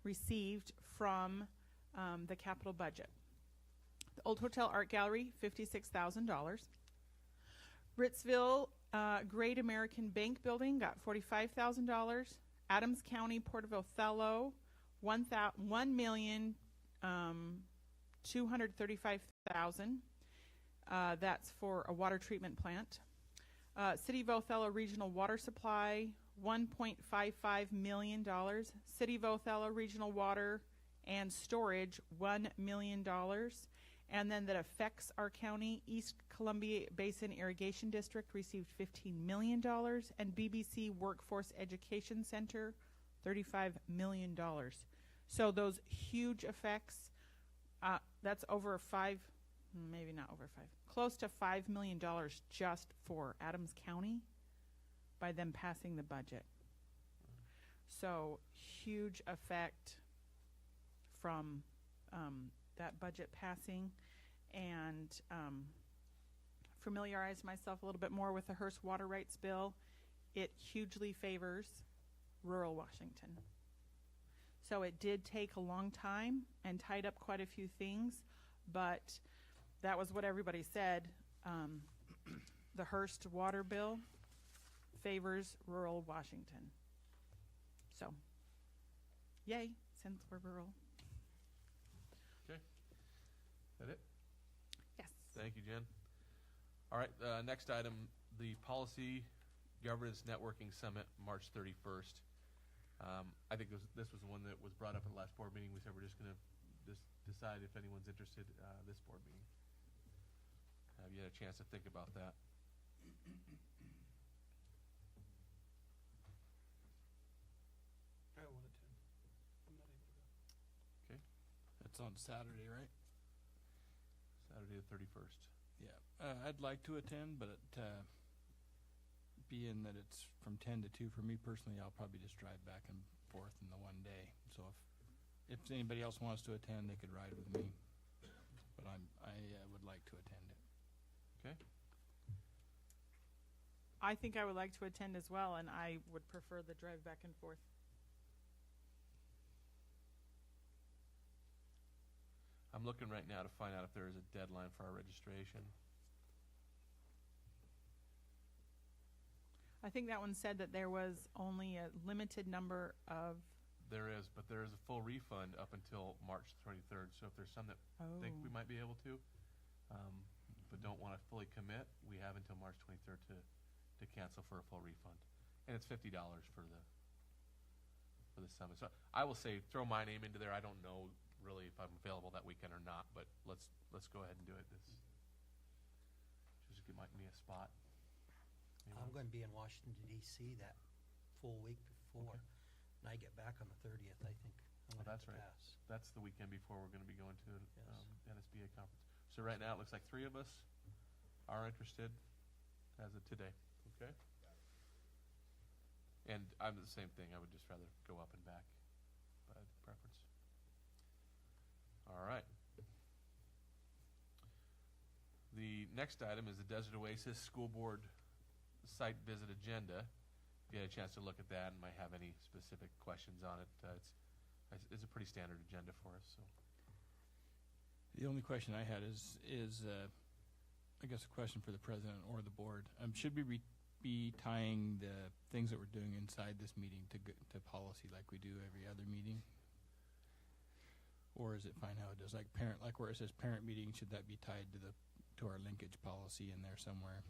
received from the capital budget. The Old Hotel Art Gallery, $56,000. Ritzville Great American Bank Building got $45,000. Adams County Port of Othello, $1,235,000. That's for a water treatment plant. City of Othello Regional Water Supply, $1.55 million. City of Othello Regional Water and Storage, $1 million. And then that affects our county. East Columbia Basin Irrigation District received $15 million. And BBC Workforce Education Center, $35 million. So those huge effects, that's over maybe not over close to $5 million just for Adams County by them passing the budget. So huge effect from that budget passing, and familiarize myself a little bit more with the Hearst Water Rights Bill. It hugely favors rural Washington. So it did take a long time and tied up quite a few things, but that was what everybody said. The Hearst Water Bill favors rural Washington. So, yay, since we're rural. Okay. That it? Yes. Thank you, Jen. All right, next item, the Policy Governance Networking Summit, March 31st. I think this was the one that was brought up at the last board meeting. We said we're just going to decide if anyone's interested this board meeting. Have you had a chance to think about that? I won't attend. I'm not able to go. Okay. It's on Saturday, right? Saturday the 31st. Yeah. I'd like to attend, but being that it's from 10 to 2 for me personally, I'll probably just drive back and forth in the one day. So if anybody else wants to attend, they could ride with me. But I would like to attend it. Okay. I think I would like to attend as well, and I would prefer the drive back and forth. I'm looking right now to find out if there is a deadline for our registration. I think that one said that there was only a limited number of... There is, but there is a full refund up until March 23rd. So if there's some that think we might be able to, but don't want to fully commit, we have until March 23rd to cancel for a full refund. And it's $50 for the summit. So I will say throw my name into there. I don't know really if I'm available that weekend or not, but let's go ahead and do it. Just give me a spot. I'm going to be in Washington, D.C. that full week before, and I get back on the 30th, I think. Well, that's right. Pass. That's the weekend before we're going to be going to Yes. NSBA conference. So right now it looks like 3 of us are interested as of today. Okay? And I'm the same thing. I would just rather go up and back by preference. All right. The next item is the Desert Oasis School Board site visit agenda. If you had a chance to look at that and might have any specific questions on it, it's a pretty standard agenda for us. So The only question I had is I guess a question for the president or the board. Should we be tying the things that we're doing inside this meeting to policy like we do every other meeting? Or is it fine how it does? Like where it says parent meeting, should that be tied to our linkage policy in there somewhere?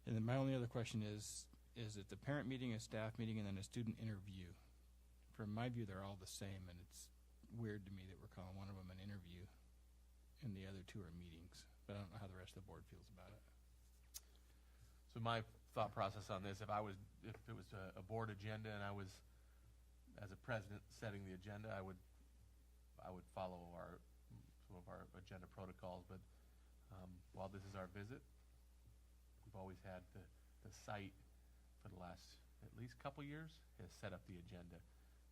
And then my only other question is it the parent meeting, a staff meeting, and then a student interview? From my view, they're all the same, and it's weird to me that we're calling one of them an interview and the other 2 are meetings. But I don't know how the rest of the board feels about it. So my thought process on this, if it was a board agenda and I was, as a president, setting the agenda, I would follow some of our agenda protocols. But while this is our visit, we've always had the site for the last at least couple years has set up the agenda.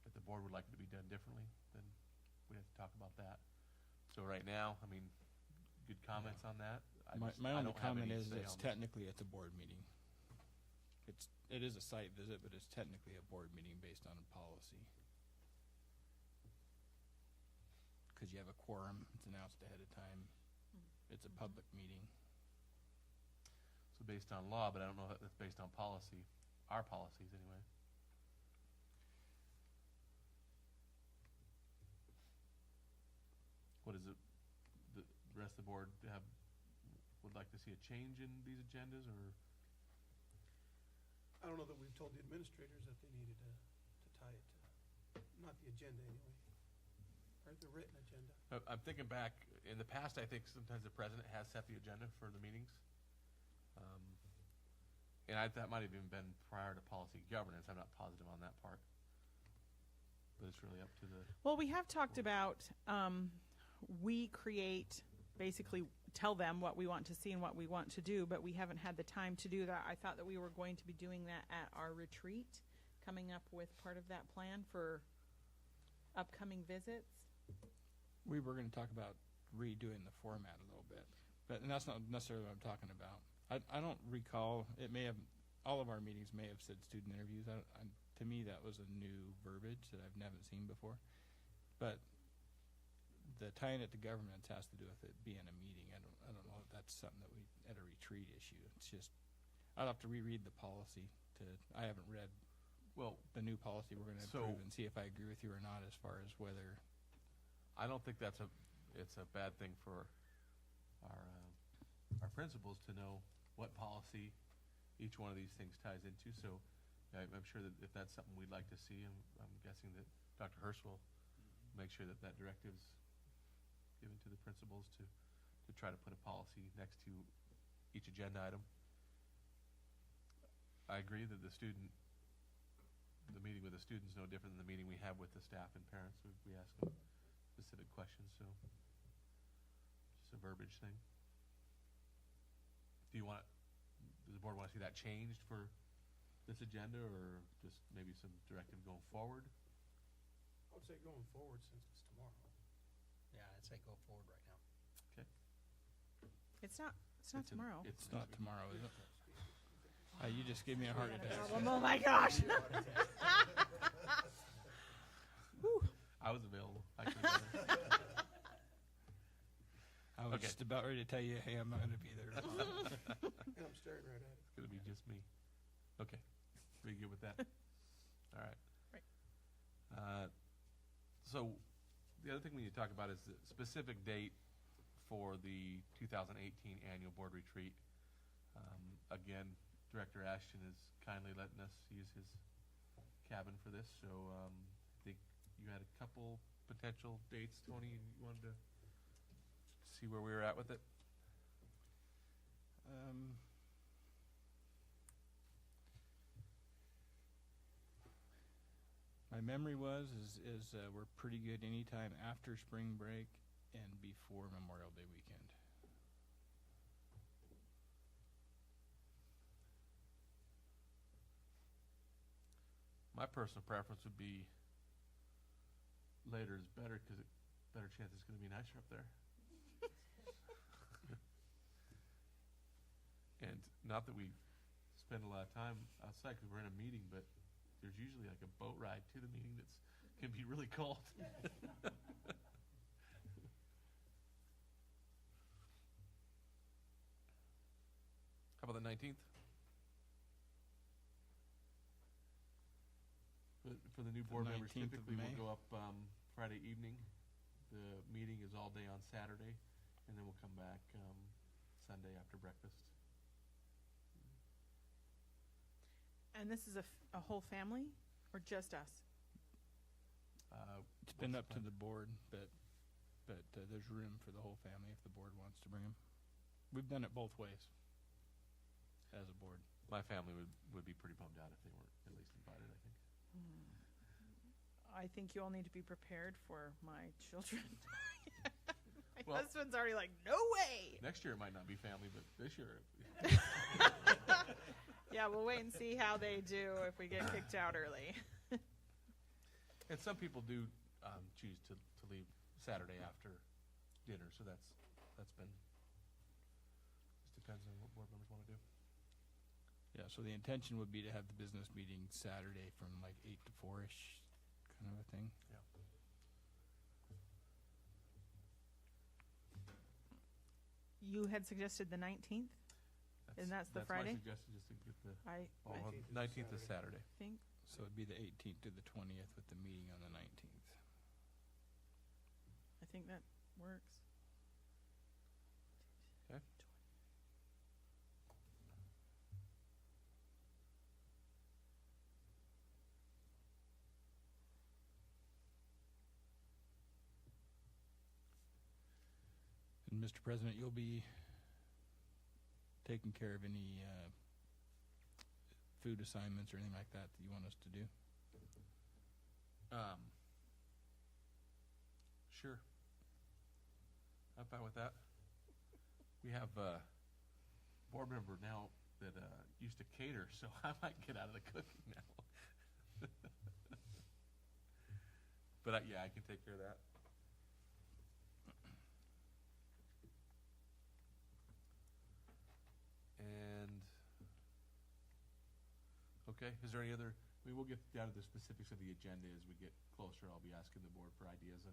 If the board would like it to be done differently, then we'd have to talk about that. So right now, I mean, good comments on that. My only comment is it's technically it's a board meeting. It is a site visit, but it's technically a board meeting based on a policy. because you have a quorum. It's announced ahead of time. It's a public meeting. So based on law, but I don't know if that's based on policy, our policies anyway. What is it, the rest of the board would like to see a change in these agendas, or? I don't know that we've told the administrators that they needed to tie it to, not the agenda anyway, or the written agenda. I'm thinking back, in the past, I think sometimes the president has set the agenda for the meetings. And that might have even been prior to policy governance. I'm not positive on that part. But it's really up to the, Well, we have talked about, we basically tell them what we want to see and what we want to do, but we haven't had the time to do that. I thought that we were going to be doing that at our retreat, coming up with part of that plan for upcoming visits. We were going to talk about redoing the format a little bit, and that's not necessarily what I'm talking about. I don't recall, it may have, all of our meetings may have said student interviews. To me, that was a new verbiage that I've never seen before. But the tying it to governments has to do with it being a meeting. I don't know if that's something that we, at a retreat issue. It's just, I'd have to reread the policy I haven't read well, the new policy we're going to approve and see if I agree with you or not as far as whether. I don't think it's a bad thing for our principals to know what policy each one of these things ties into. So I'm sure that if that's something we'd like to see, I'm guessing that Dr. Hurst will make sure that directive's given to the principals to try to put a policy next to each agenda item. I agree that the meeting with the students is no different than the meeting we have with the staff and parents. We ask them specific questions, so just a verbiage thing. Does the board want to see that changed for this agenda, or just maybe some directive going forward? I would say going forward since it's tomorrow. Yeah, I'd say go forward right now. Okay. It's not tomorrow. It's not tomorrow, is it? You just gave me a heart attack. Oh my gosh. I was available. I could have been there. I was Okay. just about ready to tell you, hey, I'm not going to be there. And I'm staring right at it. It's going to be just me. Okay. Are you good with that? All right. Right. So the other thing we need to talk about is the specific date for the 2018 annual board retreat. Again, Director Ashton is kindly letting us use his cabin for this. So I think you had a couple potential dates, Tony, and you wanted to see where we were at with it? My memory is we're pretty good anytime after spring break and before Memorial Day weekend. My personal preference would be later is better because better chance it's going to be nicer up there. And not that we spend a lot of time outside because we're in a meeting, but there's usually like a boat ride to the meeting can be really cold. How about the 19th? For the new board members, 19th of typically May. we'll go up Friday evening. The meeting is all day on Saturday, and then we'll come back Sunday after breakfast. And this is a whole family or just us? It's been up to the board, but there's room for the whole family if the board wants to bring them. We've done it both ways as a board. My family would be pretty bummed out if they weren't at least invited, I think. I think you all need to be prepared for my children. Well- Husband's already like, no way. Next year it might not be family, but this year. Yeah, we'll wait and see how they do if we get kicked out early. And some people do choose to leave Saturday after dinner, so that's been, just depends on what board members want to do. Yeah, so the intention would be to have the business meeting Saturday from like 8 to 4-ish kind of a thing. Yeah. You had suggested the 19th? And that's the Friday? That's my suggestion, just to get the, I 19th is Saturday. think, So it'd be the 18th to the 20th with the meeting on the 19th. I think that works. Okay. And Mr. President, you'll be taking care of any food assignments or anything like that that you want us to do? Sure. I'm fine with that. We have a board member now that used to cater, so I might get out of the cooking now. But yeah, I can take care of that. And okay, is there any other? I mean, we'll get down to the specifics of the agenda as we get closer. I'll be asking the board for ideas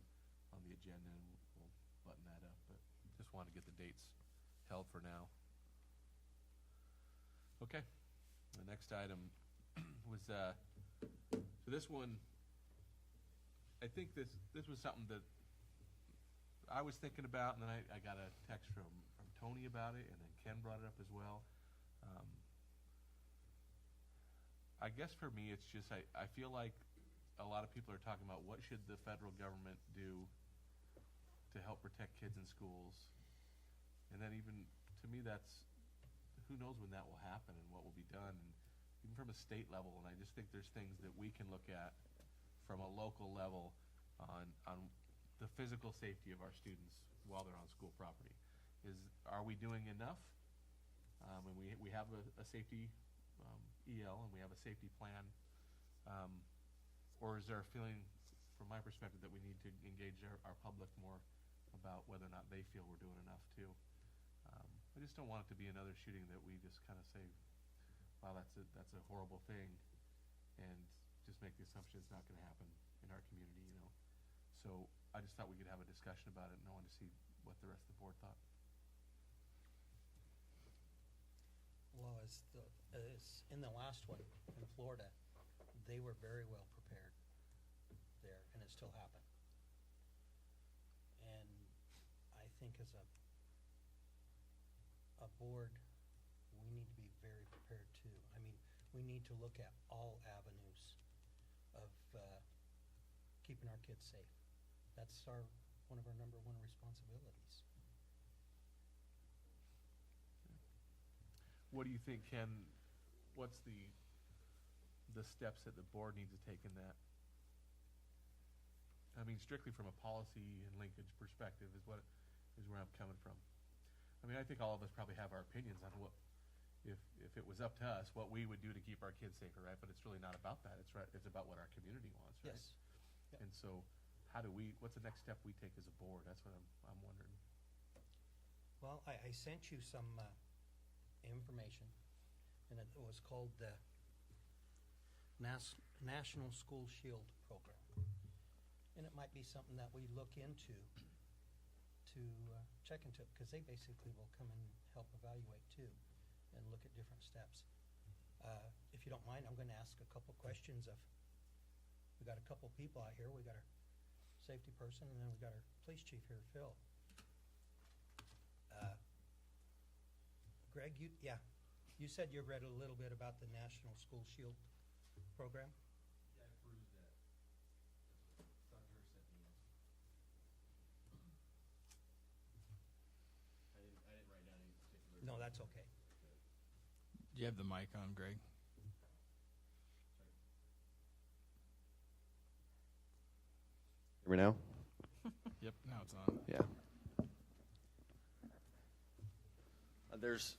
on the agenda, and we'll button that up. But just want to get the dates held for now. Okay, the next item was so this one. I think this was something that I was thinking about, and then I got a text from Tony about it, and then Ken brought it up as well. I guess for me, it's just I feel like a lot of people are talking about what should the federal government do to help protect kids in schools, and then even to me, that's who knows when that will happen and what will be done, and even from a state level. And I just think there's things that we can look at from a local level on the physical safety of our students while they're on school property. Are we doing enough? And we have a safety EL, and we have a safety plan, or is there a feeling, from my perspective, that we need to engage our public more about whether or not they feel we're doing enough too? I just don't want it to be another shooting that we just kind of say, "Wow, that's a horrible thing," and just make the assumption it's not going to happen in our community, you know. So I just thought we could have a discussion about it, and I wanted to see what the rest of the board thought. Well, as in the last one in Florida, they were very well prepared there, and it still happened. And I think as a board, we need to be very prepared too. I mean, we need to look at all avenues of keeping our kids safe. That's one of our number one responsibilities. What do you think, Ken? What's the steps that the board needs to take in that? I mean, strictly from a policy and linkage perspective is where I'm coming from. I mean, I think all of us probably have our opinions on what, if it was up to us, what we would do to keep our kids safer, right? But it's really not about that. It's about what our community wants, right? Yes. Yep. And so, what's the next step we take as a board? That's what I'm wondering. Well, I sent you some information, and it was called the National School Shield Program. And it might be something that we look into to check into, because they basically will come and help evaluate too and look at different steps. If you don't mind, I'm going to ask a couple questions of, we got a couple people out here. We got our safety person, and then we got our police chief here, Phil. Greg, you said you read a little bit about the National School Shield Program? Yeah, I perused that. Dr. Hurst sent me in. I didn't write down any particular. No, that's okay. Do you have the mic on, Greg? Hear me now? Yep, now it's on. Yeah. There's.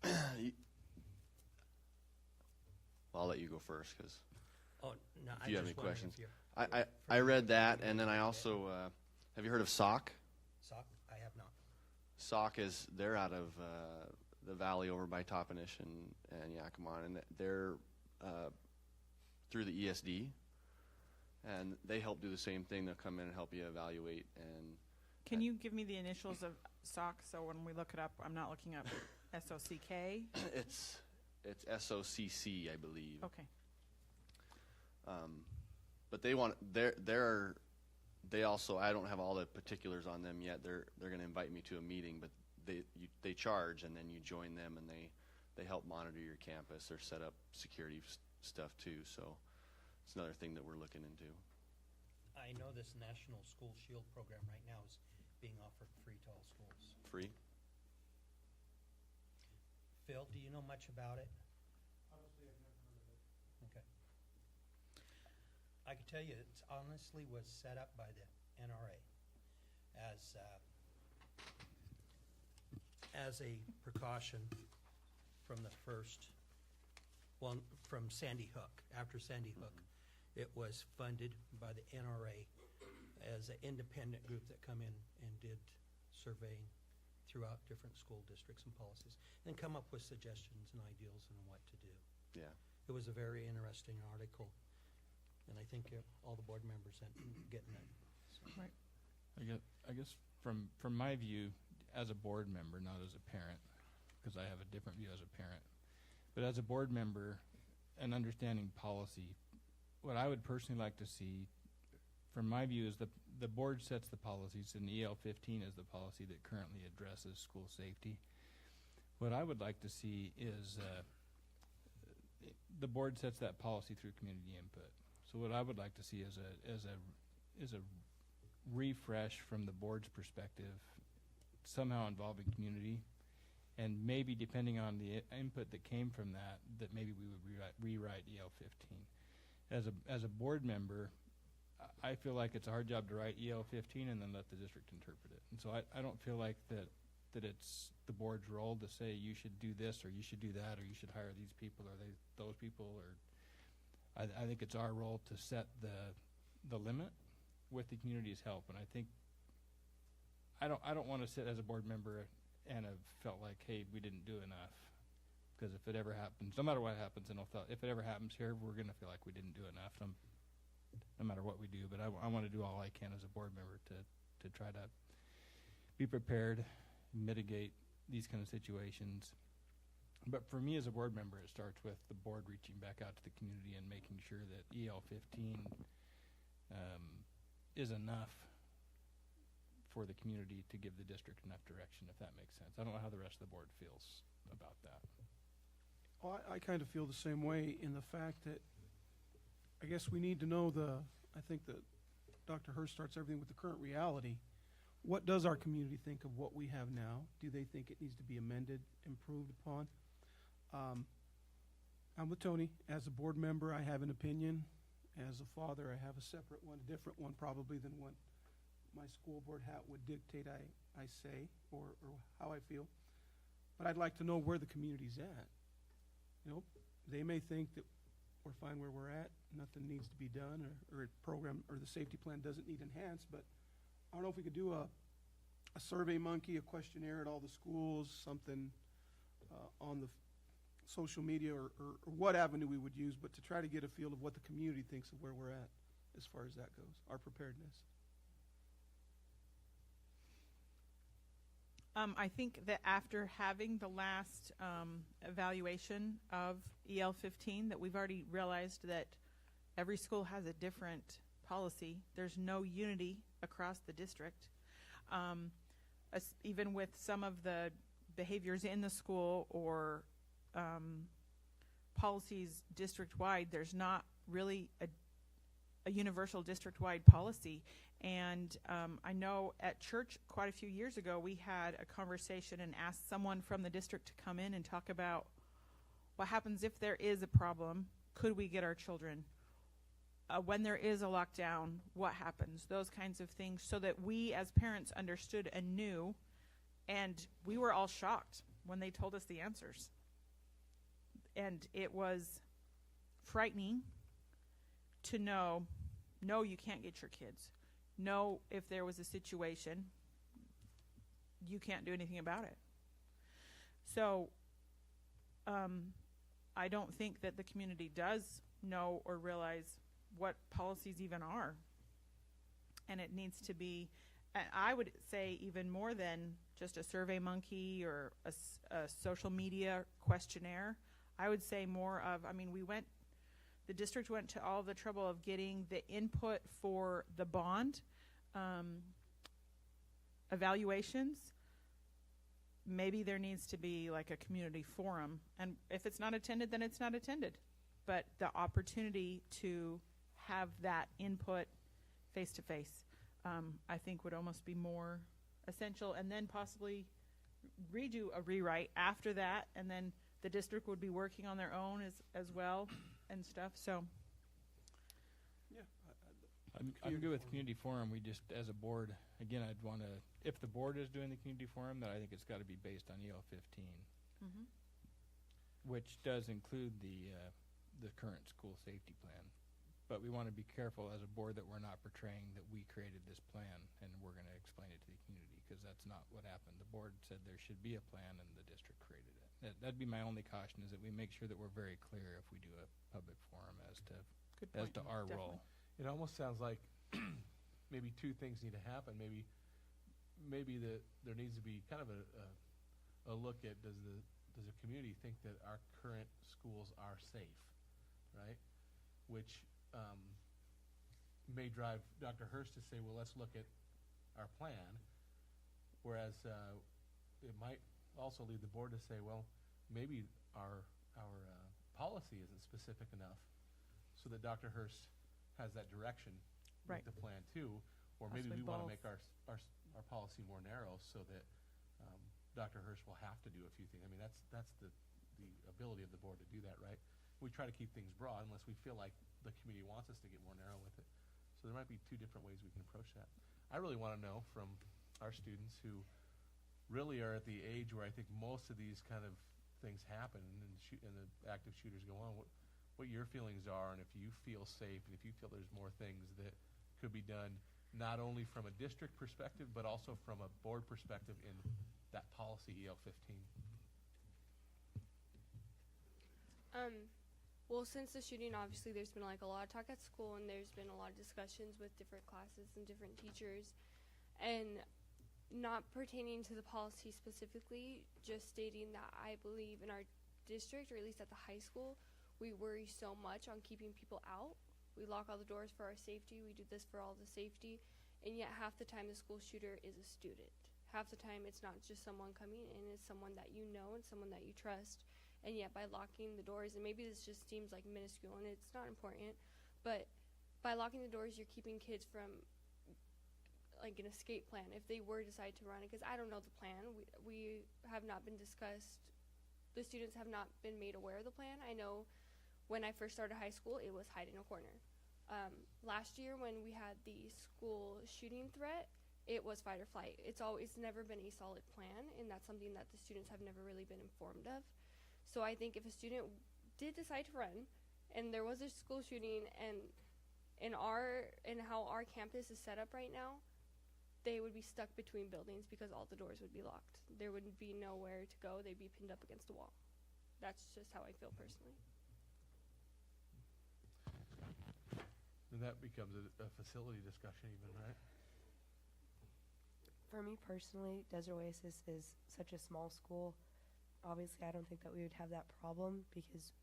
Well, I'll let you go first, because Oh, no, if you have any wondering questions. if you're I read that, and then I also, have you heard of SOCC? SOCC? I have not. SOCC they're out of the valley over by Toppenish and Yakima, and they're through the ESD, and they help do the same thing. They'll come in and help you evaluate and Can you give me the initials of SOCC, so when we look it up, I'm not looking up SOCK? It's SOCC, I believe. Okay. But they also, I don't have all the particulars on them yet. They're going to invite me to a meeting, but they charge, and then you join them, and they help monitor your campus. They're set up security stuff too, so it's another thing that we're looking into. I know this National School Shield program right now is being offered free to all schools. Free? Phil, do you know much about it? Honestly, I've never heard of it. Okay. I can tell you, it honestly was set up by the NRA as a precaution from the first one, from Sandy Hook. After Sandy Hook, it was funded by the NRA as an independent group that come in and did surveying throughout different school districts and policies, and come up with suggestions and ideals on what to do. Yeah. It was a very interesting article, and I think all the board members are getting it. So. Right. I guess from my view, as a board member, not as a parent, because I have a different view as a parent, but as a board member and understanding policy, what I would personally like to see, from my view, is the board sets the policies, and EL 15 is the policy that currently addresses school safety. What I would like to see is the board sets that policy through community input. So what I would like to see is a refresh from the board's perspective, somehow involving community, and maybe depending on the input that came from that maybe we would rewrite EL 15. As a board member, I feel like it's a hard job to write EL 15 and then let the district interpret it. And so I don't feel like that it's the board's role to say you should do this or you should do that or you should hire these people or those people, or I think it's our role to set the limit with the community's help. And I think I don't want to sit as a board member and have felt like, hey, we didn't do enough. Because if it ever happens, no matter what happens, if it ever happens here, we're going to feel like we didn't do enough, no matter what we do. But I want to do all I can as a board member to try to be prepared, mitigate these kind of situations. But for me as a board member, it starts with the board reaching back out to the community and making sure that EL 15 is enough for the community to give the district enough direction, if that makes sense. I don't know how the rest of the board feels about that. Well, I kind of feel the same way in the fact that I guess we need to know I think that Dr. Hurst starts everything with the current reality. What does our community think of what we have now? Do they think it needs to be amended, improved upon? I'm with Tony. As a board member, I have an opinion. As a father, I have a separate one, a different one probably than what my school board hat would dictate I say or how I feel. But I'd like to know where the community's at. You know, they may think that we're fine where we're at, nothing needs to be done, or a program or the safety plan doesn't need enhanced, but I don't know if we could do a survey monkey, a questionnaire at all the schools, something on the social media or what avenue we would use, but to try to get a feel of what the community thinks of where we're at as far as that goes, our preparedness. I think that after having the last evaluation of EL 15, that we've already realized that every school has a different policy. There's no unity across the district. Even with some of the behaviors in the school or policies district-wide, there's not really a universal district-wide policy. And I know at church quite a few years ago we had a conversation and asked someone from the district to come in and talk about what happens if there is a problem. Could we get our children? When there is a lockdown, what happens? Those kinds of things, so that we as parents understood and knew. And we were all shocked when they told us the answers. And it was frightening to know, no, you can't get your kids. No, if there was a situation, you can't do anything about it. So I don't think that the community does know or realize what policies even are. And it needs to be and I would say even more than just a Survey Monkey or a social media questionnaire. I would say more of, I mean, the district went to all the trouble of getting the input for the bond evaluations. Maybe there needs to be like a community forum, and if it's not attended, then it's not attended. But the opportunity to have that input face to face, I think would almost be more essential, and then possibly redo a rewrite after that, and then the district would be working on their own as well and stuff. So Yeah. I'm good with community forum. We just, as a board, again, I'd want to, if the board is doing the community forum, then I think it's got to be based on EL 15, which does include the current school safety plan. But we want to be careful as a board that we're not portraying that we created this plan and we're going to explain it to the community, because that's not what happened. The board said there should be a plan and the district created it. That'd be my only caution, is that we make sure that we're very clear if we do a public forum as to good point. our Definitely. role. It almost sounds like maybe two things need to happen. Maybe there needs to be kind of a look at, does the community think that our current schools are safe, right? Which may drive Dr. Hurst to say, well, let's look at our plan. Whereas it might also lead the board to say, well, maybe our policy isn't specific enough, so that Dr. Hurst has that direction Right. with the plan too. Or maybe Possibly we want to both. make our policy more narrow, so that Dr. Hurst will have to do a few things. I mean, that's the ability of the board to do that, right? We try to keep things broad unless we feel like the community wants us to get more narrow with it. So there might be two different ways we can approach that. I really want to know from our students, who really are at the age where I think most of these kind of things happen and the active shooters go on, what your feelings are, and if you feel safe, and if you feel there's more things that could be done, not only from a district perspective, but also from a board perspective in that policy EL 15. Well, since the shooting, obviously there's been like a lot of talk at school, and there's been a lot of discussions with different classes and different teachers, and not pertaining to the policy specifically, just stating that I believe in our district, or at least at the high school, we worry so much on keeping people out. We lock all the doors for our safety. We do this for all the safety, and yet half the time the school shooter is a student. Half the time it's not just someone coming in, it's someone that you know and someone that you trust. And yet by locking the doors, and maybe this just seems like minuscule and it's not important, but by locking the doors, you're keeping kids from like an escape plan if they were to decide to run it. Because I don't know the plan. We have not been discussed. The students have not been made aware of the plan. I know when I first started high school, it was hide in a corner. Last year when we had the school shooting threat, it was fight or flight. It's never been a solid plan, and that's something that the students have never really been informed of. So I think if a student did decide to run, and there was a school shooting, and how our campus is set up right now, they would be stuck between buildings because all the doors would be locked. There would be nowhere to go. They'd be pinned up against a wall. That's just how I feel personally. And that becomes a facility discussion even, right? For me personally, Desert Oasis is such a small school. Obviously, I don't think that we would have that problem because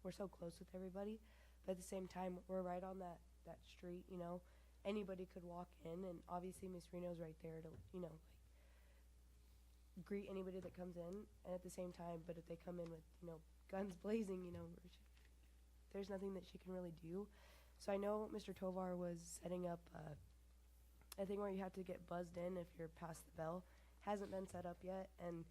we're so close with everybody. But at the same time, we're right on that street, you know. Anybody could walk in, and obviously Miss Reno's right there to, you know, like, greet anybody that comes in. And at the same time, but if they come in with, you know, guns blazing, you know, there's nothing that she can really do. So I know Mr. Tovar was setting up a thing where you have to get buzzed in if you're past the bell. Hasn't been set up yet, and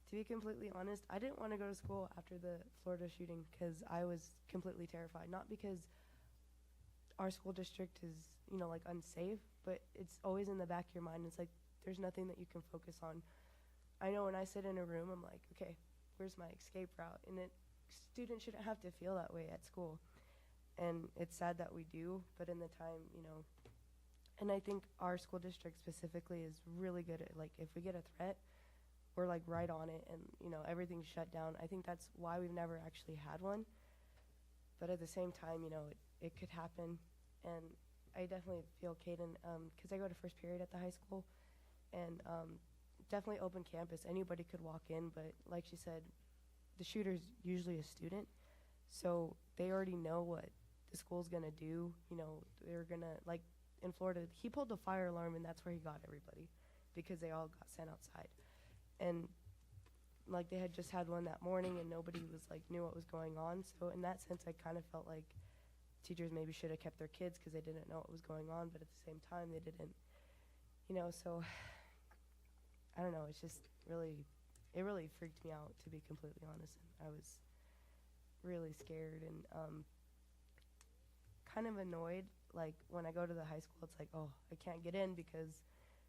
to be completely honest, I didn't want to go to school after the Florida shooting because I was completely terrified. Not because our school district is, you know, like unsafe, but it's always in the back of your mind. It's like there's nothing that you can focus on. I know when I sit in a room, I'm like, okay, where's my escape route? And students shouldn't have to feel that way at school. And it's sad that we do, but in the time, you know, and I think our school district specifically is really good at, like, if we get a threat, we're, like, right on it, and, you know, everything's shut down. I think that's why we've never actually had one. But at the same time, you know, it could happen. And I definitely feel Caden, because I go to first period at the high school, and definitely open campus. Anybody could walk in, but like she said, the shooter's usually a student, so they already know what the school's gonna do. You know, they're gonna, like in Florida, he pulled the fire alarm, and that's where he got everybody, because they all got sent outside. And like they had just had one that morning, and nobody was like knew what was going on. So in that sense, I kind of felt like teachers maybe should have kept their kids because they didn't know what was going on, but at the same time they didn't, you know. So I don't know, it's just really, it really freaked me out, to be completely honest. I was really scared and kind of annoyed. Like when I go to the high school, it's like, oh, I can't get in because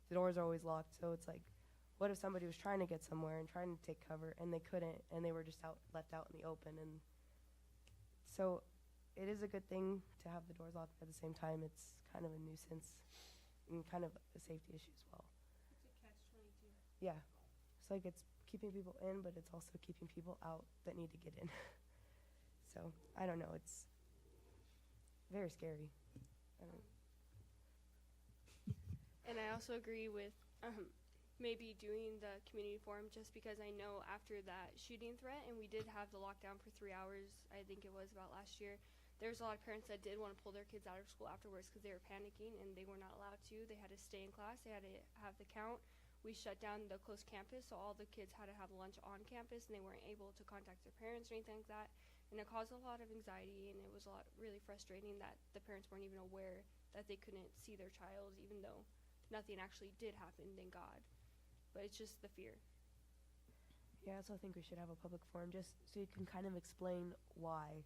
the doors are always locked. So it's like, what if somebody was trying to get somewhere and trying to take cover and they couldn't, and they were just left out in the open? And so it is a good thing to have the doors locked, but at the same time, it's kind of a nuisance and kind of a safety issue as well. It's a catch-22. Yeah. It's like it's keeping people in, but it's also keeping people out that need to get in. So, I don't know. It's very scary. I don't And I also agree with maybe doing the community forum, just because I know after that shooting threat, and we did have the lockdown for 3 hours, I think it was about last year, there's a lot of parents that did want to pull their kids out of school afterwards because they were panicking and they were not allowed to. They had to stay in class. They had to have the count. We shut down the closed campus, so all the kids had to have lunch on campus, and they weren't able to contact their parents or anything like that. And it caused a lot of anxiety, and it was really frustrating that the parents weren't even aware that they couldn't see their child, even though nothing actually did happen, thank God. But it's just the fear. Yeah, I also think we should have a public forum just so you can kind of explain why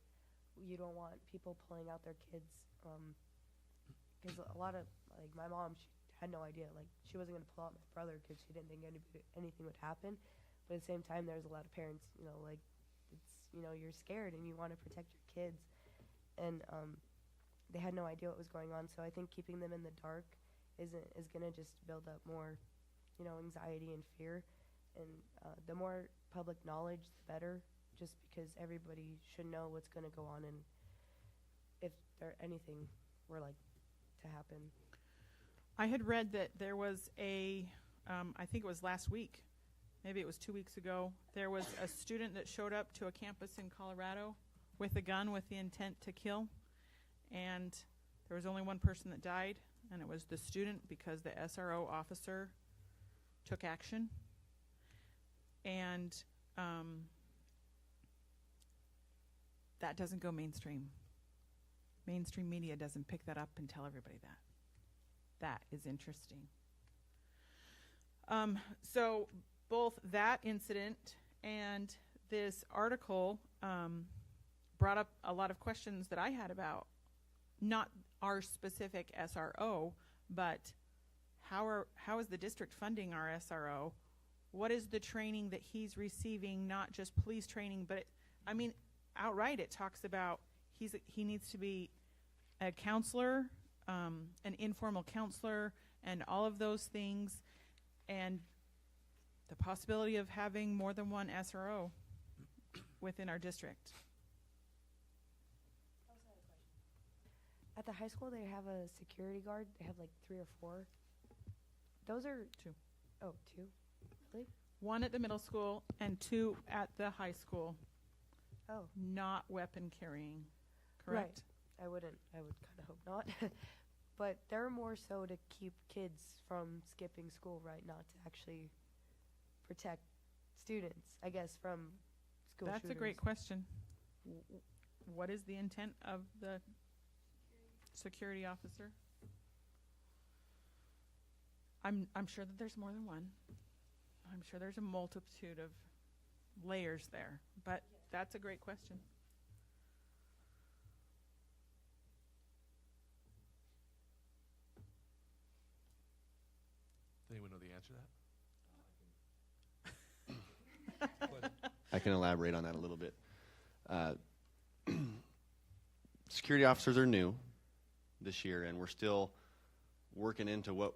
you don't want people pulling out their kids. Because a lot of, like, my mom, she had no idea. Like, she wasn't going to pull out my brother because she didn't think anything would happen. But at the same time, there's a lot of parents, you know, like, it's, you know, you're scared and you want to protect your kids. And they had no idea what was going on. So I think keeping them in the dark is going to just build up more, you know, anxiety and fear. And the more public knowledge, the better, just because everybody should know what's going to go on, and if anything were like to happen. I had read that there was I think it was last week, maybe it was 2 weeks ago, there was a student that showed up to a campus in Colorado with a gun with the intent to kill, and there was only one person that died, and it was the student because the SRO officer took action. And that doesn't go mainstream. Mainstream media doesn't pick that up and tell everybody that. That is interesting. So both that incident and this article brought up a lot of questions that I had about not our specific SRO, but how is the district funding our SRO? What is the training that he's receiving? Not just police training, but outright it talks about he needs to be a counselor, an informal counselor, and all of those things, and the possibility of having more than one SRO within our district. At the high school, they have a security guard. They have like 3 or 4. Those are 2. Oh, 2? Really? 1 at the middle school and 2 at the high school. Oh. Not weapon carrying, correct? Right. I would kind of hope not. But they're more so to keep kids from skipping school, right? Not to actually protect students, I guess, from school That's shooters. a great question. What is the intent of the security officer? I'm sure that there's more than one. I'm sure there's a multitude of layers there, but that's a great question. Does anyone know the answer to that? I can elaborate on that a little bit. Security officers are new this year, and we're still working into what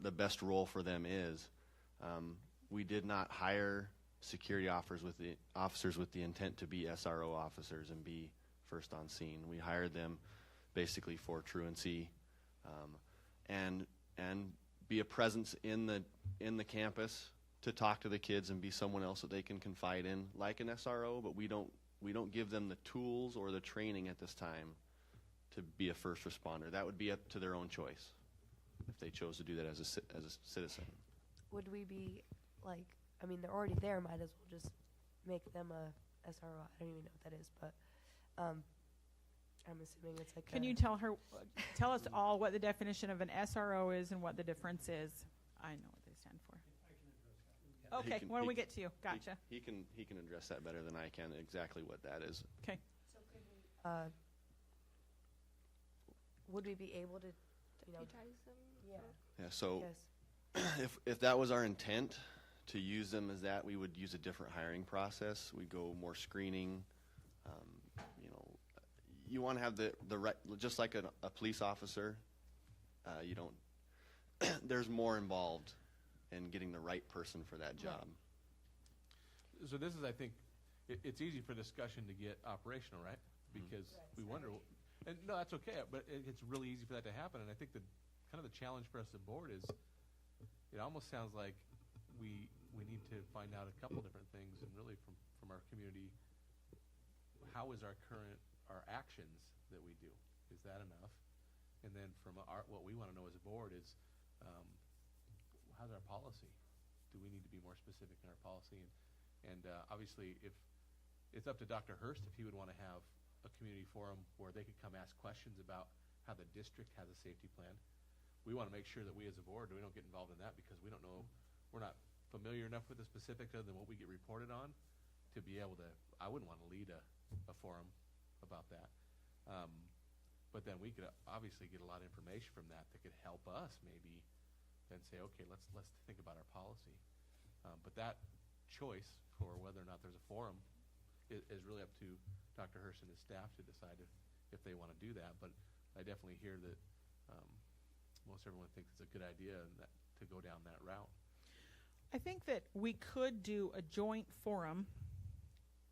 the best role for them is. We did not hire security officers with the intent to be SRO officers and be first on scene. We hired them basically for truancy, and be a presence in the campus to talk to the kids and be someone else that they can confide in, like an SRO. But we don't give them the tools or the training at this time to be a first responder. That would be up to their own choice if they chose to do that as a citizen. Would we be like, I mean, they're already there, might as well just make them a SRO. I don't even know what that is, but I'm assuming it's like Can you tell us all what the definition of an SRO is and what the difference is? I know what they stand for. Okay, why don't we get to you? Gotcha. He can address that better than I can, exactly what that is. Okay. So could we, would we be able to, Utilize them? Yeah. Yeah, so Yes. if that was our intent to use them as that, we would use a different hiring process. We'd go more screening. You want to have the right, just like a police officer. You don't. There's more involved in getting the right person for that job. So this is, I think, it's easy for discussion to get operational, right? Because we wonder, and no, that's okay, but it's really easy for that to happen. And I think the kind of the challenge for us at board is, it almost sounds like we need to find out a couple different things, and really from our community, how is our actions that we do? Is that enough? And then from what we want to know as a board is, how's our policy? Do we need to be more specific in our policy? And obviously, if it's up to Dr. Hurst if he would want to have a community forum where they could come ask questions about how the district has a safety plan. We want to make sure that we as a board, we don't get involved in that, because we don't know, we're not familiar enough with the specifics other than what we get reported on to be able to, I wouldn't want to lead a forum about that. But then we could obviously get a lot of information from that could help us maybe then say, okay, let's think about our policy. But that choice for whether or not there's a forum is really up to Dr. Hurst and his staff to decide if they want to do that. But I definitely hear that most everyone thinks it's a good idea to go down that route. I think that we could do a joint forum,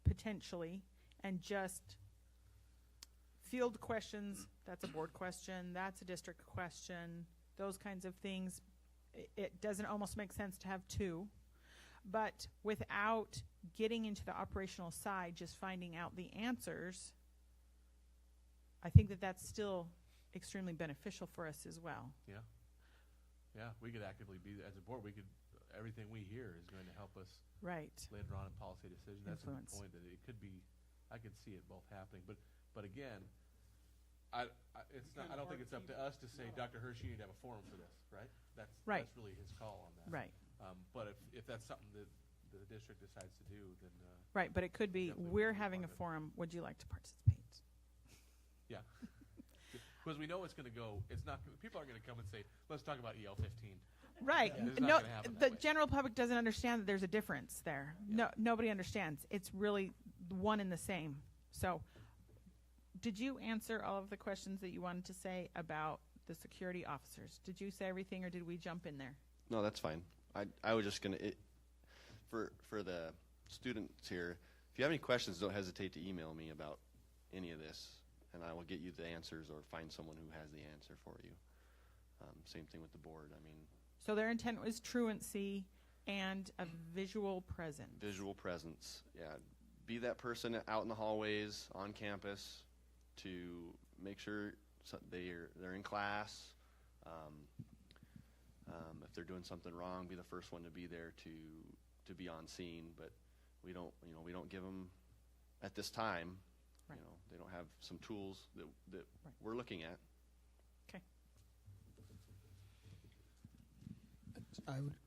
potentially, and just field questions. That's a board question. That's a district question. Those kinds of things. It doesn't almost make sense to have two. But without getting into the operational side, just finding out the answers, I think that that's still extremely beneficial for us as well. Yeah. Yeah, we could actively be, as a board, everything we hear is going to help us Right. later on in policy decisions. That's a good Influence. point, that it could be, I could see it both happening. But again, I don't think it's up to us to say, Dr. Hirsch, you need to have a forum for this, right? That's really his call on that. Right. But if that's something that the district decides to do, then Right, but it could be, definitely we're be having a part of it. forum, would you like to participate? yeah. Because we know it's going to go. It's not. People aren't going to come and say, "Let's talk about EL 15." Right. Yeah. It's not No, gonna happen that the way. general public doesn't understand that there's a difference there. Yeah. Nobody understands. It's really one and the same. So, did you answer all of the questions that you wanted to say about the security officers? Did you say everything, or did we jump in there? No, that's fine. I was just gonna for the students here. If you have any questions, don't hesitate to email me about any of this, and I will get you the answers or find someone who has the answer for you. Same thing with the board. I mean, So their intent was truancy and a visual presence. visual presence. Yeah, be that person out in the hallways, on campus, to make sure they're in class. If they're doing something wrong, be the first one to be there to be on scene. But we don't give them at this time. Right. They don't have some tools that Right. we're looking at. Okay.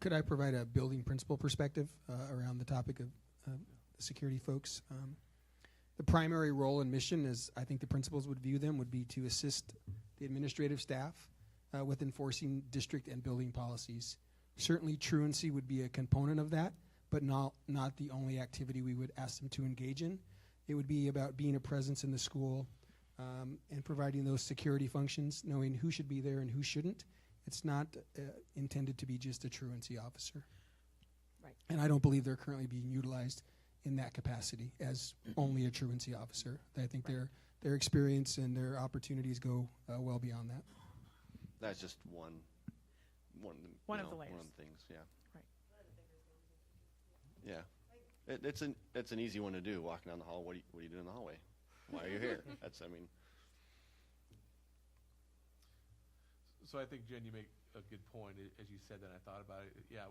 Could I provide a building principal perspective around the topic of the security folks? The primary role and mission, as I think the principals would view them, would be to assist the administrative staff with enforcing district and building policies. Certainly truancy would be a component of that, but not the only activity we would ask them to engage in. It would be about being a presence in the school and providing those security functions, knowing who should be there and who shouldn't. It's not intended to be just a truancy officer. Right. And I don't believe they're currently being utilized in that capacity as only a truancy officer. I think their experience and their opportunities go well beyond that. That's just one you One know, of the layers. One of the things, yeah. Right. Yeah. It's an easy one to do, walking down the hall. What do you do in the hallway? Why are you here? That's, I mean, So I think, Jen, you make a good point. As you said that, I thought about it. Yeah,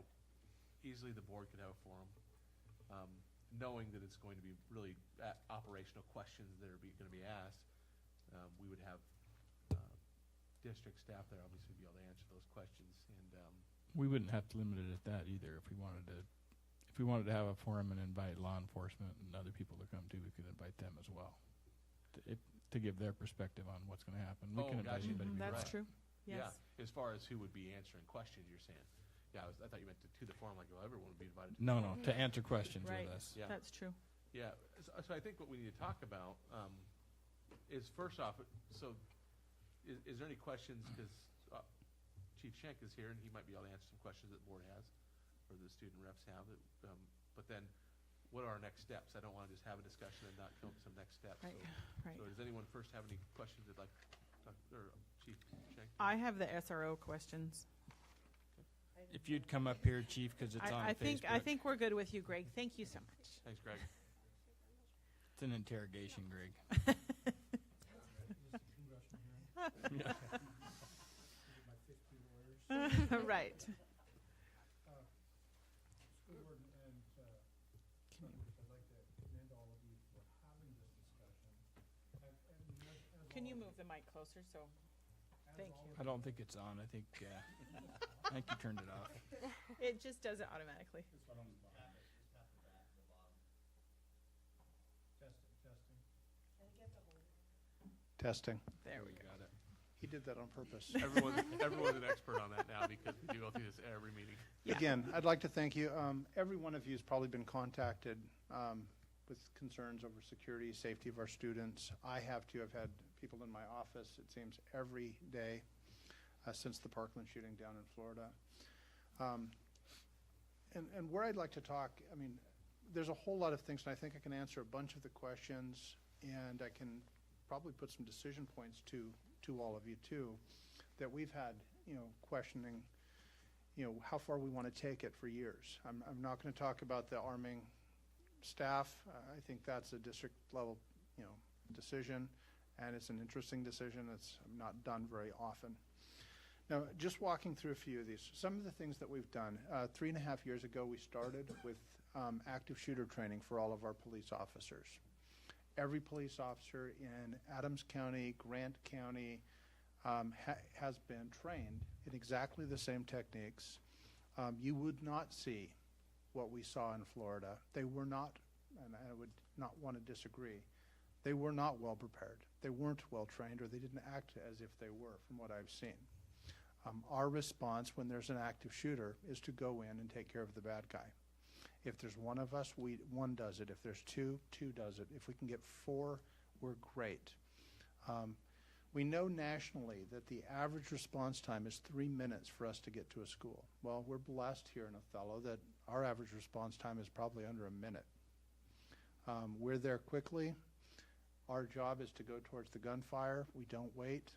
easily the board could have a forum, knowing that it's going to be really operational questions that are going to be asked. We would have district staff there, obviously, be able to answer those questions. And We wouldn't have to limit it at that either. If we wanted to have a forum and invite law enforcement and other people to come too, we could invite them as well to give their perspective on what's going to happen. We can invite gotcha. anybody. we That's want. true. Yes. Yeah, as far as who would be answering questions, you're saying. Yeah, I thought you meant to the forum, like, well, everyone would be invited to the No, forum. to answer questions Right. with us. Yeah. That's true. Yeah, so I think what we need to talk about is, first off, so is there any questions, because Chief Schenk is here, and he might be able to answer some questions that the board has, or the student reps have, but then, what are our next steps? I don't want to just have a discussion and not come up with some next steps. Right. Right. So does anyone first have any questions they'd like to talk, or Chief Schenk? I have the SRO questions. If you'd come up here, Chief, because it's on I Facebook. think we're good with you, Greg. Thank you so much. Thanks, Greg. It's an interrogation, Greg. Right. School board and members, I'd like to commend all of you for having this discussion. Can you move the mic closer? So, thank you. I don't think it's on. I think you turned it off. It just does it automatically. This one on the bottom. Testing. There we go. Got it. He did that on purpose. Everyone's an expert on that now, because we do go through this every meeting. Yeah. Again, I'd like to thank you. Every one of you has probably been contacted with concerns over security, safety of our students. I have too. I've had people in my office, it seems, every day since the Parkland shooting down in Florida. And where I'd like to talk, I mean, there's a whole lot of things, and I think I can answer a bunch of the questions, and I can probably put some decision points to all of you too, that we've had, questioning, how far we want to take it for years. I'm not going to talk about the arming staff. I think that's a district level, decision, and it's an interesting decision. It's not done very often. Now, just walking through a few of these, some of the things that we've done. 3.5 years ago, we started with active shooter training for all of our police officers. Every police officer in Adams County, Grant County has been trained in exactly the same techniques. You would not see what we saw in Florida. They were not, and I would not want to disagree, they were not well prepared. They weren't well trained, or they didn't act as if they were, from what I've seen. Our response when there's an active shooter is to go in and take care of the bad guy. If there's one of us, one does it. If there's two does it. If we can get 4, we're great. We know nationally that the average response time is 3 minutes for us to get to a school. Well, we're blessed here in Othello that our average response time is probably under a minute. We're there quickly. Our job is to go towards the gunfire. We don't wait,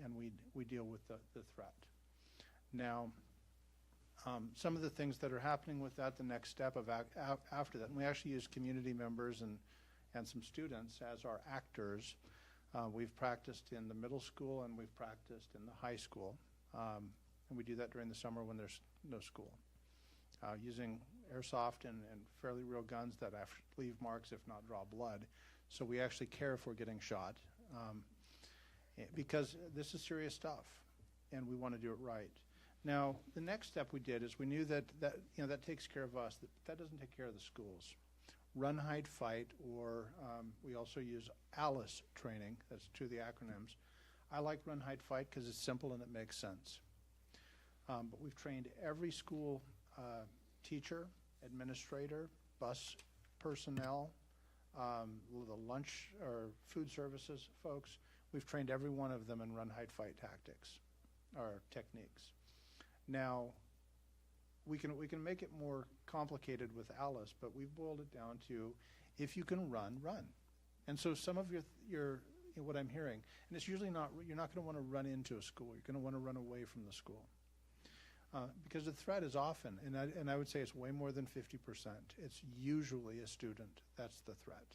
and we deal with the threat. Now, some of the things that are happening with that, the next step of after that, and we actually use community members and some students as our actors. We've practiced in the middle school and we've practiced in the high school, and we do that during the summer when there's no school, using airsoft and fairly real guns that leave marks, if not draw blood. So we actually care if we're getting shot, because this is serious stuff, and we want to do it right. Now, the next step we did is we knew that takes care of us. That doesn't take care of the schools. Run, hide, fight, or we also use ALICE training. That's two of the acronyms. I like run, hide, fight because it's simple and it makes sense. But we've trained every school teacher, administrator, bus personnel, the lunch or food services folks. We've trained every one of them in run, hide, fight tactics or techniques. Now, we can make it more complicated with ALICE, but we've boiled it down to if you can run, run. And so some of your what I'm hearing. And it's usually not, you're not going to want to run into a school. You're going to want to run away from the school. Because the threat is often, and I would say it's way more than 50%. It's usually a student that's the threat.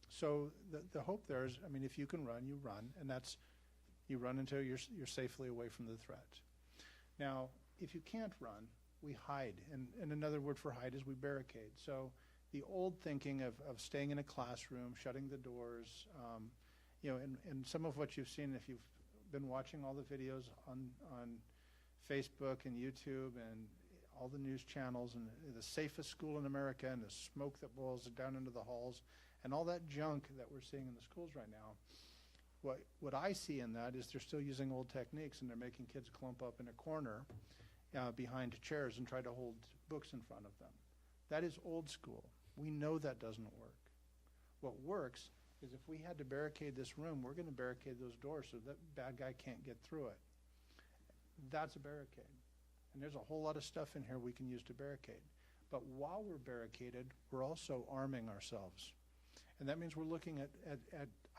So the hope there is, I mean, if you can run, you run, and that's, you run until you're safely away from the threat. Now, if you can't run, we hide, and another word for hide is we barricade. So the old thinking of staying in a classroom, shutting the doors, you know, and some of what you've seen, if you've been watching all the videos on Facebook and YouTube and all the news channels, and the safest school in America, and the smoke that boils down into the halls, and all that junk that we're seeing in the schools right now, what I see in that is they're still using old techniques, and they're making kids clump up in a corner behind chairs and try to hold books in front of them. That is old school. We know that doesn't work. What works is if we had to barricade this room, we're going to barricade those doors so that bad guy can't get through it. That's a barricade. And there's a whole lot of stuff in here we can use to barricade. But while we're barricaded, we're also arming ourselves. And that means we're looking at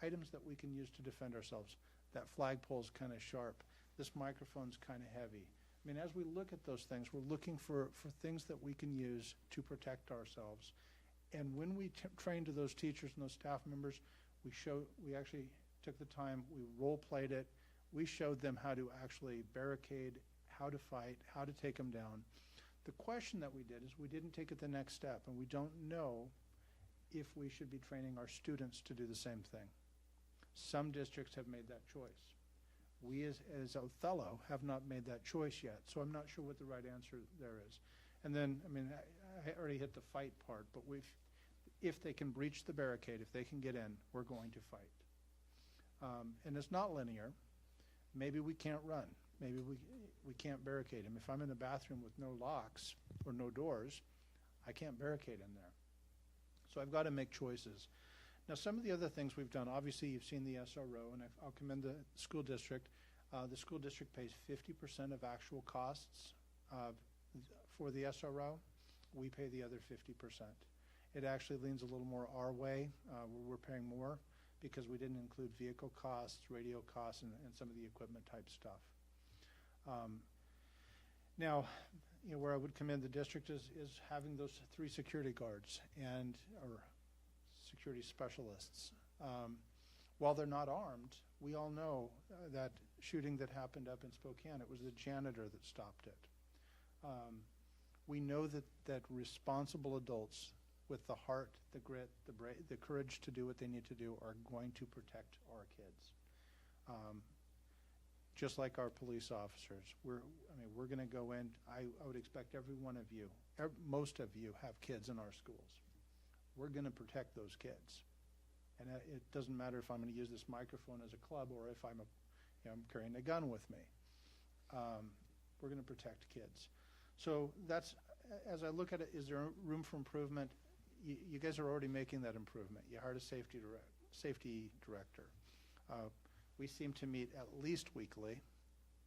items that we can use to defend ourselves. That flagpole's kind of sharp. This microphone's kind of heavy. I mean, as we look at those things, we're looking for things that we can use to protect ourselves. And when we trained to those teachers and those staff members, we actually took the time, we role-played it. We showed them how to actually barricade, how to fight, how to take them down. The question that we did is we didn't take it the next step, and we don't know if we should be training our students to do the same thing. Some districts have made that choice. We as Othello have not made that choice yet, so I'm not sure what the right answer there is. And then, I mean, I already hit the fight part, but if they can breach the barricade, if they can get in, we're going to fight. And it's not linear. Maybe we can't run. Maybe we can't barricade them. If I'm in the bathroom with no locks or no doors, I can't barricade in there. So I've got to make choices. Now, some of the other things we've done, obviously you've seen the SRO, and I'll commend the school district. The school district pays 50% of actual costs for the SRO. We pay the other 50%. It actually leans a little more our way. We're paying more because we didn't include vehicle costs, radio costs, and some of the equipment type stuff. Now, you know, where I would commend the district is having those 3 security guards or security specialists. While they're not armed, we all know that shooting that happened up in Spokane, it was the janitor that stopped it. We know that responsible adults with the heart, the grit, the courage to do what they need to do are going to protect our kids. Just like our police officers. We're going to go in. I would expect every one of you, most of you have kids in our schools. We're going to protect those kids. And it doesn't matter if I'm going to use this microphone as a club or if I'm carrying a gun with me. We're going to protect kids. So that's, as I look at it, is there room for improvement? You guys are already making that improvement. You hired a safety director. We seem to meet at least weekly,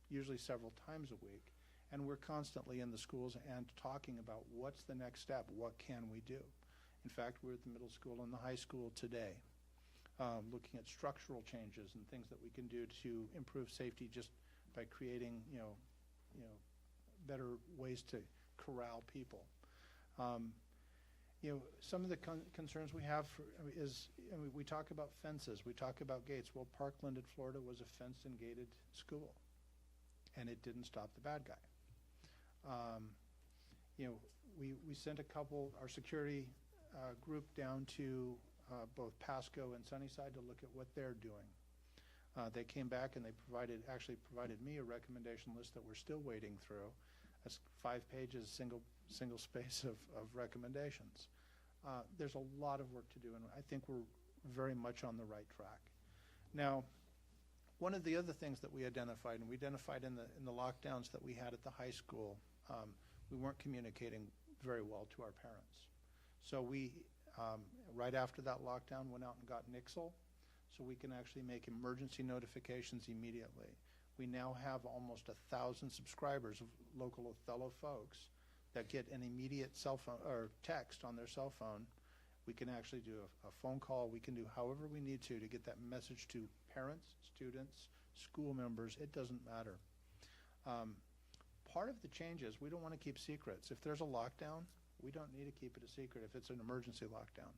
usually several times a week, and we're constantly in the schools and talking about what's the next step, what can we do. In fact, we're at the middle school and the high school today, looking at structural changes and things that we can do to improve safety just by creating, better ways to corral people. Some of the concerns we have is we talk about fences, we talk about gates. Well, Parkland at Florida was a fenced and gated school, and it didn't stop the bad guy. We sent our security group down to both Pasco and Sunnyside to look at what they're doing. They came back and they actually provided me a recommendation list that we're still waiting through. That's 5 pages, single space of recommendations. There's a lot of work to do, and I think we're very much on the right track. Now, one of the other things that we identified, and we identified in the lockdowns that we had at the high school, we weren't communicating very well to our parents. So we, right after that lockdown, went out and got Nixle, so we can actually make emergency notifications immediately. We now have almost 1,000 subscribers of local Othello folks that get an immediate cell phone or text on their cell phone We can actually do a phone call. We can do however we need to get that message to parents, students, school members. It doesn't matter. Part of the change is we don't want to keep secrets. If there's a lockdown, we don't need to keep it a secret if it's an emergency lockdown.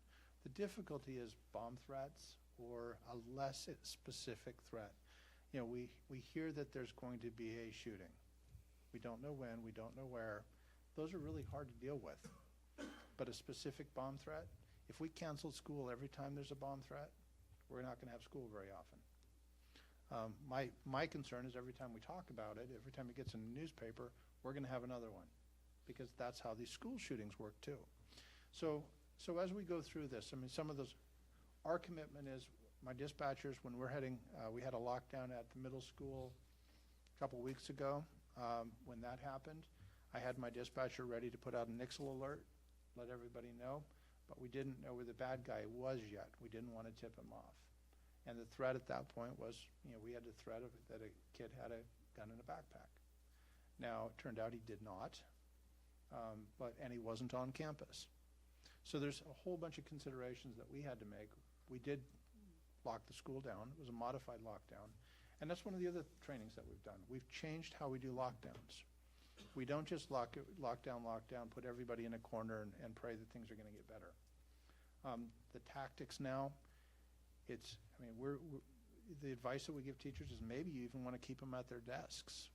The difficulty is bomb threats or a less specific threat. You know, we hear that there's going to be a shooting. We don't know when, we don't know where. Those are really hard to deal with. But a specific bomb threat, if we cancel school every time there's a bomb threat, we're not going to have school very often. My concern is every time we talk about it, every time it gets in the newspaper, we're going to have another one, because that's how these school shootings work too. So as we go through this, I mean, some of those, our commitment is my dispatchers, when we're heading, we had a lockdown at the middle school a couple weeks ago. When that happened, I had my dispatcher ready to put out a Nixle alert, let everybody know, but we didn't know where the bad guy was yet. We didn't want to tip him off. And the threat at that point was, you know, we had the threat of that a kid had a gun in a backpack. Now, it turned out he did not, and he wasn't on campus. So there's a whole bunch of considerations that we had to make. We did lock the school down. It was a modified lockdown. And that's one of the other trainings that we've done. We've changed how we do lockdowns. We don't just lock down, put everybody in a corner and pray that things are going to get better. The tactics now, the advice that we give teachers is maybe you even want to keep them at their desks.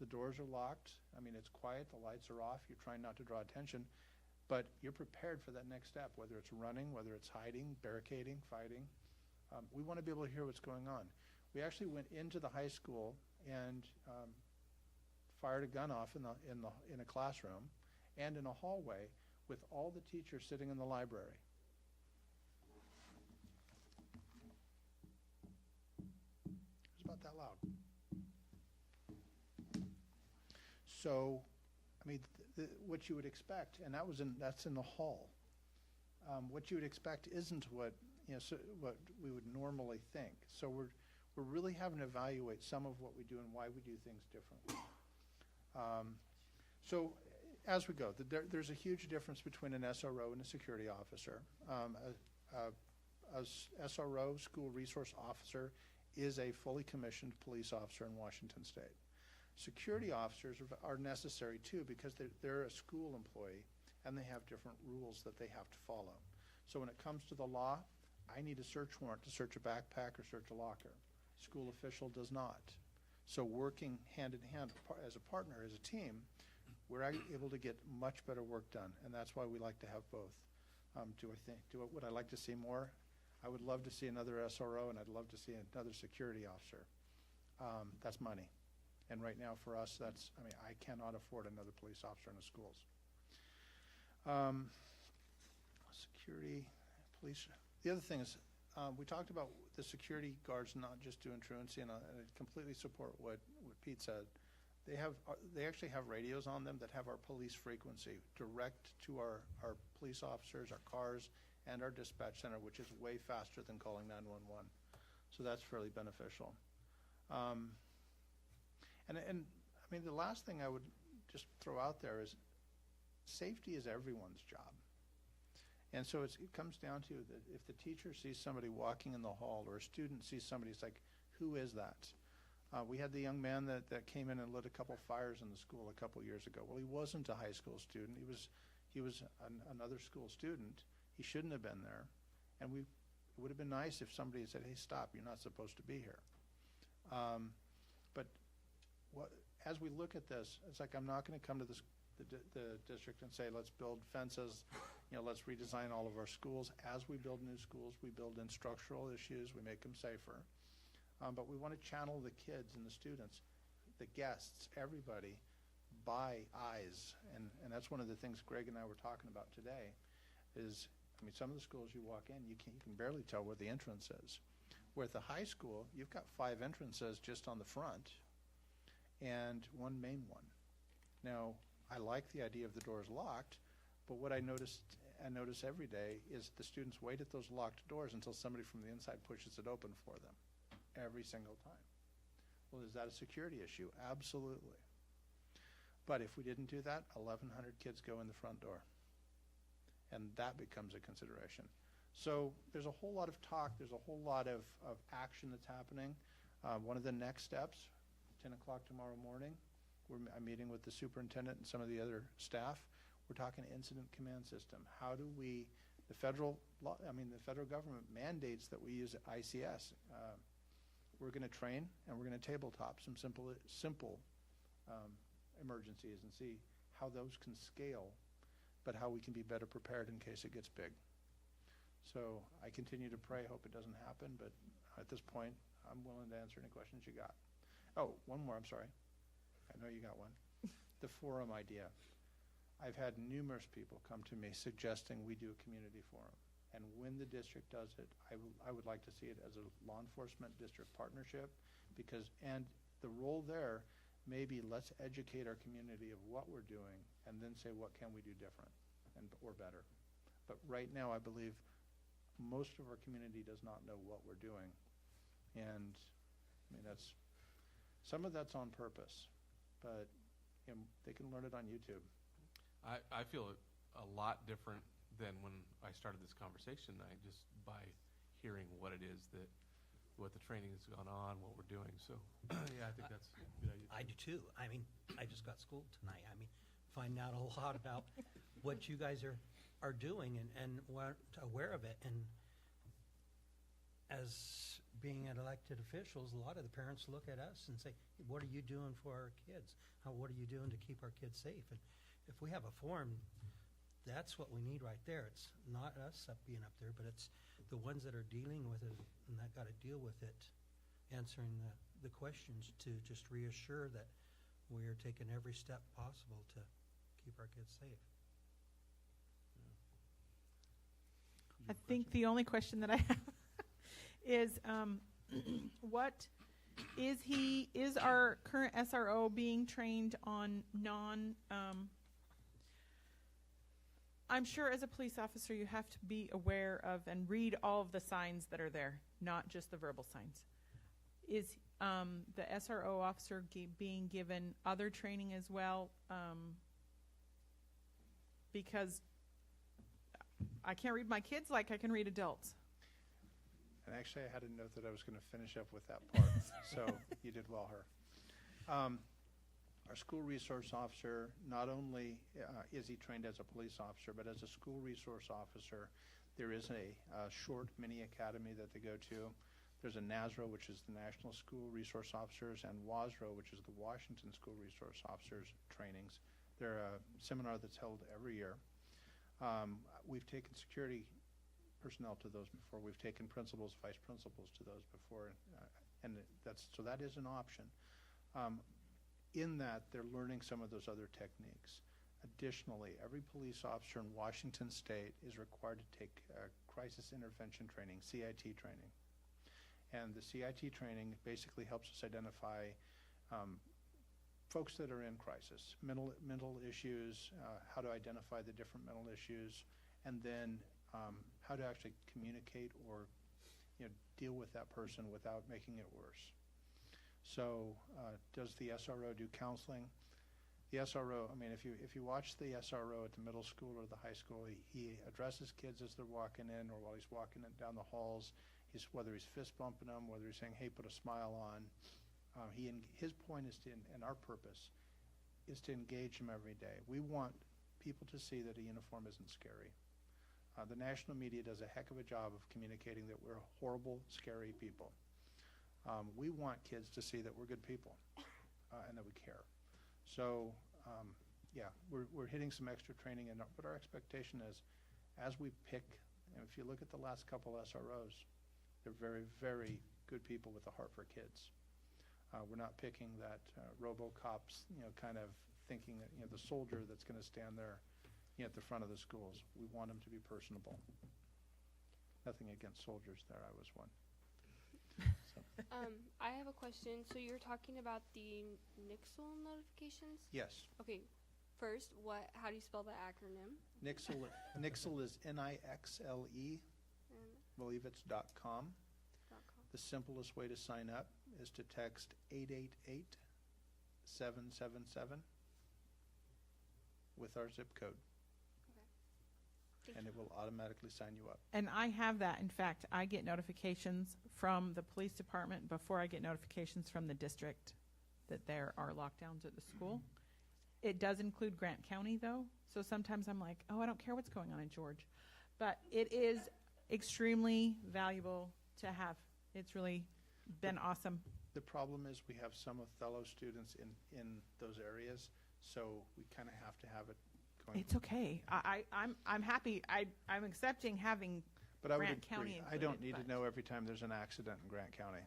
The doors are locked. I mean, it's quiet. The lights are off. You're trying not to draw attention. But you're prepared for that next step, whether it's running, whether it's hiding, barricading, fighting. We want to be able to hear what's going on. We actually went into the high school and fired a gun off in a classroom and in a hallway with all the teachers sitting in the library. It was about that loud. So, I mean, what you would expect, and that's in the hall. What you would expect isn't what we would normally think. So we're really having to evaluate some of what we do and why we do things differently. So as we go, there's a huge difference between an SRO and a security officer. A SRO, school resource officer, is a fully commissioned police officer in Washington State. Security officers are necessary too, because they're a school employee and they have different rules that they have to follow. So when it comes to the law, I need a search warrant to search a backpack or search a locker. School official does not. So working hand in hand as a partner, as a team, we're able to get much better work done, and that's why we like to have both. Would I like to see more? I would love to see another SRO, and I'd love to see another security officer. That's money. And right now for us, I cannot afford another police officer in the schools. Security, police. The other thing is, we talked about the security guards not just doing truancy, and I completely support what Pete said. They actually have radios on them that have our police frequency direct to our police officers, our cars, and our dispatch center, which is way faster than calling 911. So that's fairly beneficial. And I mean, the last thing I would just throw out there is safety is everyone's job. And so it comes down to that if the teacher sees somebody walking in the hall or a student sees somebody, it's like, who is that? We had the young man that came in and lit a couple fires in the school a couple years ago. Well, he wasn't a high school student. He was another school student. He shouldn't have been there. And it would have been nice if somebody had said, hey, stop, you're not supposed to be here. But as we look at this, it's like I'm not going to come to the district and say, let's build fences, let's redesign all of our schools. As we build new schools, we build in structural issues, we make them safer. But we want to channel the kids and the students, the guests, everybody, by eyes. And that's one of the things Greg and I were talking about today is, I mean, some of the schools you walk in, you can barely tell where the entrance is. Where at the high school, you've got 5 entrances just on the front and one main one. Now, I like the idea of the doors locked, but what I notice every day is the students wait at those locked doors until somebody from the inside pushes it open for them every single time. Well, is that a security issue? Absolutely. But if we didn't do that, 1,100 kids go in the front door. and that becomes a consideration. So there's a whole lot of talk, there's a whole lot of action that's happening. One of the next steps, 10 o'clock tomorrow morning, I'm meeting with the superintendent and some of the other staff. We're talking incident command system. How do we, the federal government mandates that we use ICS. We're going to train and we're going to tabletop some simple emergencies and see how those can scale, but how we can be better prepared in case it gets big. So I continue to pray, hope it doesn't happen, but at this point, I'm willing to answer any questions you got. Oh, one more, I'm sorry. I know you got one. The forum idea. I've had numerous people come to me suggesting we do a community forum. And when the district does it, I would like to see it as a law enforcement district partnership, and the role there may be let's educate our community of what we're doing and then say what can we do different or better. But right now I believe most of our community does not know what we're doing. And I mean, some of that's on purpose, but they can learn it on YouTube. I feel a lot different than when I started this conversation tonight, just by hearing what it is what the training has gone on, what we're doing. So, yeah, I think that's a good idea. I do too. I mean, I just got schooled tonight. I mean, find out a lot about what you guys are doing and weren't aware of it. And as being elected officials, a lot of the parents look at us and say, what are you doing for our kids? What are you doing to keep our kids safe? And if we have a forum, that's what we need right there. It's not us being up there, but it's the ones that are dealing with it and that got to deal with it, answering the questions to just reassure that we are taking every step possible to keep our kids safe. I think the only question that I have is what is our current SRO being trained on I'm sure as a police officer you have to be aware of and read all of the signs that are there, not just the verbal signs. Is the SRO officer being given other training as well? Because I can't read my kids like I can read adults. And actually, I had a note that I was going to finish up with that part, so you did well, her. Our school resource officer, not only is he trained as a police officer, but as a school resource officer, there is a short mini academy that they go to. There's a NASRO, which is the National School Resource Officers, and WASRO, which is the Washington School Resource Officers trainings. They're a seminar that's held every year. We've taken security personnel to those before. We've taken principals, vice principals to those before, and that is an option. In that, they're learning some of those other techniques. Additionally, every police officer in Washington State is required to take crisis intervention training, CIT training. And the CIT training basically helps us identify folks that are in crisis, mental issues, how to identify the different mental issues, and then how to actually communicate or deal with that person without making it worse. So does the SRO do counseling? The SRO, I mean, if you watch the SRO at the middle school or the high school, he addresses kids as they're walking in or while he's walking down the halls. Whether he's fist bumping them, whether he's saying, hey, put a smile on. His point is and our purpose is to engage them every day. We want people to see that a uniform isn't scary. The national media does a heck of a job of communicating that we're horrible, scary people. We want kids to see that we're good people and that we care. So, yeah, we're hitting some extra training, but our expectation is as we pick, if you look at the last couple SROs, they're very, very good people with a heart for kids. We're not picking that RoboCops, kind of thinking that, the soldier that's going to stand there at the front of the schools. We want them to be personable. Nothing against soldiers there. I was one. So. I have a question. So you're talking about the Nixle notifications? Yes. Okay. First, how do you spell the acronym? Nixle is Nixle. I believe it's .com. The simplest way to sign up is to text 888-777 with our zip code. Okay. and it will automatically sign you up. And I have that. In fact, I get notifications from the police department before I get notifications from the district that there are lockdowns at the school. It does include Grant County, though. So sometimes I'm like, oh, I don't care what's going on in George. But it is extremely valuable to have. It's really been awesome. The problem is we have some Othello students in those areas, so we kind of have to have it going. It's okay. I'm happy. I'm accepting having But I would Grant County agree. I don't included, need but- to know every time there's an accident in Grant County.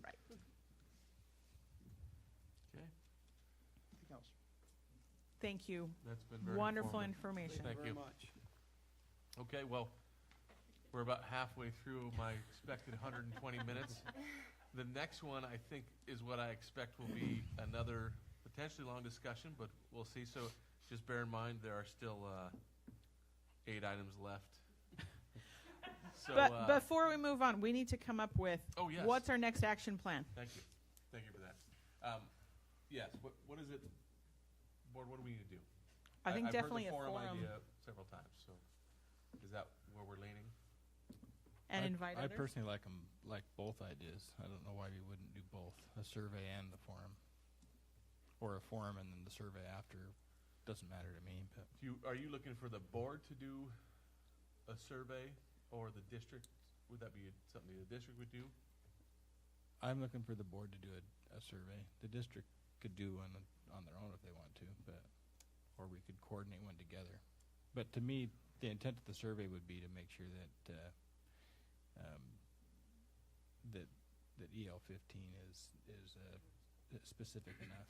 right. Okay, Anything else? Thank you. that's been very Wonderful informative. information. Thank you. much. Okay, well, we're about halfway through my expected 120 minutes. The next one, I think, is what I expect will be another potentially long discussion, but we'll see. So just bear in mind, there are still 8 items left. So, But before we move on, we need to come up with oh, yes. what's our next action plan. Thank you. Thank you for that. Yes, what is it, board, what do we need to do? I think definitely I've a heard the forum forum idea several times, so is that where we're leaning? and invite I others. personally like both ideas. I don't know why we wouldn't do both, a survey and the forum. Or a forum and then the survey after. Doesn't matter to me, but Are you looking for the board to do a survey or the district? Would that be something the district would do? I'm looking for the board to do a survey. The district could do one on their own if they want to, or we could coordinate one together. But to me, the intent of the survey would be to make sure that that EL 15 is specific enough.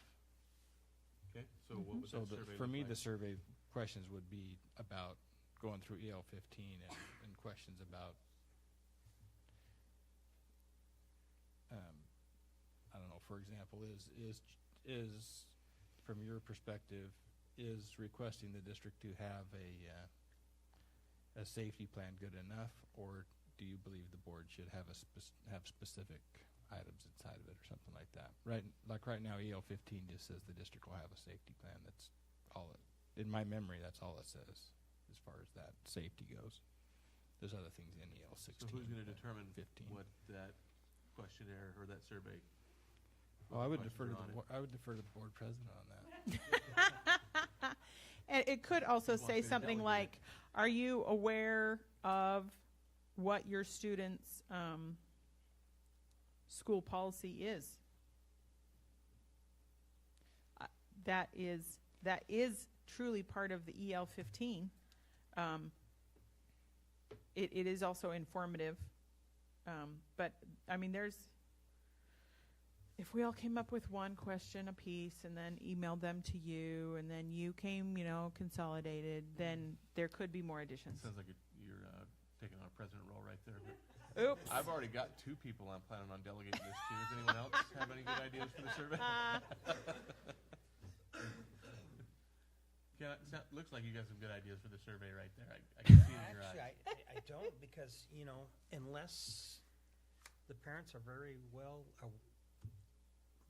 Okay, so what would So that survey for look me, like? the survey questions would be about going through EL 15 and questions about I don't know. For example, is from your perspective, is requesting the district to have a safety plan good enough, or do you believe the board should have have specific items inside of it, or something like that? Right now, EL 15 just says the district will have a safety plan. That's all it. In my memory, that's all it says as far as that safety goes. There's other things in EL 16. So who's going to but determine 15? what that questionnaire or that survey? Well, I would questions defer to are on it? I would defer to the board president on that. And it could also Who wants say me to something delegate like, are you aware of what your students' school policy is? That is truly part of the EL 15. It is also informative. But, I mean, if we all came up with one question apiece and then emailed them to you, and then you came, consolidated, then there could be more additions. Sounds like you're taking on a president role right there. But Oops. I've already got 2 people I'm planning on delegating this to. Does anyone else have any good ideas for the survey? Looks like you got some good ideas for the survey right there. I can see it in your Actually, eyes. I don't, because, unless the parents are very well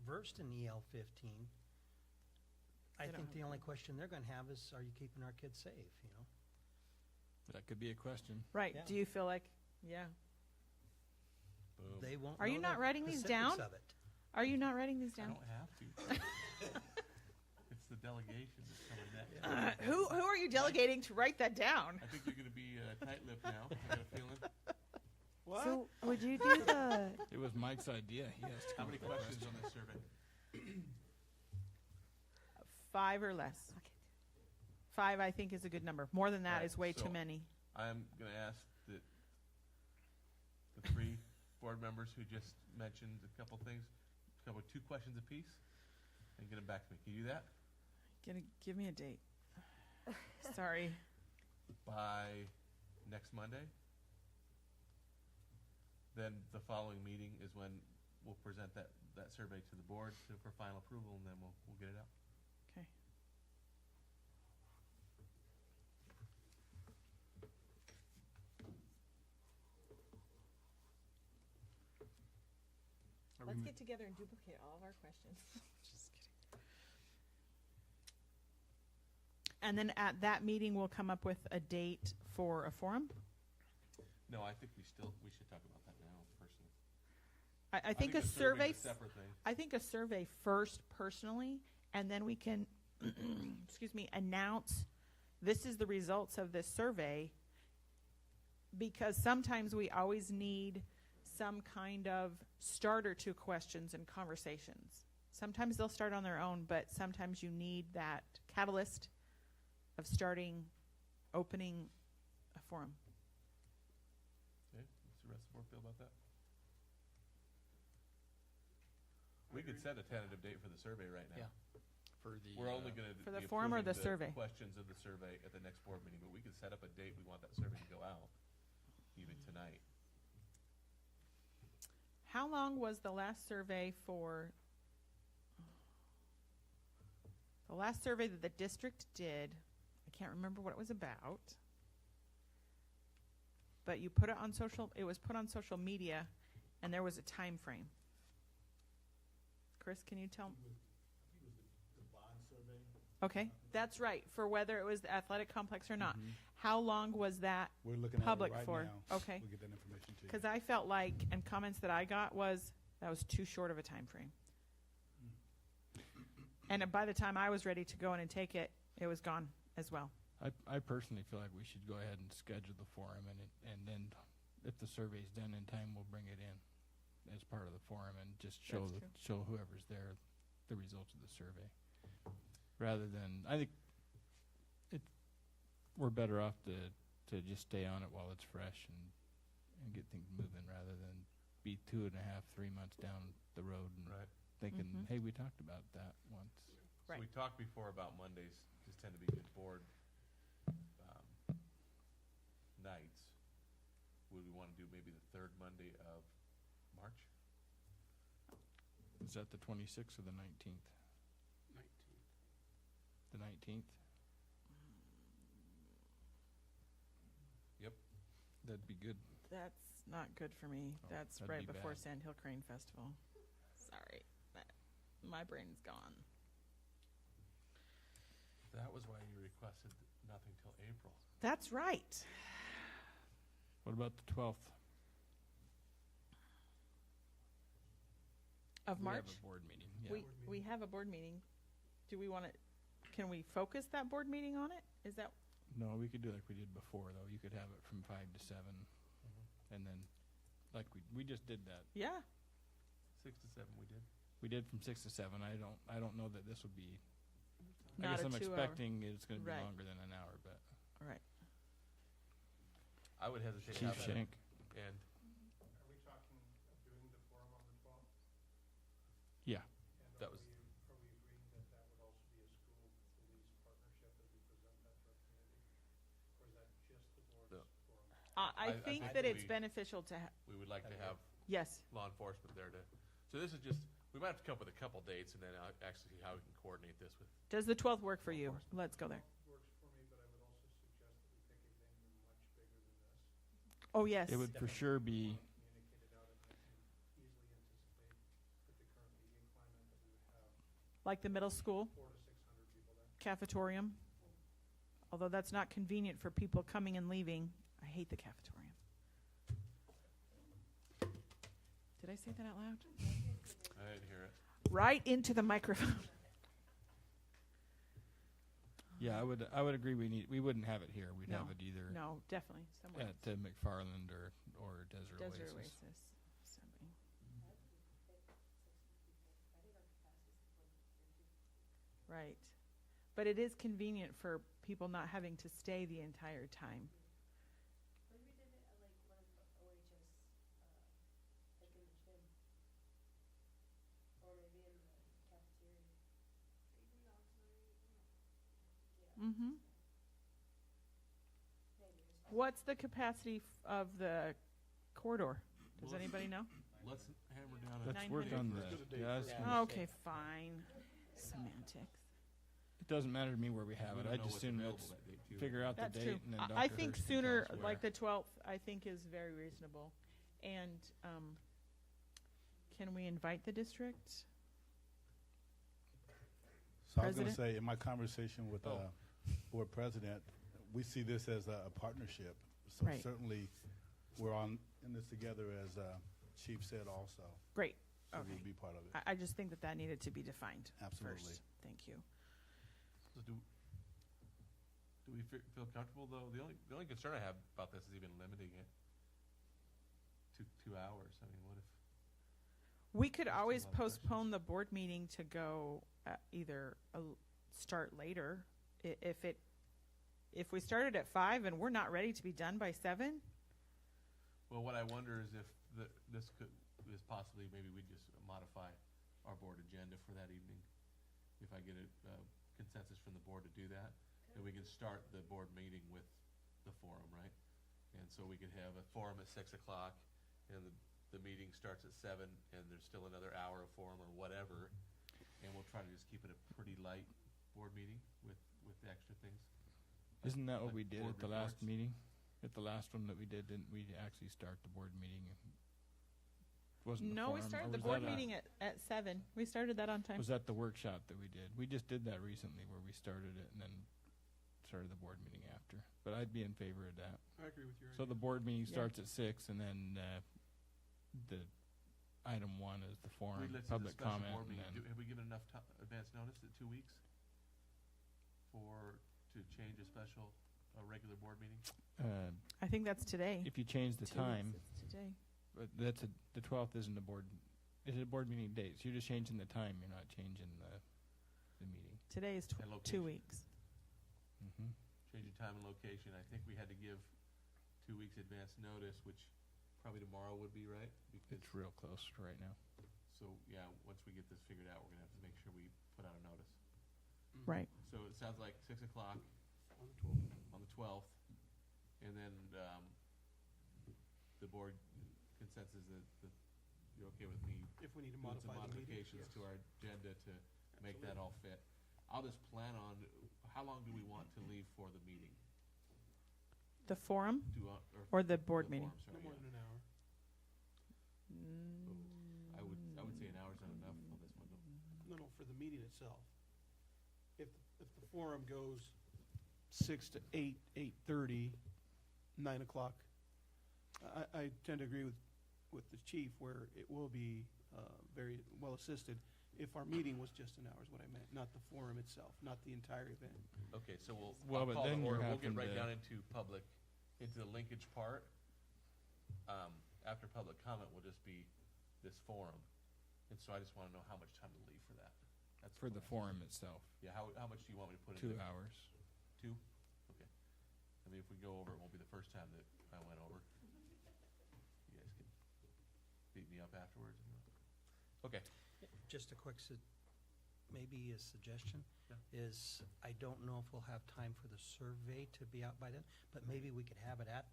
versed in EL 15, I They don't think have the to. only question they're going to have is, are you keeping our kids safe, That could be a question. Right. Yeah. Do you feel like, yeah. Boom. They won't Are know you not the writing these specifics down? of it. Are you not writing these I down? don't have to. It's the delegation that's coming next. Who are you delegating to write that down? I think you're going to be tight-lipped now. I got a feeling. What? So would you do the? It was Mike's idea. He has to How come many up with a questions on this survey? 5 or less. 5, I think, is a good number. More than that Right, is way too so- many. I'm going to ask that the 3 board members who just mentioned a couple things come with 2 questions apiece and get them back to me. Can you do that? Give me a date. Sorry. By next Monday? Then the following meeting is when we'll present that survey to the board for final approval, and then we'll get it out. Okay. Let's get together and duplicate all of our questions. Just kidding. And then at that meeting, we'll come up with a date for a forum. No, I think we should talk about that now, personally. I think a survey's survey, a separate thing. I think a survey first personally, and then we can, excuse me, announce this is the results of this survey, because sometimes we always need some kind of starter to questions and conversations. Sometimes they'll start on their own, but sometimes you need that catalyst of opening a forum. Okay, what's the rest of the board feel about that? We could set a tentative date for the survey right now. Yeah. For the We're only going to For the forum or the survey? Questions of the survey at the next board meeting, but we could set up a date we want that survey to go out, even tonight. How long was the last survey for? The last survey that the district did, I can't remember what it was about, but you put it on it was put on social media, and there was a time frame. Chris, can you tell? Okay, that's right, for whether it was the athletic complex or not. How long was that We're looking public at it right for? now. Okay, We'll get that information to you. because I felt like, and comments that I got was, that was too short of a time frame. And by the time I was ready to go in and take it, it was gone as well. I personally feel like we should go ahead and schedule the forum, and then if the survey's done in time, we'll bring it in as part of the forum and just show That's show whoever's there the results of the survey. Rather than, I think we're better off to just stay on it while it's fresh and get things moving, rather than be 2.5, 3 months down the road and Right. thinking, Mhm. hey, we talked about that once. Right. So we talked before about Mondays just tend to be good board nights. Would we want to do maybe the third Monday of March? Is that the 26th or the 19th? 19th. The 19th? Yep. That'd be good. That's not good for me. Oh, That's that'd right be before bad. Sand Hill Crane Festival. Sorry, my brain's gone. That was why you requested nothing till April. That's right. What about the 12th? Of We March, have a board meeting. Yeah. we have a board meeting. Do we want to? Can we focus that board meeting on it? Is that No, we could do like we did before, though. You could have it from 5 to 7, and then, like we just did that. yeah? 6 to 7 we did. We did from 6 to 7. I don't know that this would be. I Not guess a I'm 2 hour. expecting it's going to be Right. longer than an hour, but All right. I would hesitate to Chief have that. Shank. And Are we talking of doing the forum on the 12th? Yeah. And That was- are we agreeing that that would also be a school-police partnership as we present that to our community? Or is that just the board's No. forum? I I think think that it's we- beneficial to. we would like to have Yes. law enforcement there to, so this is just, we might have to come up with a couple dates and then actually see how we can coordinate this with. Does the 12th work for you? Let's go there. Works for me, but I would also suggest that we pick a venue much bigger than this. Oh yes. It would for sure be. Communicate it out, and I can easily anticipate with the current meeting climate that we would have Like the middle school 400 to 600 people there. cafetorium. Although that's not convenient for people coming and leaving. I hate the cafetorium. Did I say that out loud? I didn't hear it. Right into the microphone. Yeah, I would agree. We wouldn't have it here. We'd No. have it either No, definitely somewhere. at McFarland or Desert Desert Oasis. Oasis. Something. Right. But it is convenient for people not having to stay the entire time. What if we did it at like one of the OHS, like in the gym? Or maybe in the cafeteria? Mm-hmm. What's the capacity of the corridor? Does Well, anybody know? Let's hammer down on. Let's work 900. on Let's the. do the date Yeah, that's first. gonna- Okay, fine. Semantics. it doesn't matter to me where we have We it. don't I know just what's assume available let's that date, too. figure out the That's date true. and then I Dr. think Hurst can sooner, tell us like where. the 12th, I think is very reasonable. And can we invite the district? So I was going to President? say, in my conversation with Oh. board president, we see this as a partnership. So Right. certainly, we're in this together, as Chief said also. Great. So Okay. we'll be part of it. I just think that needed to be defined Absolutely. first. Thank you. So do we feel comfortable, though? The only concern I have about this is even limiting it to 2 hours. I mean, what if? We could Just a always lot of questions. postpone the board meeting to go either start later. If we started at 5 and we're not ready to be done by 7, Well, what I wonder is if this is possibly, maybe we just modify our board agenda for that evening. If I get a consensus from the board to do that, then we can start the board meeting with the forum, right? And so we could have a forum at 6 o'clock, and the meeting starts at 7, and there's still another hour of forum or whatever, and we'll try to just keep it a pretty light board meeting with the extra things. Isn't that what Like we did board at the last reports. meeting? At the last one that we did, didn't we actually start the board meeting? Wasn't the no, we forum, started or the was board that meeting at 7. We started that on time. Was that the workshop that we did? We just did that recently, where we started it and then started the board meeting after. But I'd be in favor of that. I agree with your So the board meeting Yeah. starts at 6, and then the item 1 is the We forum, listed the public special comment, board and meeting. then Have we given enough advance notice at 2 weeks to change a special, regular board meeting? I think that's today. if you change the 2 weeks, time, it's today. but the 12th isn't a board. It's a board meeting date. So you're just changing the time. You're not changing the meeting. Today is And 2 location. weeks. Mm-hmm. Changing time and location. I think we had to give 2 weeks advance notice, which probably tomorrow would be, right? Because, It's real close right now. so, yeah, once we get this figured out, we're gonna have to make sure we put out a notice. Right. So it sounds like 6 o'clock On the 12th. on the 12th, and then the board consensus that you're okay with me If we need to doing some modify the meeting. modifications to our agenda to make that all fit. I'll just plan on, how long do we want to leave for the meeting? The forum Do, or the board the meeting? forum, sorry, No more yeah. than an hour. I would say an hour's not enough on this one, though. No, for the meeting itself. If the forum goes 6 to 8, 8:30, 9 o'clock, I tend to agree with the chief where it will be very well assisted. If our meeting was just an hour is what I meant, not the forum itself, not the entire event. Okay, so Well, I'll but call the then you're order. We'll get having right to- down into into the linkage part. After public comment will just be this forum. And so I just want to know how much time to leave for that. That's For the what I- forum itself, Yeah, how much do you want me to put in? 2 hours. 2? Okay. I mean, if we go over, it won't be the first time that I went over. You guys can beat me up afterwards. if you want. Okay. Just a quick, maybe a suggestion Yeah. is, I don't know if we'll have time for the survey to be out by then, but maybe we could have it at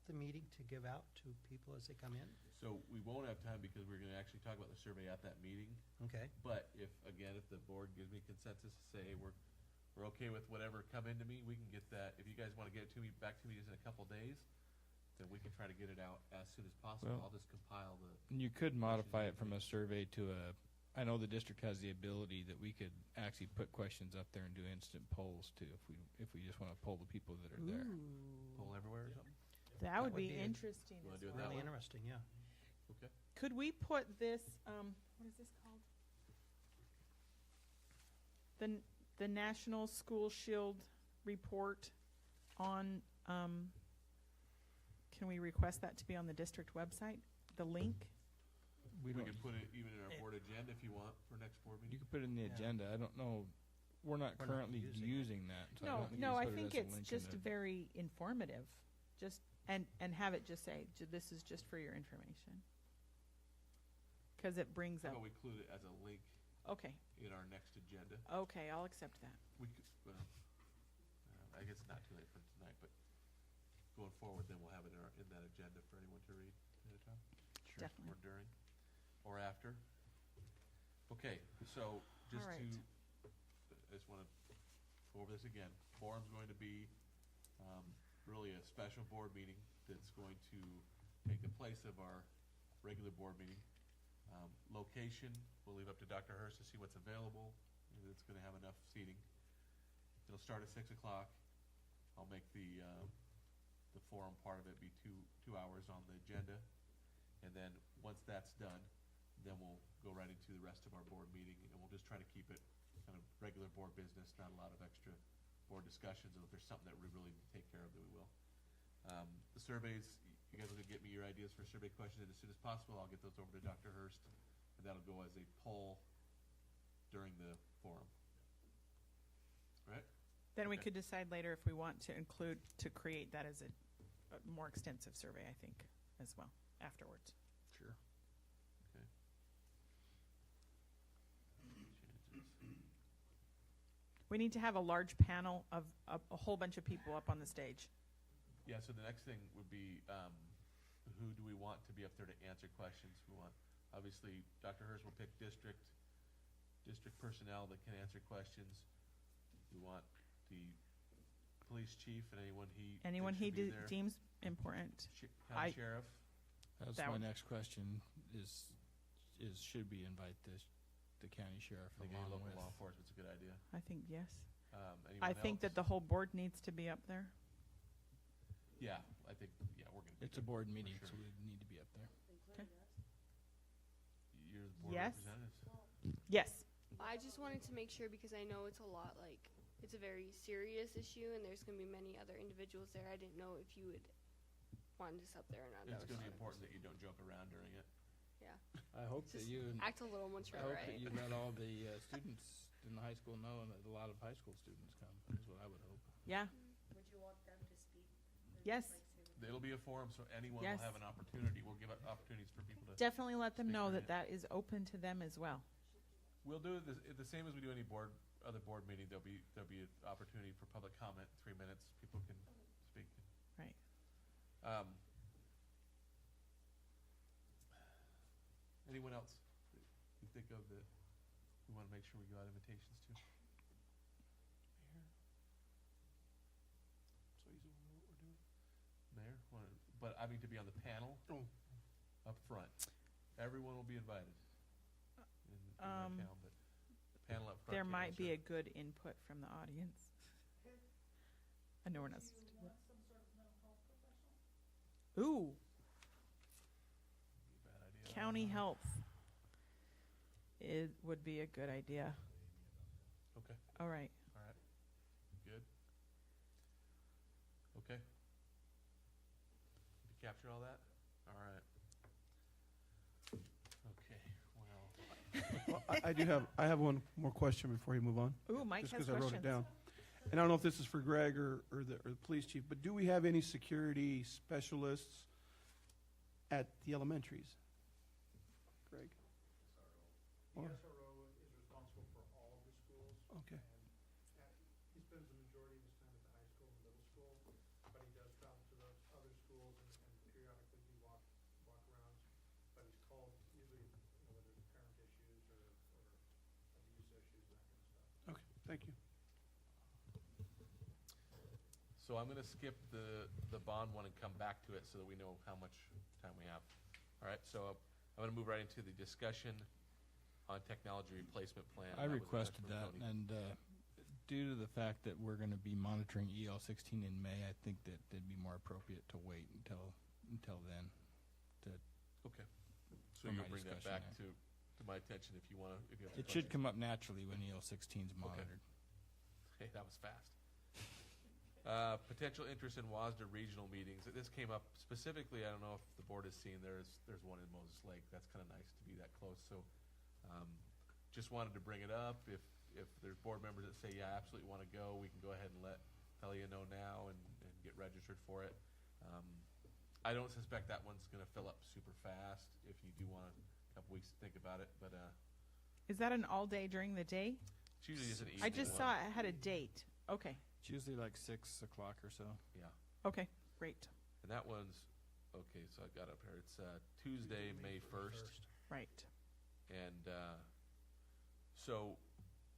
the meeting to give out to people as they come in. So we won't have time because we're going to actually talk about the survey at that meeting. Okay. But if the board gives me consensus to say, hey, we're okay with whatever come into me, we can get that. If you guys want to get it to me, back to me just in a couple days, then we can try to get it out as soon as possible. Well- I'll just compile the, And you could modify it from a survey to I know the district has the ability that we could actually put questions up there and do instant polls too, if we just want to poll the people that are there. poll everywhere or something. That would would be be interesting Wanna as do it that well. Really way? interesting, yeah. Okay. Could we put this, what is this called? The National School Shield report on, can we request that to be on the district website? The link? We don't- can put it even in our board agenda if you want for next board You meeting. could put it in the Yeah. agenda. I don't know. We're not We're not currently using it. using that. So I No, don't think no, you I just put it think as a it's link in just the- very informative, just, and have it just say, this is just for your information. Cause it brings How up, about we include it as a link okay, in our next agenda? okay, I'll accept that. We could, well, I guess it's not too late for tonight, but going forward, then we'll have it in that agenda for anyone to read at a time. Definitely. Or during, or after. Okay, so just All right. I just want to go over this again. Forum's going to be really a special board meeting that's going to take the place of our regular board meeting. Location, we'll leave up to Dr. Hurst to see what's available, if it's going to have enough seating. It'll start at 6 o'clock. I'll make the forum part of it be two hours on the agenda. And then, once that's done, then we'll go right into the rest of our board meeting, and we'll just try to keep it kind of regular board business, not a lot of extra board discussions. And if there's something that we really need to take care of, then we will. The surveys, you guys will get me your ideas for survey questions, and as soon as possible, I'll get those over to Dr. Hurst, and that'll go as a poll during the forum. Right? Then we Okay. could decide later if we want to create that as a more extensive survey, I think, as well, afterwards. Sure. Okay. We need to have a large panel of a whole bunch of people up on the stage. Yeah, so the next thing would be, who do we want to be up there to answer questions? We want, obviously, Dr. Hurst will pick district personnel that can answer questions. We want the police chief and anyone he thinks should be there. deems important. County sheriff. That's That my would- next question is should we invite the county sheriff I think any along local with? law enforcement's a good idea. I think yes. Anyone I think that else? the whole board needs to be up there. Yeah, I think, we're gonna. It's a board meeting, sure. so we need to be up there. You're the board Yes. representatives. Yes. I just wanted to make sure because I know it's a lot it's a very serious issue and there's going to be many other individuals there. I didn't know if you would want us up there or not. It's gonna be important that you don't joke around during it. Yeah. I hope that Just you act a little mature, I hope right? that you let all the students in the high school know, and that a lot of high school students come. Is what I would hope. Yeah. Would you want them to speak? Yes. It'll be a forum, so anyone Yes. will have an opportunity. We'll give opportunities for people to. Definitely let them Speak know during that it. that is open to them as well. We'll do it the same as we do any other board meeting. There'll be an opportunity for public comment, 3 minutes. People can speak. Right. Anyone else that you think of that we want to make sure we give out invitations to? So you know what we're doing? Mayor? But I mean to be on the panel Oh. up front. Everyone will be invited in my town, but the panel up front. There can might be a answer. good input from the audience. I know we're not. Ooh, Bad idea. county health. It would be a good idea. Okay. All right. All right. Good. Okay. Did you capture all that? All right. Okay, well. Well, I have one more question before you move on. Ooh, Mike Just has because I wrote questions. it down. And I don't know if this is for Greg or the police chief, but do we have any security specialists at the elementaries? Greg? The Or- SRO is responsible for all of the schools. Okay. And he spends the majority of his time at the high school and middle school, but he does travel to those other schools and periodically do walk arounds. But he's called usually, whether it's parent issues or abuse issues, that kind of stuff. Okay, thank you. So I'm going to skip the bond one and come back to it so that we know how much time we have. All right, so I'm going to move right into the discussion on technology replacement plan. I That was a requested question that, from Tony. and due to the fact that we're going to be monitoring EL16 in May, I think that it'd be more appropriate to wait until then. Okay. So for you'll my bring that discussion back there. to my attention if you want to. If you have It some should questions. come up naturally when EL16 is monitored. Hey, that was fast. Potential interest in WASDA regional meetings. This came up specifically, I don't know if the board has seen, there's one in Moses Lake. That's kind of nice to be that close. So just wanted to bring it up. If there's board members that say, yeah, I absolutely want to go, we can go ahead and tell you know now and get registered for it. I don't suspect that one's going to fill up super fast if you do want a couple weeks to think about it. But Is that an all day during the day? it's usually just an evening I just one. saw it had a date. Okay. It's usually like 6 o'clock or so. Yeah. Okay. Great. And that one's, okay, so I've got up here, it's Tuesday, May 1st. Right. And so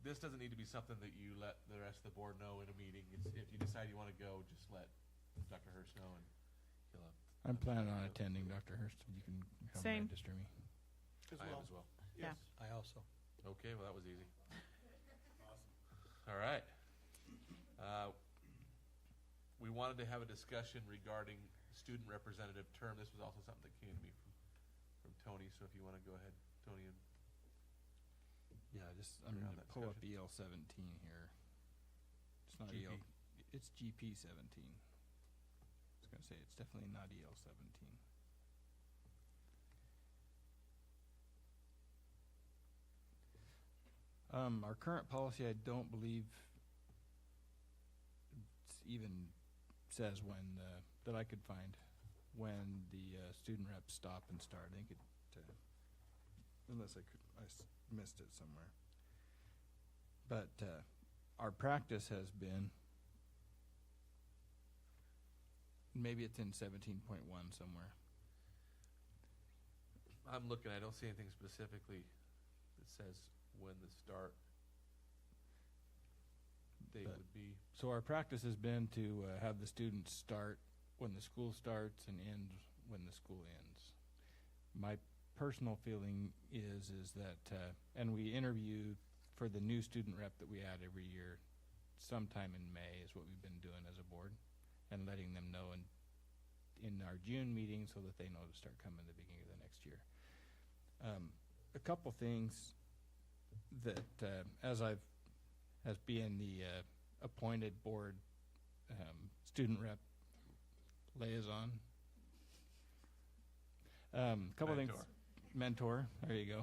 this doesn't need to be something that you let the rest of the board know in a meeting. If you decide you want to go, just let Dr. Hurst know and he'll I'm planning on attending, Dr. Hurst. You can come Same. register me. I am as well. Yeah. I also. Okay, well, that was easy. All right. wanted to have a discussion regarding student representative term. This was also something that came to me from Tony, so if you want to go ahead, Tony, and Yeah, I'm Around going to that pull up discussion. EL 17 here. It's not GP. it's GP 17. I was going to say it's definitely not EL 17. Our current policy, I don't believe even says when that I could find when the student reps stop and start. I think it, unless I missed it somewhere. But our practice has been, maybe it's in 17.1 somewhere. I'm looking, I don't see anything specifically that says when the start date But- would be. So our practice has been to have the students start when the school starts and end when the school ends. My personal feeling is that, and we interview for the new student rep that we add every year, sometime in May is what we've been doing as a board, and letting them know in our June meeting so that they know to start coming the beginning of the next year. A couple things that, as being the appointed board student rep liaison, couple things. Mentor, there you go.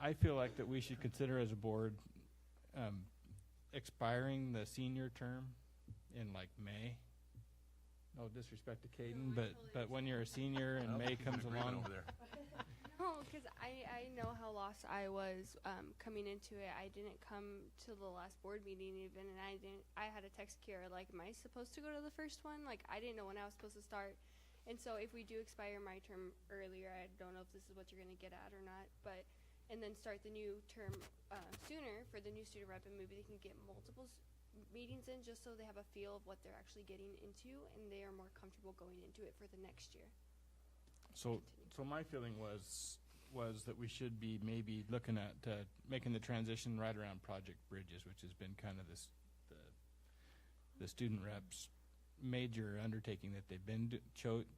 I feel like that we should consider as a board expiring the senior term in like May. No disrespect to Caden, but when you're a senior and May comes along, over there. No, because I know how lost I was coming into it. I didn't come to the last board meeting even, and I had a text Kira like, am I supposed to go to the first one? Like, I didn't know when I was supposed to start. And so if we do expire my term earlier, I don't know if this is what you're going to get at or not, but and then start the new term sooner for the new student rep, and maybe they can get multiple meetings in just so they have a feel of what they're actually getting into, and they are more comfortable going into it for the next year. so my feeling was that we should be maybe looking at making the transition right around Project Bridges, which has been kind of the student reps' major undertaking that they've been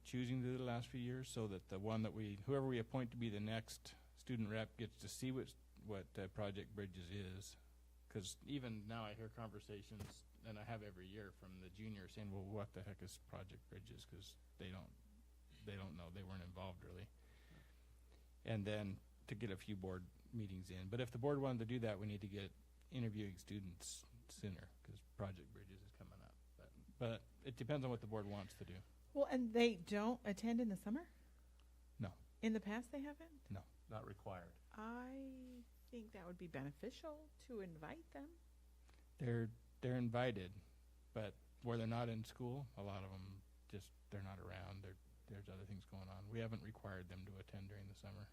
choosing to do the last few years, so that the one that whoever we appoint to be the next student rep gets to see what Project Bridges is. Because even now I hear conversations, and I have every year, from the juniors saying, well, what the heck is Project Bridges? Because they don't know, they weren't involved really. And then to get a few board meetings in. But if the board wanted to do that, we need to get interviewing students sooner, because Project Bridges is coming up. But it depends on what the board wants to do. Well, and they don't attend in the summer? No. In the past, they haven't? No. Not required. I think that would be beneficial to invite them. They're invited, but where they're not in school, a lot of them they're not around. There's other things going on. We haven't required them to attend during the summer,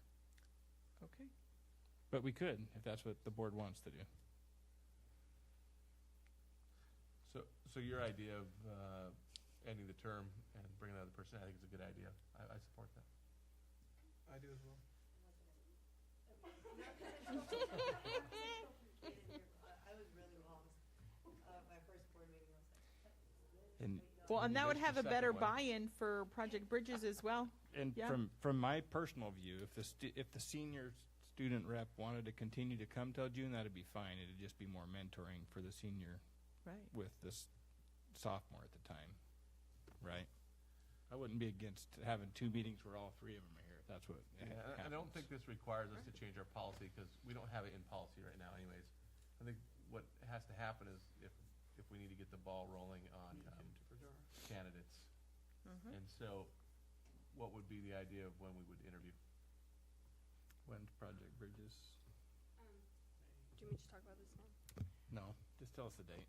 Okay. but we could if that's what the board wants to do. So your idea of ending the term and bringing another person, I think is a good idea. I support that. I do as well. I was really wrong. My first board meeting was like, And Well, and that would This is have a the better second one. buy-in for Project Bridges as well. Yeah. from my personal view, if the senior student rep wanted to continue to come till June, that'd be fine. It'd just be more mentoring for the senior Right. with this sophomore at the time, right? I wouldn't be against having 2 meetings where all 3 of them are here. If that's what I don't happens. think this requires us to change our policy, because we don't have it in policy right now anyways. I think what has to happen is if we need to get the ball rolling on candidates. Mhm. And so what would be the idea of when we would interview? When's Project Bridges? Do you want me to talk about this now? No, just tell us the date.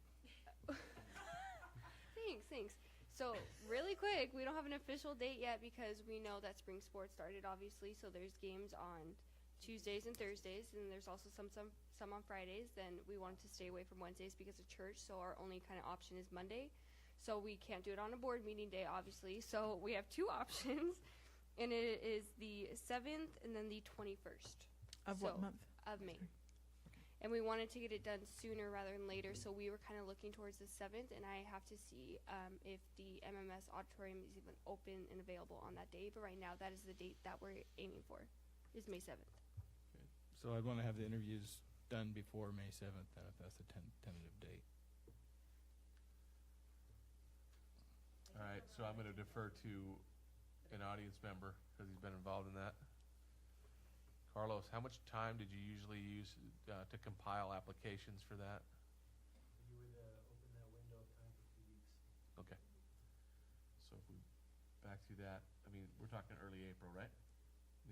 Thanks. So really quick, we don't have an official date yet because we know that spring sports started, obviously. So there's games on Tuesdays and Thursdays, and there's also some on Fridays. Then we wanted to stay away from Wednesdays because of church, so our only kind of option is Monday. So we can't do it on a board meeting day, obviously. So we have 2 options, and it is the 7th and then the 21st Of what So, month? of May. and we wanted to get it done sooner rather than later. So we were kind of looking towards the 7th, and I have to see if the MMS auditorium is even open and available on that day. But right now, that is the date that we're aiming for, is May 7th. So I'd want to have the interviews done before May 7th, then, if that's the tentative date. All right, so I'm going to defer to an audience member because he's been involved in that. Carlos, how much time did you usually use to compile applications for that? You would open that window of time for 2 weeks. Okay. So if we back through that, I mean, we're talking early April, right?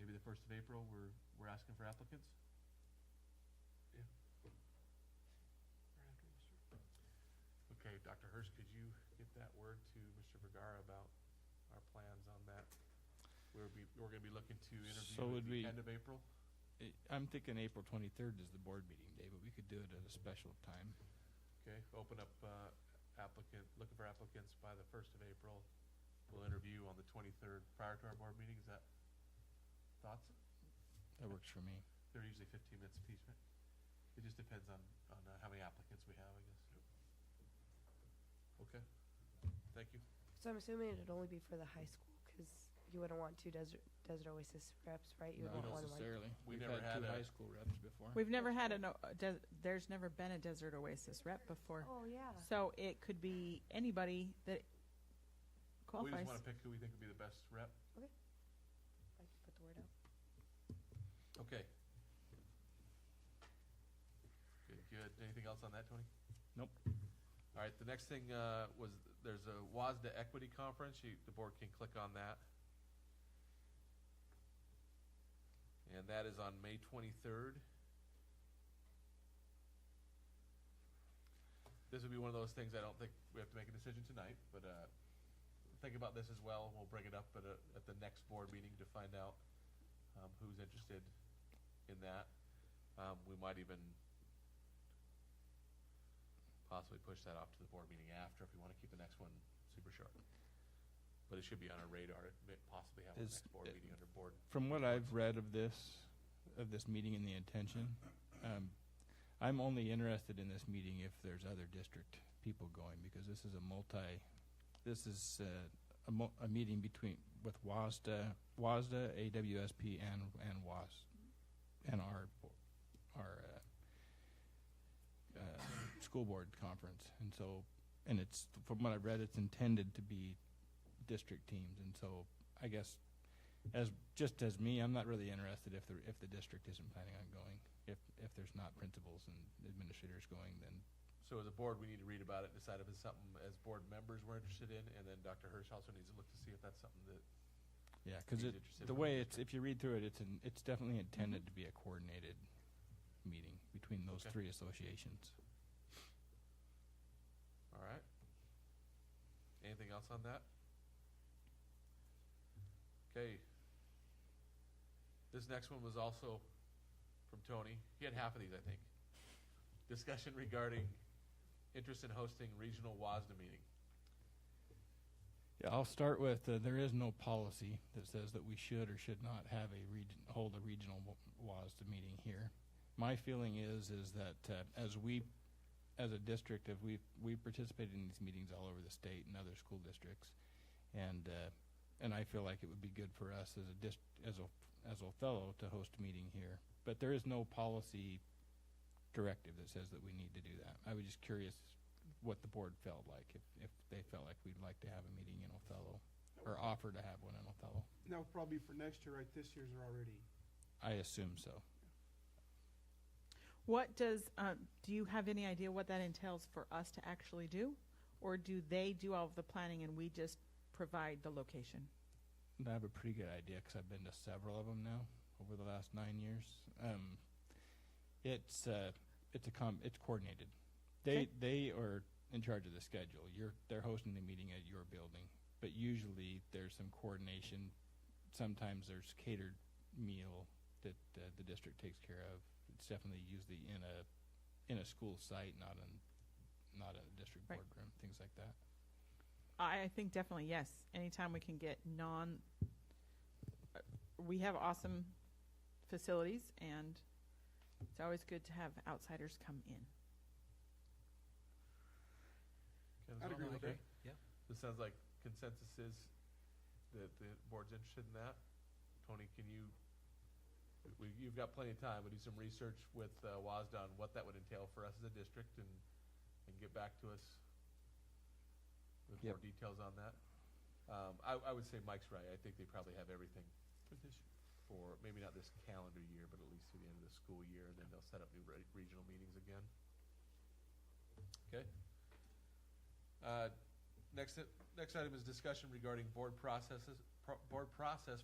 Maybe the 1st of April, we're asking for applicants? Yeah. Okay, Dr. Hurst, could you get that word to Mr. Vergara about our plans on that? We're going to be looking to interview So at would the we- end of April? I'm thinking April 23rd is the board meeting day, but we could do it at a special time. Okay, open up looking for applicants by the 1st of April. We'll interview on the 23rd prior to our board meeting. Is that thoughts? That works for me. They're usually 15 minutes apiece, right? It just depends on how many applicants we have, I guess. Okay, thank you. So I'm assuming it'd only be for the high school, because you wouldn't want two Desert Oasis reps, right? You would Not want one. necessarily. We We've never had had two a- high school reps before. We've never had there's never been a Desert Oasis rep before. Oh, yeah. So it could be anybody that We qualifies. just want to pick who we think would be the best rep. I can put the word out. Okay. Good. Anything else on that, Tony? Nope. All right, the next thing was there's a WASDA Equity Conference. The board can click on that. And that is on May 23rd. This would be one of those things I don't think we have to make a decision tonight, but think about this as well. We'll bring it up at the next board meeting to find out who's interested in that. We might even possibly push that off to the board meeting after if we want to keep the next one super short. But it should be on our radar. It may possibly have our Is next board it- meeting under board. From what I've read of this meeting and the intention, I'm only interested in this meeting if there's other district people going, because this is a meeting with WASDA, AWSP, and WAS, and our school board conference. And so, and it's, from what I've read, it's intended to be district teams. And so I guess as me, I'm not really interested if the district isn't planning on going. If there's not principals and administrators going, then So as a board, we need to read about it, decide if it's something as board members we're interested in, and then Dr. Hirsch also needs to look to see if that's something that yeah, because he's interested the in. way if you read through it, it's definitely intended to be a coordinated meeting between those Okay. three associations. All right. Anything else on that? Okay. This next one was also from Tony. He had half of these, I think. Discussion regarding interest in hosting regional WASDA meeting. Yeah, I'll start with there is no policy that says that we should or should not have hold a regional WASDA meeting here. My feeling is that as a district, we've participated in these meetings all over the state and other school districts, and I feel like it would be good for us as Othello to host a meeting here. But there is no policy directive that says that we need to do that. I was just curious what the board felt like, if they felt like we'd like to have a meeting in Othello, or offer to have one in Othello. That would probably be for next year, right? This year's are already. I assume so. What does, do you have any idea what that entails for us to actually do? Or do they do all of the planning and we just provide the location? I have a pretty good idea because I've been to several of them now over the last 9 years. It's coordinated. They are in charge of the schedule. They're hosting the meeting at your building, but usually there's some coordination. Sometimes there's catered meal that the district takes care of. It's definitely usually in a school site, not in a district Right. boardroom, things like that. I think definitely yes. Anytime we can get we have awesome facilities, and It's always good to have outsiders come in. Ken, as I'd well? agree with Okay. that. Yep. So it sounds like consensus is that the board's interested in that. Tony, can you, you've got plenty of time, but do some research with WASDA on what that would entail for us as a district and get back to us with Yep. more details on that. I would say Mike's right. I think they probably have everything for maybe not this calendar year, but at least through the end of the school year, and then they'll set up new regional meetings again. Okay. Next item is discussion regarding board process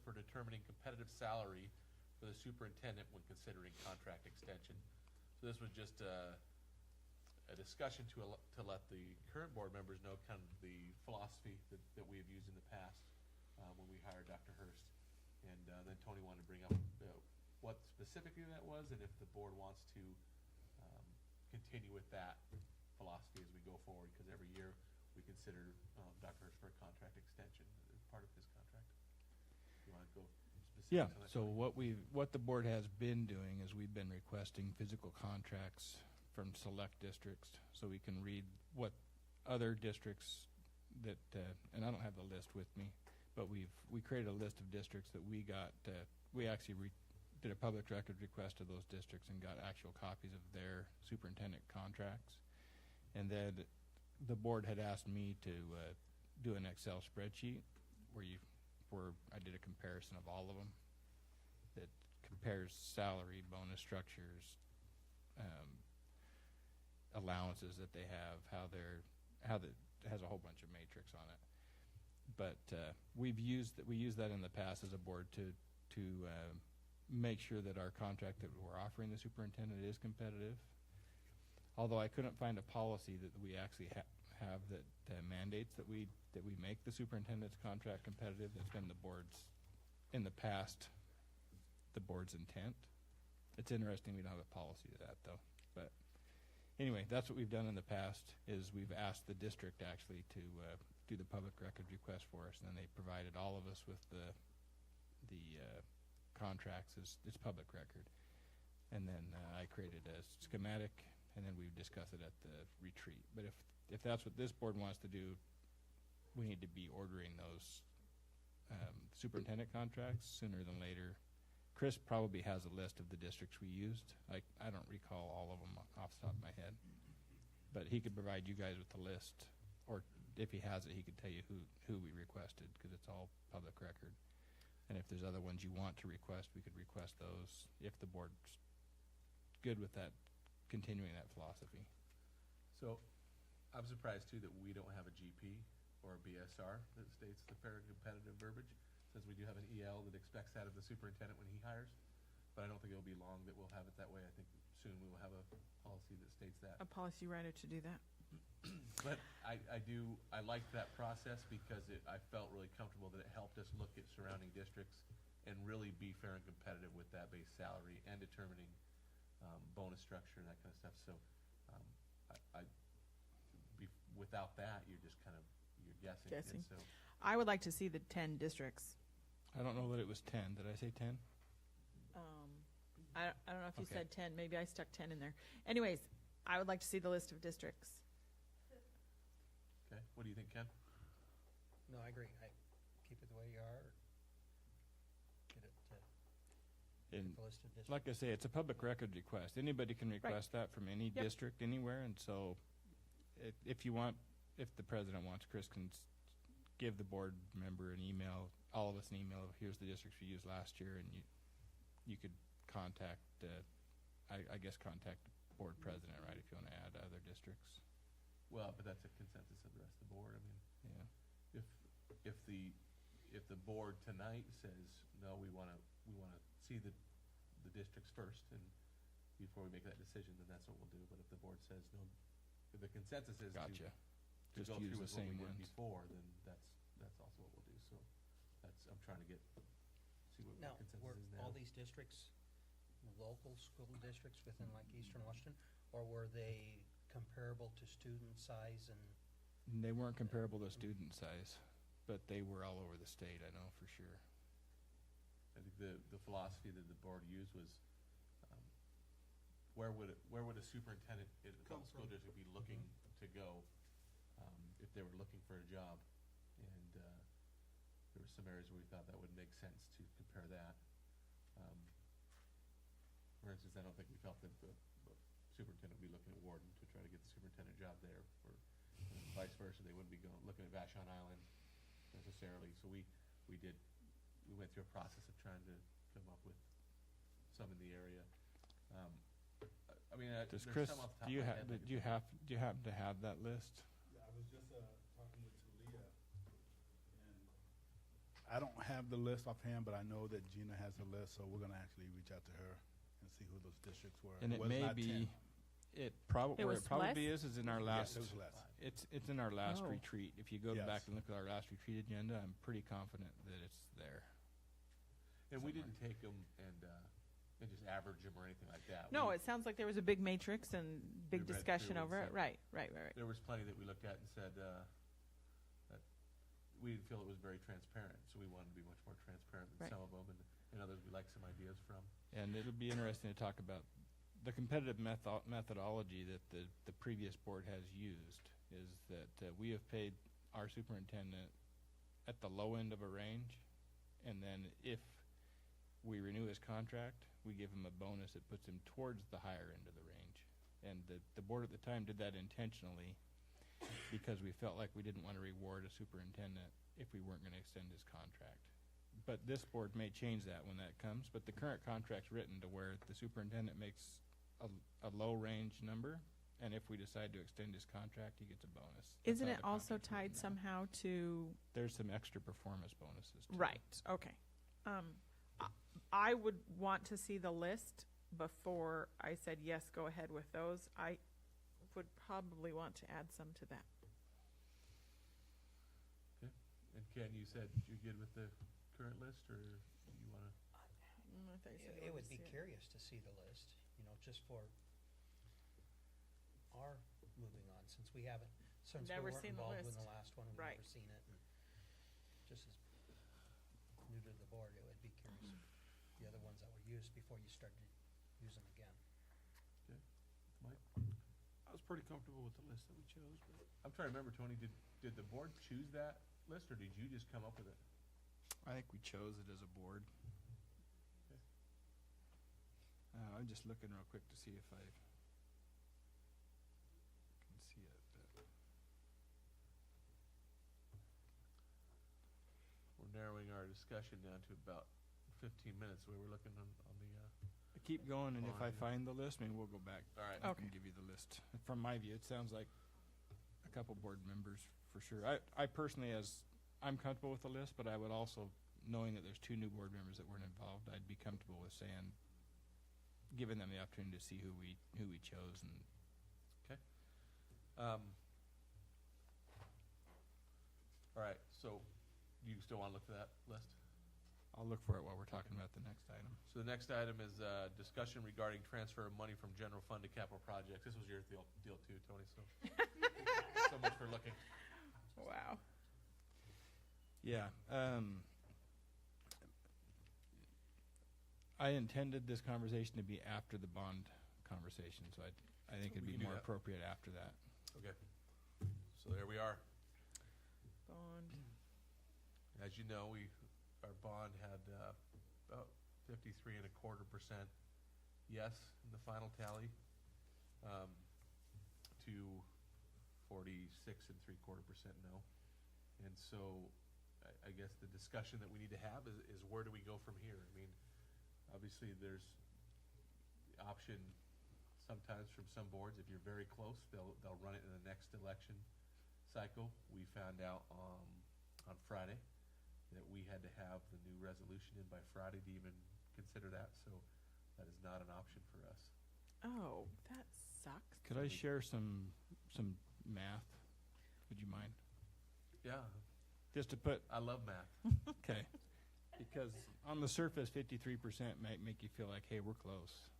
for determining competitive salary for the superintendent when considering contract extension. So this was just a discussion to let the current board members know kind of the philosophy that we have used in the past when we hired Dr. Hurst. And then Tony wanted to bring up what specifically that was and if the board wants to continue with that philosophy as we go forward, because every year we consider Dr. Hurst for a contract extension as part of his contract. You want to go specifics Yeah, on that, so Tony? what the board has been doing is we've been requesting physical contracts from select districts, so we can read what other districts that, and I don't have the list with me, but we created a list of districts that we got, we actually did a public record request to those districts and got actual copies of their superintendent contracts. And then the board had asked me to do an Excel spreadsheet where I did a comparison of all of them that compares salary, bonus structures, allowances that they have, it has a whole bunch of matrix on it. But we used that in the past as a board to make sure that our contract that we're offering the superintendent is competitive. Although I couldn't find a policy that we actually have that mandates that we make the superintendent's contract competitive. That's been the board's, in the past, the board's intent. It's interesting we don't have a policy to that though. But anyway, that's what we've done in the past is we've asked the district actually to do the public record request for us, and then they provided all of us with the contracts as public record. And then I created a schematic, and then we discuss it at the retreat. But if that's what this board wants to do, we need to be ordering those superintendent contracts sooner than later. Chris probably has a list of the districts we used. I don't recall all of them off the top of my head, but he could provide you guys with the list, or if he has it, he could tell you who we requested, because it's all public record. And if there's other ones you want to request, we could request those if the board's good with that, continuing that philosophy. So I'm surprised too that we don't have a GP or a BSR that states the fair and competitive verbiage, since we do have an EL that expects that of the superintendent when he hires. But I don't think it'll be long that we'll have it that way. I think soon we will have a policy that states that. A policy writer to do that. But I liked that process because I felt really comfortable that it helped us look at surrounding districts and really be fair and competitive with that base salary and determining bonus structure and that kind of stuff. So without that, you're just kind of, you're guessing. Guessing. And so, I would like to see the 10 districts. I don't know that it was 10. Did I say 10? I don't know if you Okay. said 10. Maybe I stuck 10 in there. Anyways, I would like to see the list of districts. okay, what do you think, Ken? No, I agree. I keep it the way you are. Get it And the list of districts. like I say, it's a public record request. Anybody can request that from any Yep. district anywhere, and so if the president wants, Chris can give the board member an email, all of us an email of here's the districts we used last year, and you could contact, I guess contact the board president, right, if you want to add other districts. Well, but that's a consensus of the rest of the board. I mean, Yeah. if the board tonight says no, we want to see the districts first, and before we make that decision, then that's what we'll do. But if the board says no, if the consensus is Gotcha. to Just go use through the with what we same did ones. before, then that's also what we'll do. So I'm trying to see what Now, the consensus were is now. all these districts local school districts within like Eastern Washington, or were they comparable to student size and? They weren't comparable to student size, but they were all over the state, I know for sure. I think the philosophy that the board used was where would a superintendent in a Come school from. district be looking to go if they were looking for a job? And there were some areas where we thought that would make sense to compare that. For instance, I don't think we felt that the superintendent would be looking at Warden to try to get the superintendent job there, or vice versa. They wouldn't be looking at Vashon Island necessarily. So we went through a process of trying to come up with some in the area. I mean, Does there's Chris, some off the top do you of my have, head. do you happen to have that list? Yeah, I was just talking with Talia, and I don't have the list offhand, but I know that Gina has the list, so we're gonna actually reach out to her and see who those districts were. And it was may not be, 10. it probably, It where was it probably less? is in our Yes, last, it was less. it's in our last Oh. retreat. If you go Yes. back and look at our last retreat agenda, I'm pretty confident that it's there. And we somewhere. didn't take them and just average them or anything like that. No, We- it sounds like there was a big matrix and big We read discussion through and over it. said- Right. There was plenty that we looked at and said that we didn't feel it was very transparent, so we wanted to be much more transparent than Right. some of them, and others we like some ideas from. And it'll be interesting to talk about the competitive methodology that the previous board has used is that we have paid our superintendent at the low end of a range, and then if we renew his contract, we give him a bonus that puts him towards the higher end of the range. And the board at the time did that intentionally because we felt like we didn't want to reward a superintendent if we weren't going to extend his contract. But this board may change that when that comes, but the current contract's written to where the superintendent makes a low range number, and if we decide to extend his contract, he gets a bonus. That's Isn't how it the also contract's written tied now. somehow to There's some extra performance bonuses too. right? Okay. I would want to see the list before I said yes. Go ahead with those. I would probably want to add some to that. Okay. And Ken, you said you're good with the current list, or you want to? It would be curious to see the list, just for our moving on, since we haven't, since we Never weren't seen the involved in list. the last one, we've Right. never seen it. And just as new to the board, it would be curious if the other ones that were used before you started to use them again. Mike? I was pretty comfortable with the list that we chose, but I'm trying to remember, Tony, did the board choose that list, or did you just come up with it? I think we chose it as a board. Okay. I'm just looking real quick to see if I can see it. We're narrowing our discussion down to about 15 minutes. We were looking on the. Keep going, and if I Fine. find the list, maybe we'll go back. All right. I Okay. can give you the list. From my view, it sounds like a couple board members for sure. I personally, I'm comfortable with the list, but I would also, knowing that there's 2 new board members that weren't involved, I'd be comfortable with saying, giving them the opportunity to see who we chose. And All right. So, you still want to look for that list? I'll look for it while we're talking about the next item. So the next item is discussion regarding transfer of money from general fund to capital projects. This was your deal too, Tony. So, so much for looking. Wow. Yeah. I intended this conversation to be after the bond conversation, so I think it'd We be can do more that. appropriate after that. Okay. So there we are. Bond. As you know, our bond had about 53.25% yes in the final tally, to 46.75% no. And so, I guess the discussion that we need to have is where do we go from here? I mean, obviously there's the option sometimes from some boards, if you're very close, they'll run it in the next election cycle. We found out on Friday that we had to have the new resolution in by Friday to even consider that, so that is not an option for us. Oh, that sucks. Could I share some math? Would you mind? Yeah, Just to put, I love math. okay. Because on the surface, 53% might make you feel like, hey, we're close.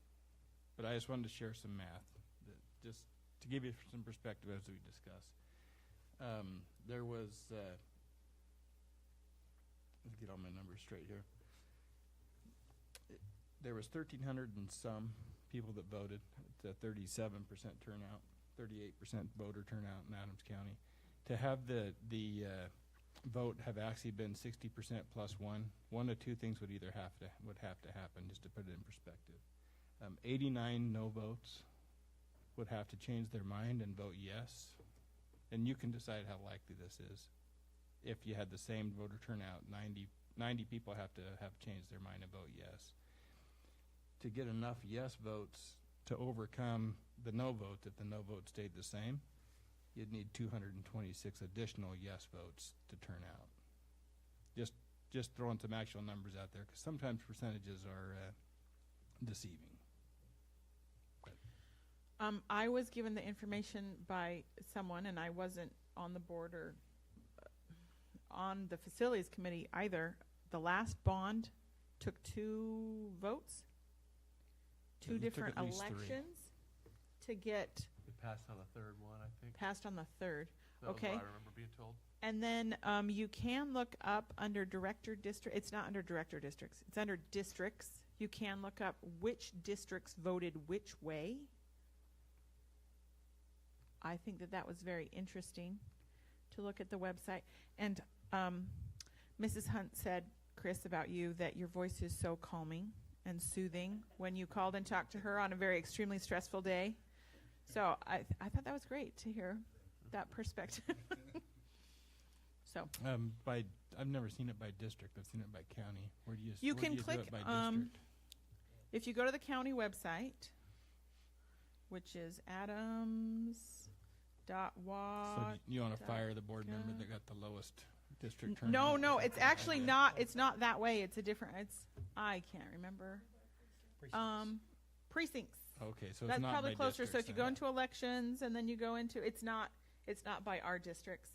But I just wanted to share some math, just to give you some perspective as we discuss. There was, let's get all my numbers straight here. There was 1,300 and some people that voted. It's a 37% turnout, 38% voter turnout in Adams County. To have the vote have actually been 60% plus one of two things would either have to happen. Just to put it in perspective, 89 no votes would have to change their mind and vote yes, and you can decide how likely this is. If you had the same voter turnout, 90 people have to have changed their mind and vote yes. To get enough yes votes to overcome the no votes, if the no vote stayed the same, you'd need 226 additional yes votes to turn out. Just throwing some actual numbers out there, because sometimes percentages are deceiving. I was given the information by someone, and I wasn't on the board or on the facilities committee either. The last bond took 2 votes, two It took different at least 3. elections to get It passed on the third one, I think. passed on the 3rd. That was Okay. what I remember being told. And then you can look up under director district. It's not under director districts. It's under districts. You can look up which districts voted which way. I think that was very interesting to look at the website. And Mrs. Hunt said, Chris, about you, that your voice is so calming and soothing when you called and talked to her on a very extremely stressful day. So I thought that was great to hear that perspective. So I've never seen it by district. I've seen it by county. Where do you you where can do you click do it by district? if you go to the county website, which is adams.wa. So you want to fire the board member that got the lowest district turnout? No, it's actually not. It's not that way. It's a different. I can't remember. Precincts. Okay, so That's it's not probably by closer. So if you districts go then. into elections and then you go into, it's not by our districts.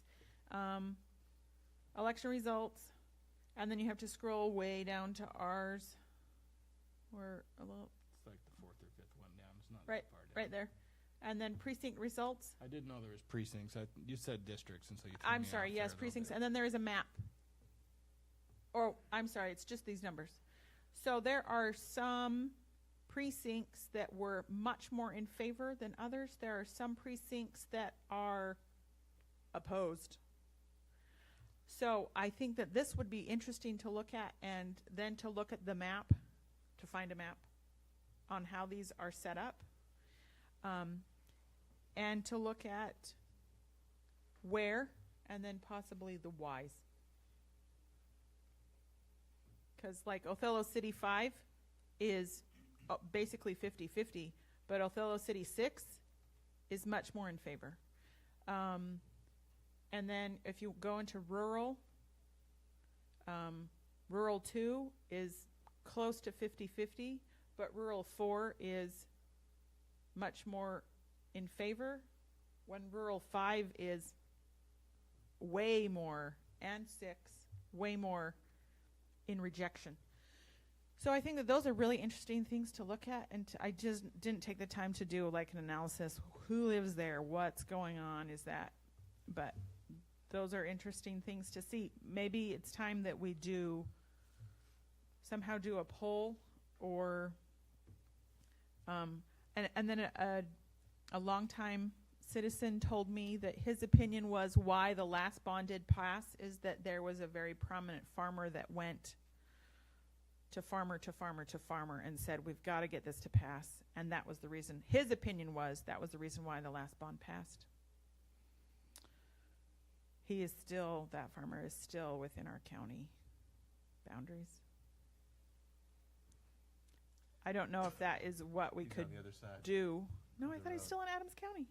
Election results, and then you have to scroll way down to ours. We're a little It's like the 4th or 5th one down. It's not right, that far down. right there, and then precinct results. I didn't know there was precincts. You said districts, and so you threw I'm me sorry, off yes, there a little precincts, bit. and then there is a map. Or I'm sorry, it's just these numbers. So there are some precincts that were much more in favor than others. There are some precincts that are opposed. So I think that this would be interesting to look at, and then to look at the map, to find a map on how these are set up, and to look at where, and then possibly the whys. Because like Othello City 5 is basically 50-50, but Othello City 6 is much more in favor. And then if you go into rural, rural 2 is close to 50-50, but rural 4 is much more in favor, when rural 5 is way more, and 6 way more in rejection. So I think that those are really interesting things to look at, and I just didn't take the time to do like an analysis. Who lives there? What's going on? Is that? But those are interesting things to see. Maybe it's time that we somehow do a poll, or and then a longtime citizen told me that his opinion was why the last bond did pass is that there was a very prominent farmer that went to farmer to farmer to farmer and said, we've got to get this to pass. And that was the reason. His opinion was that was the reason why the last bond passed. That farmer is still within our county boundaries. I don't know if that is what we He's could on the other side. do. No, of I the thought he's road. still in Adams County.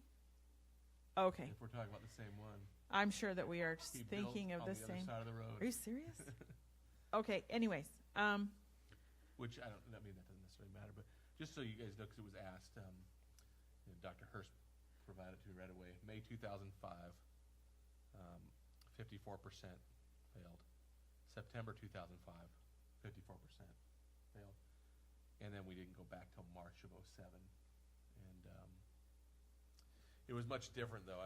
Okay. If we're talking about the same one. I'm sure that we are He built thinking of on the other same. side of the road. Are you serious? Okay, anyways. Which that doesn't necessarily matter, but just so you guys know, because it was asked, Dr. Hurst provided to me right away. May 2005, 54% failed. September 2005, 54% failed. And then we didn't go back till March of 07. And it was much different, though.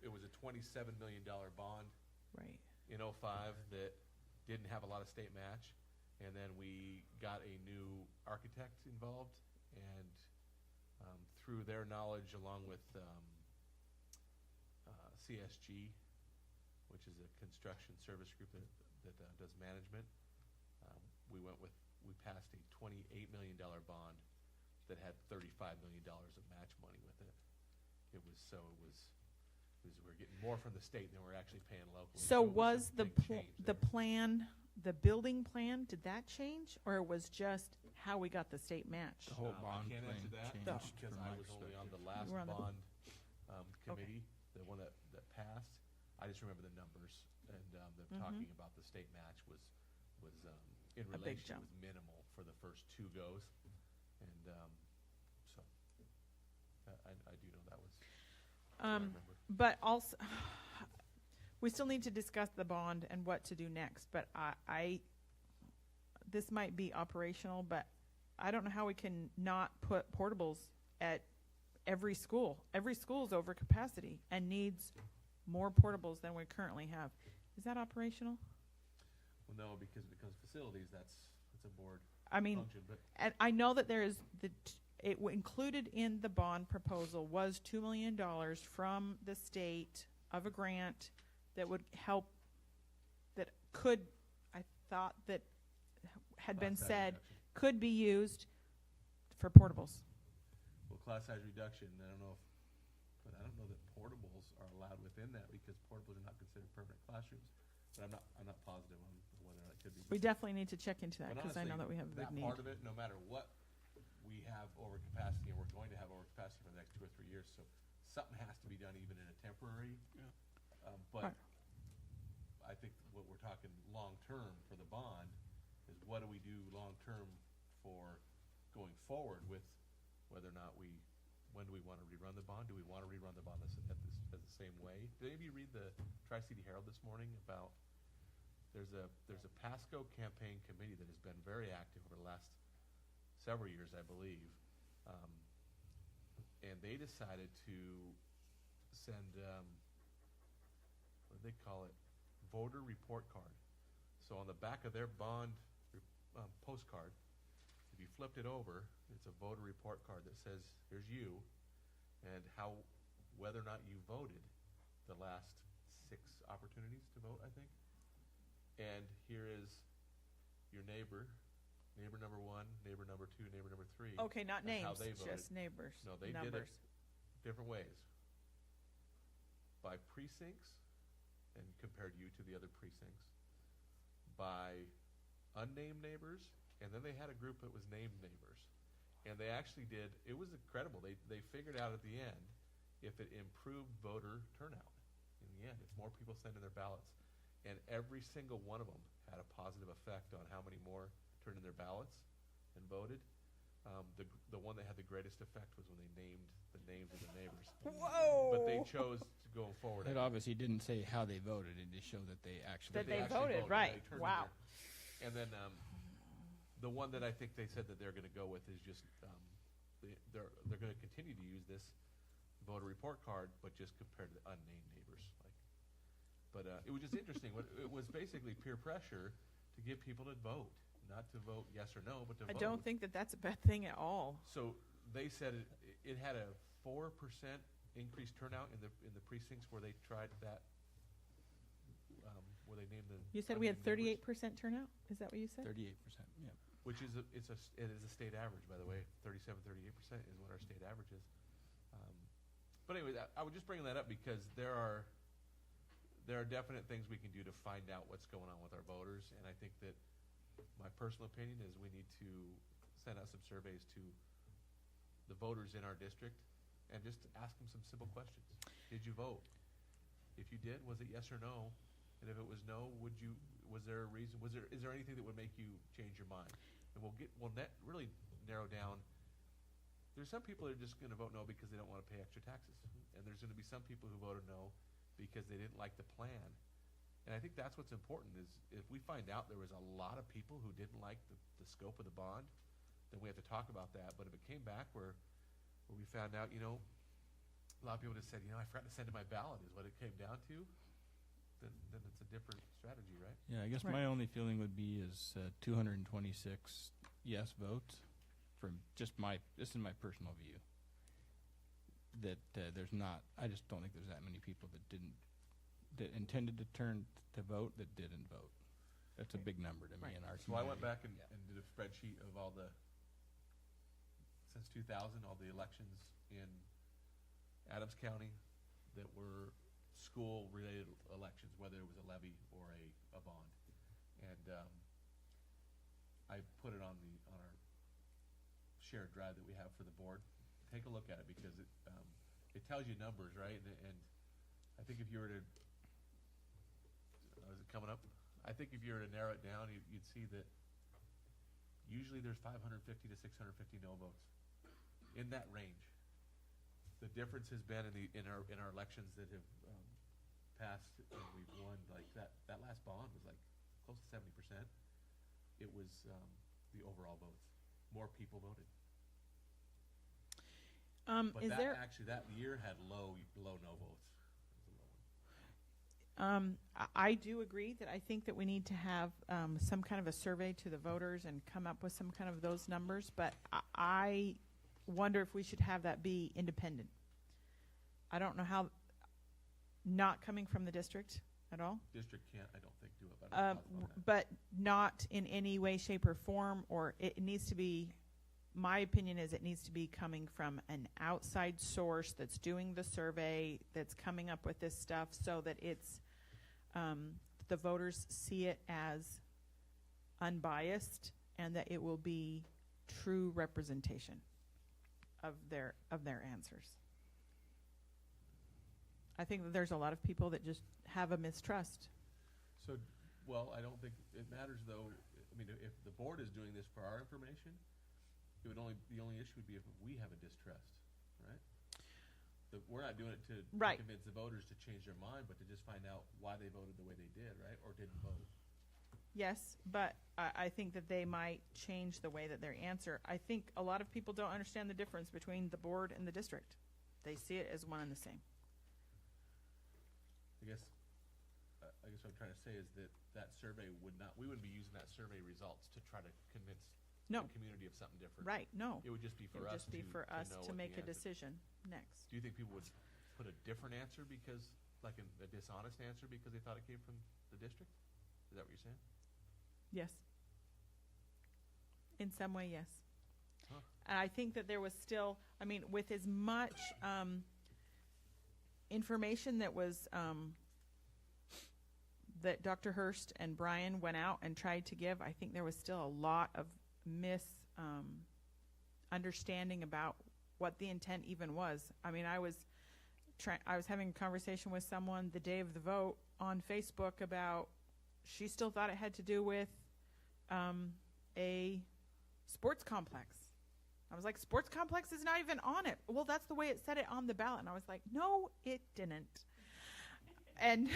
It was a $27 million bond Right. in 05 that didn't have a lot of state match. And then we got a new architect involved, and through their knowledge, along with CSG, which is a construction service group that does management. We passed a $28 million bond that had $35 million of match money with it. We're getting more from the state than we're actually paying locally. So it was a the big change the there. plan, the building plan, did that change, or it was just how we got the state match? The whole bond I can't answer plan that changed because from I my was only on the perspective. last You were on the- bond committee, the one that passed. I just remember the numbers and them talking about the state match was in A big relation jump. was minimal for the first two goes, and so I do know that was. what I remember. But also, we still need to discuss the bond and what to do next. But this might be operational, but I don't know how we can not put portables at every school. Every school is over capacity and needs more portables than we currently have. Is that operational? Well, no, because it becomes facilities. That's a board I mean, function, but and I know that there is included in the bond proposal was $2 million from the state of a grant that would help, that could, I thought that had been class size said, reduction. could be used for portables. Well, class size reduction, I don't know that portables are allowed within that because portables are not considered permanent classrooms. But I'm not positive on whether that could be. We definitely need to check into that But because I know that honestly, we have a big that need. part of it, no matter what we have overcapacity, and we're going to have overcapacity for the next 2 or 3 years, so something has to be done even in a temporary. But Right. I think what we're talking long-term for the bond is what do we do long-term for going forward with whether or not when do we want to rerun the bond? Do we want to rerun the bond as the same way? Did any of you read the Tri-City Herald this morning about there's a PASCO campaign committee that has been very active over the last several years, I believe, and they decided to send what do they call it? Voter report card. So on the back of their bond postcard, if you flipped it over, it's a voter report card that says, here's you, and whether or not you voted the last 6 opportunities to vote, I think. And here is your neighbor number 1, neighbor number 2, neighbor number 3. Okay, not and how names, they voted. just neighbors, No, they numbers. did it different ways. By precincts, and compared you to the other precincts. By unnamed neighbors, and then they had a group that was named neighbors. And they actually did, it was incredible. They figured out at the end if it improved voter turnout in the end, if more people sent in their ballots. And every single one of them had a positive effect on how many more turned in their ballots and voted. The one that had the greatest effect was when they named the names of the neighbors. Whoa! But they chose to go forward. It obviously didn't say how they voted. It just showed that they actually That they actually voted, right. They turned in Wow. And then the one that I think they said that they're going to go with is just they're going to continue to use this voter report card, but just compared to the unnamed neighbors. But it was just interesting. It was basically peer pressure to get people to vote, not to vote yes or no, but to I vote. don't think that that's a bad thing at all. So they said it had a 4% increased turnout in the precincts where they tried that, where they named the. You said we had unnamed neighbors. 38% turnout? Is that what you said? 38%. Yeah. Which is it is a state average, by the way. 38% is what our state average is. But anyway, I was just bringing that up because there are definite things we can do to find out what's going on with our voters, and I think that my personal opinion is we need to send out some surveys to the voters in our district and just ask them some simple questions. Did you vote? If you did, was it yes or no? And if it was no, was there a reason? Is there anything that would make you change your mind? And we'll really narrow down. There's some people that are just going to vote no because they don't want to pay extra taxes, and there's going to be some people who voted no because they didn't like the plan. And I think that's what's important is if we find out there was a lot of people who didn't like the scope of the bond, then we have to talk about that. But if it came back where we found out, a lot of people just said, I forgot to send in my ballot is what it came down to, then it's a different strategy, right? Yeah, I guess Right. my only feeling would be is 226 yes votes from this is my personal view. that there's not. I just don't think there's that many people that intended to turn to vote that didn't vote. That's a big number to me in our So I went community. back and did a spreadsheet of all the, since 2000, all the elections in Adams County that were school-related elections, whether it was a levy or a bond. And I put it on our shared drive that we have for the board. Take a look at it because it tells you numbers, right? And I think if you were to, is it coming up? I think if you were to narrow it down, you'd see that usually there's 550 to 650 no votes in that range. The difference has been in our elections that have passed and we've won. Like that last bond was like close to 70%. It was the overall votes. More people voted. But is there that year had low no votes. I do agree that I think that we need to have some kind of a survey to the voters and come up with some kind of those numbers, but I wonder if we should have that be independent. I don't know how, not coming from the district at all. District can't, I don't think, do it. But I don't know about that. But not in any way, shape, or form, or it needs to be, my opinion is it needs to be coming from an outside source that's doing the survey, that's coming up with this stuff so that it's, the voters see it as unbiased and that it will be true representation of their answers. I think that there's a lot of people that just have a mistrust. So, well, I don't think it matters though. I mean, if the board is doing this for our information, the only issue would be if we have a distrust, right? We're not doing it to convince the voters to change their mind, but to just find out why they voted the way they did, right? Or didn't vote. Yes, but I think that they might change the way that they answer. I think a lot of people don't understand the difference between the board and the district. They see it as one and the same. I guess what I'm trying to say is that survey we wouldn't be using that survey results to try to convince the community of something different. Right, no. It would just be for us to know what make the a answer. decision next. Do you think people would put a different answer because, like a dishonest answer because they thought it came from the district? Is that what you're saying? Yes. In some way, yes. Huh. And I think that there was still, I mean, with as much information that was that Dr. Hurst and Brian went out and tried to give, I think there was still a lot of understanding about what the intent even was. I mean, I was having a conversation with someone the day of the vote on Facebook about she still thought it had to do with a sports complex. I was like, sports complex is not even on it. Well, that's the way it said it on the ballot. And I was like, no, it didn't. And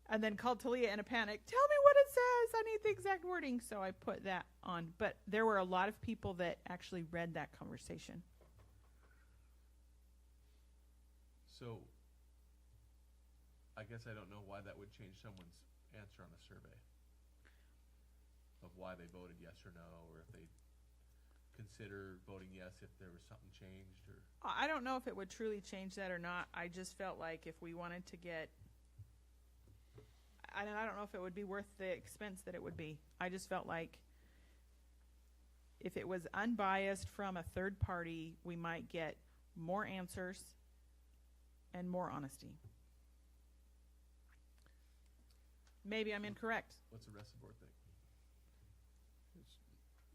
and then called Talia in a panic. Tell me what it says. I need the exact wording. So I put that on. But there were a lot of people that actually read that conversation. So I guess I don't know why that would change someone's answer on a survey of why they voted yes or no, or if they consider voting yes if there was something changed, or I don't know if it would truly change that or not. I just felt like if we wanted to get, I don't know if it would be worth the expense that it would be. I just felt like if it was unbiased from a third party, we might get more answers and more honesty. Maybe I'm incorrect. what's the rest of the board think?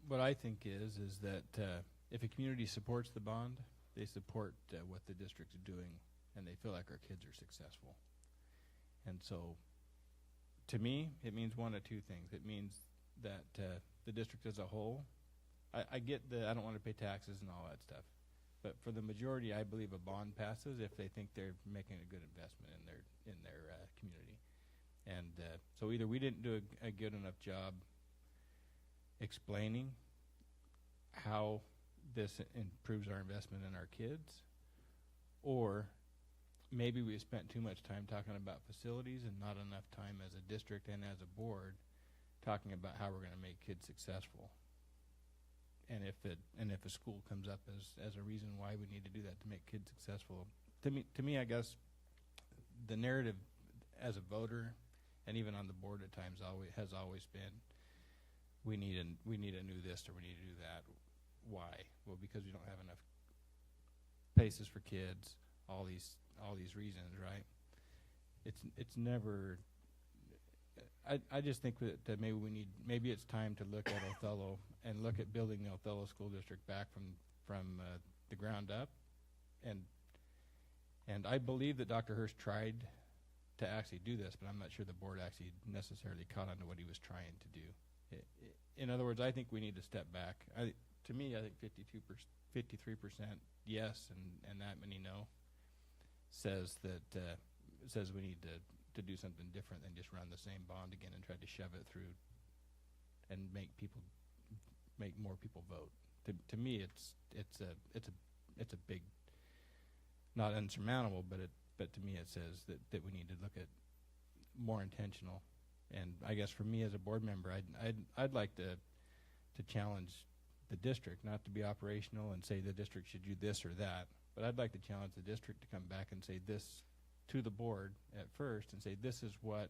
What I think is that if a community supports the bond, they support what the district is doing, and they feel like our kids are successful. And so, to me, it means one of two things. It means that the district as a whole, I get that I don't want to pay taxes and all that stuff, but for the majority, I believe a bond passes if they think they're making a good investment in their community. And so either we didn't do a good enough job explaining how this improves our investment in our kids, or maybe we spent too much time talking about facilities and not enough time as a district and as a board talking about how we're going to make kids successful. if a school comes up as a reason why we need to do that to make kids successful, to me, I guess the narrative as a voter and even on the board at times has always been we need a new this or we need to do that. Why? Well, because we don't have enough places for kids. All these reasons, right? It's never. I just think that maybe it's time to look at Othello and look at building the Othello School District back from the ground up, and I believe that Dr. Hurst tried to actually do this, but I'm not sure the board actually necessarily caught on to what he was trying to do. In other words, I think we need to step back. To me, I think 53% yes and that many no says we need to do something different than just run the same bond again and try to shove it through and make more people vote. To me, it's a big, not insurmountable, but to me it says that we need to look at more intentional. And I guess for me as a board member, I'd like to challenge the district, not to be operational and say the district should do this or that, but I'd like to challenge the district to come back and say this to the board at first and say this is what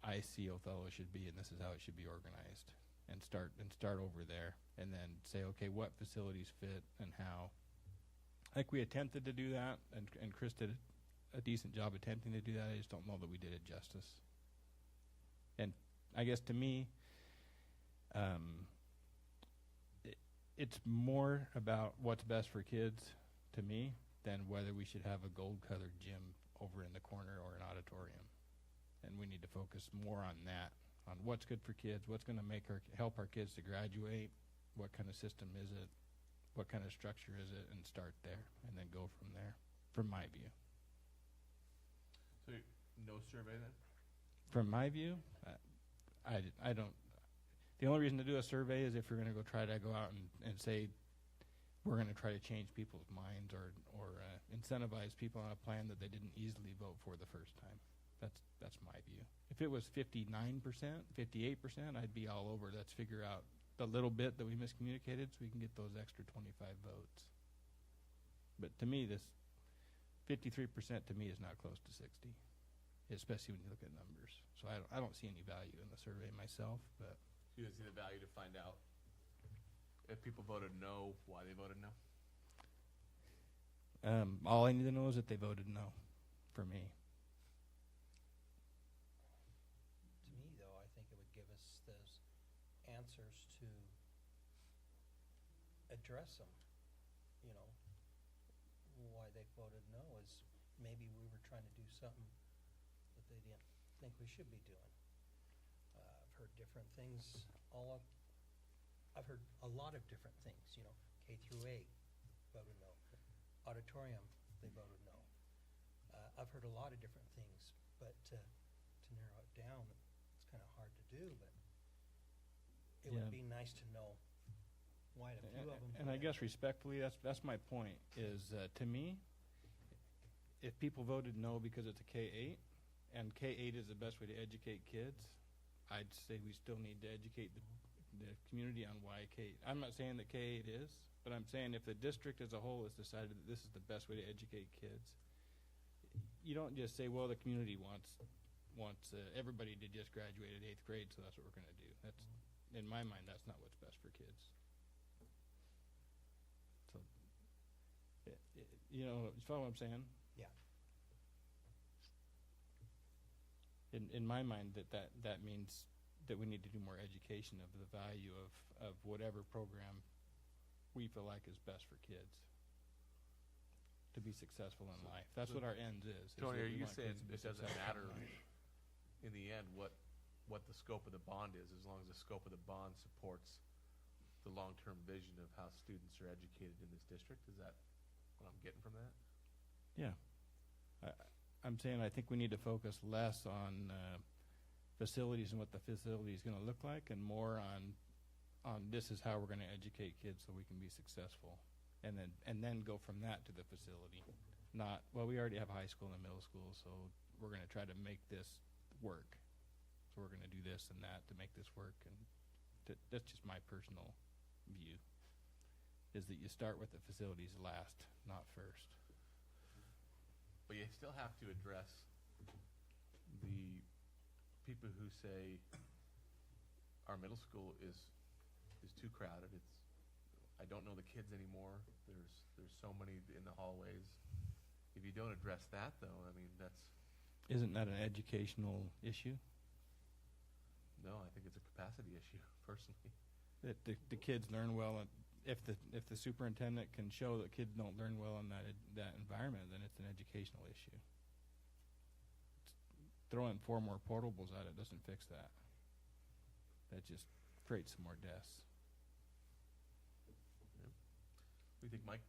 I see Othello should be and this is how it should be organized, and start over there and then say, okay, what facilities fit and how. I think we attempted to do that, and Chris did a decent job attempting to do that. I just don't know that we did it justice. And I guess to me, it's more about what's best for kids to me than whether we should have a gold-colored gym over in the corner or an auditorium. And we need to focus more on that, on what's good for kids, what's going to help our kids to graduate, what kind of system is it, what kind of structure is it, and start there, and then go from there, from my view. So no survey then? From my view, I don't. The only reason to do a survey is if you're going to try to go out and say we're going to try to change people's minds or incentivize people on a plan that they didn't easily vote for the first time. That's my view. If it was 59%, 58%, I'd be all over. Let's figure out the little bit that we miscommunicated so we can get those extra 25 votes. But to me, this 53% to me is not close to 60, especially when you look at numbers. So I don't see any value in the survey myself, but. You didn't see the value to find out if people voted no, why they voted no? All I need to know is that they voted no for me. To me, though, I think it would give us those answers to address them. You know, why they voted no is maybe we were trying to do something that they didn't think we should be doing. I've heard different things. I've heard a lot of different things. You know, K through 8 voted no. Auditorium, they voted no. I've heard a lot of different things, but to narrow it down, it's kind of hard to do. But it would be nice to know why a few of them. And I guess respectfully, that's my point. Is to me, if people voted no because it's a K-8, and K-8 is the best way to educate kids, I'd say we still need to educate the community on why K-8. I'm not saying that K-8 is, but I'm saying if the district as a whole has decided that this is the best way to educate kids, you don't just say, well, the community wants everybody to just graduate at 8th grade, so that's what we're going to do. That's, in my mind, that's not what's best for kids. So, you know, you follow what I'm saying? Yeah. In my mind, that means that we need to do more education of the value of whatever program we feel like is best for kids to be successful in life. That's what our ends is. Tony, are you saying it doesn't matter in the end what the scope of the bond is, as long as the scope of the bond supports the long-term vision of how students are educated in this district? Is that what I'm getting from that? Yeah. I'm saying I think we need to focus less on facilities and what the facility is going to look like, and more on this is how we're going to educate kids so we can be successful, and then go from that to the facility. Not, well, we already have high school and middle school, so we're going to try to make this work. So we're going to do this and that to make this work, and That's just my personal view, is that you start with the facilities last, not first. But you still have to address the people who say our middle school is too crowded. I don't know the kids anymore. There's so many in the hallways. If you don't address that, though, I mean, Isn't that an educational issue? no, I think it's a capacity issue, personally. That the kids learn well, and if the superintendent can show that kids don't learn well in that environment, then it's an educational issue. Throwing 4 more portables at it doesn't fix that. That just creates some more deaths. What do you think, Mike?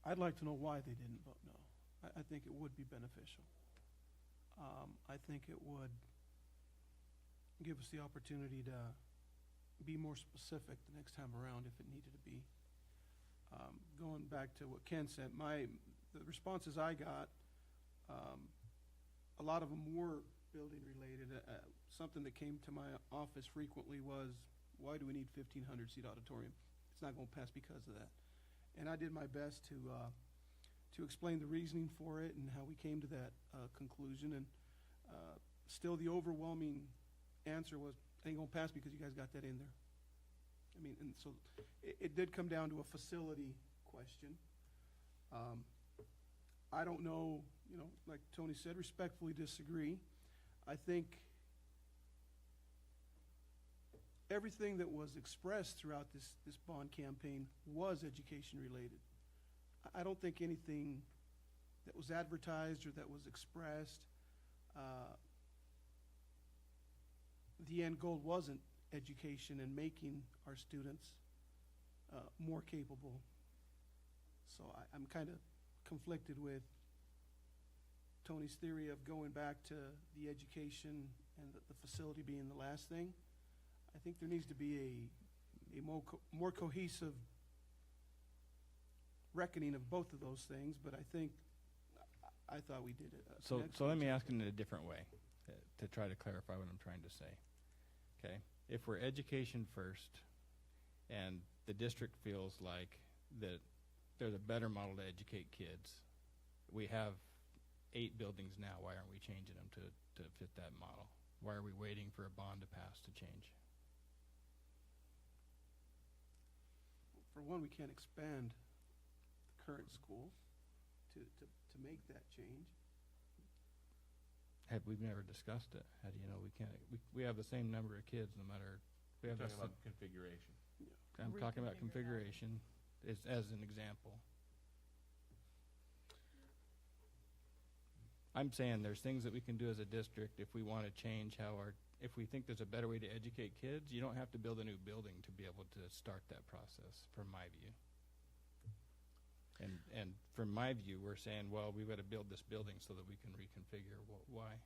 I'd like to know why they didn't vote no. I think it would be beneficial. I think it would give us the opportunity to be more specific the next time around if it needed to be. Going back to what Ken said, the responses I got, a lot of them were building related. Something that came to my office frequently was, why do we need 1,500 seat auditorium? It's not going to pass because of that. And I did my best to explain the reasoning for it and how we came to that conclusion. And still the overwhelming answer was, ain't going to pass because you guys got that in there. I mean, and so it did come down to a facility question. I don't know, like Tony said, respectfully disagree. I think everything that was expressed throughout this bond campaign was education related. I don't think anything that was advertised or that was expressed, the end goal wasn't education and making our students more capable. So I'm kind of conflicted with Tony's theory of going back to the education and the facility being the last thing. I think there needs to be a more cohesive reckoning of both of those things, but I thought we did it. So let me ask it in a different way to try to clarify what I'm trying to say. Okay, if we're education first and the district feels like that there's a better model to educate kids, we have 8 buildings now. Why aren't we changing them to fit that model? Why are we waiting for a bond to pass to change? For one, we can't expand the current school to make that change. We've never discussed it. How do you know we can't? We have the same number of kids no matter. We have Talking about configuration. I'm talking about configuration as an example. I'm saying there's things that we can do as a district if we want to change if we think there's a better way to educate kids. You don't have to build a new building to be able to start that process, from my view. And from my view, we're saying, well, we've got to build this building so that we can reconfigure. Why?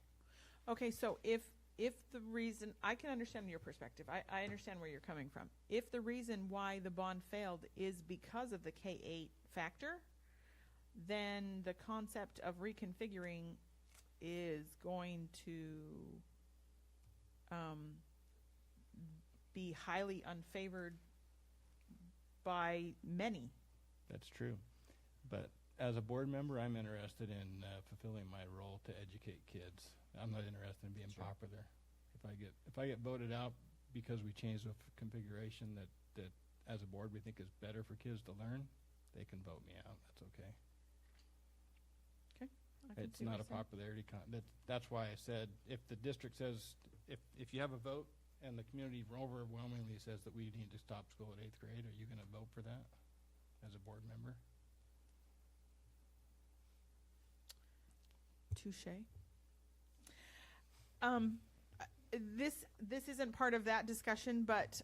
Okay, so if the reason, I can understand your perspective. I understand where you're coming from. If the reason why the bond failed is because of the K-8 factor, then the concept of reconfiguring is going to be highly unfavored by many. That's true. But as a board member, I'm interested in fulfilling my role to educate kids. I'm not interested in being popular. If I get voted out because we changed the configuration that as a board we think is better for kids to learn, they can vote me out. That's okay. Okay. It's not a popularity that's why I said if the district says if you have a vote and the community overwhelmingly says that we need to stop school at 8th grade, are you going to vote for that as a board member? Touché. This isn't part of that discussion, but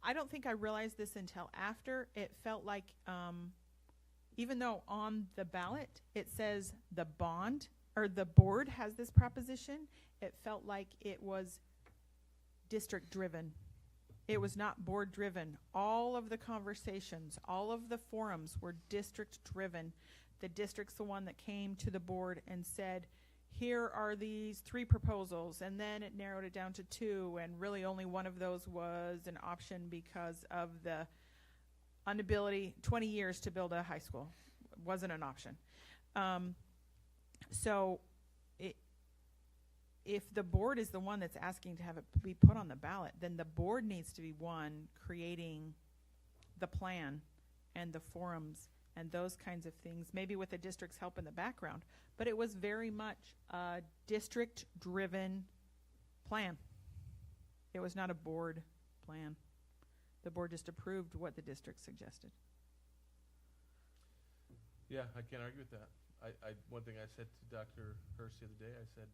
I don't think I realized this until after. It felt like even though on the ballot it says the bond or the board has this proposition, it felt like it was district driven. It was not board driven. All of the conversations, all of the forums were district driven. The district's the one that came to the board and said, here are these 3 proposals, and then it narrowed it down to 2, and really only one of those was an option because of the inability, 20 years to build a high school wasn't an option. So if the board is the one that's asking to have it be put on the ballot, then the board needs to be one creating the plan and the forums and those kinds of things, maybe with the district's help in the background. But it was very much a district-driven plan. It was not a board plan. The board just approved what the district suggested. Yeah, I can't argue with that. One thing I said to Dr. Hurst the other day, I said,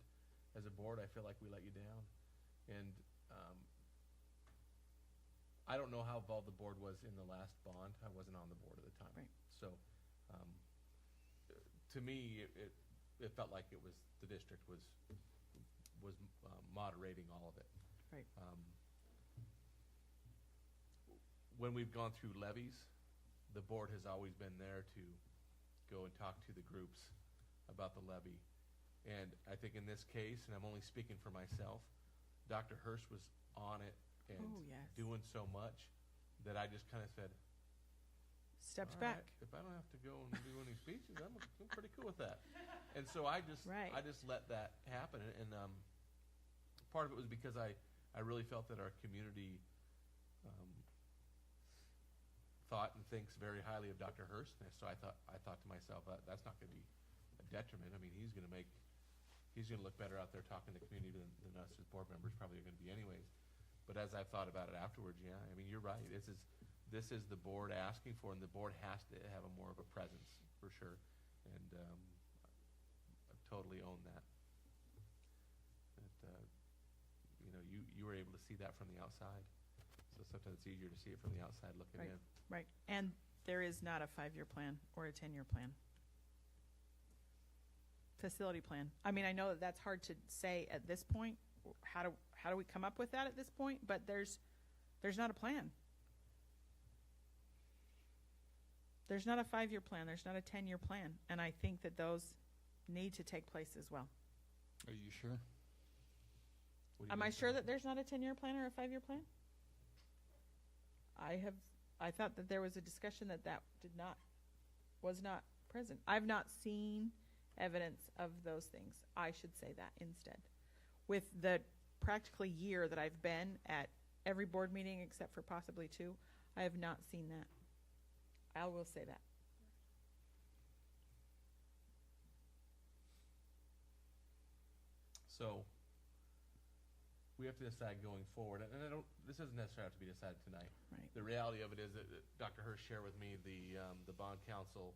as a board, I feel like we let you down. And I don't know how involved the board was in the last bond. I wasn't on the board at the time. Right. So to me, it felt like it was the district was moderating all of it. Right. When we've gone through levies, the board has always been there to go and talk to the groups about the levy. And I think in this case, and I'm only speaking for myself, Dr. Hurst was on it and doing so much that I just kind of said, stepped "All right, back. if I don't have to go and do any speeches, I'm pretty cool with that." And so I just let that happen. And part of it was because I really felt that our community thought and thinks very highly of Dr. Hurst. And so I thought to myself, that's not going to be a detriment. I mean, he's going to look better out there talking to the community than us as board members probably are going to be anyways. But as I've thought about it afterwards, yeah, I mean, you're right. This is the board asking for, and the board has to have more of a presence for sure. And I totally own that. You were able to see that from the outside. So sometimes it's easier to see it from the outside looking in. Right. And there is not a 5-year plan or a 10-year plan. Facility plan. I mean, I know that that's hard to say at this point. How do we come up with that at this point? But there's not a plan. There's not a 5-year plan. There's not a 10-year plan. And I think that those need to take place as well. Are you sure? Am I sure that there's not a 10-year plan or a 5-year plan? I thought that there was a discussion that was not present. I've not seen evidence of those things. I should say that instead. With the practically year that I've been at every board meeting except for possibly 2, I have not seen that. I will say that. So we have to decide going forward, and this doesn't necessarily have to be decided tonight. Right. The reality of it is that Dr. Hurst shared with me the bond council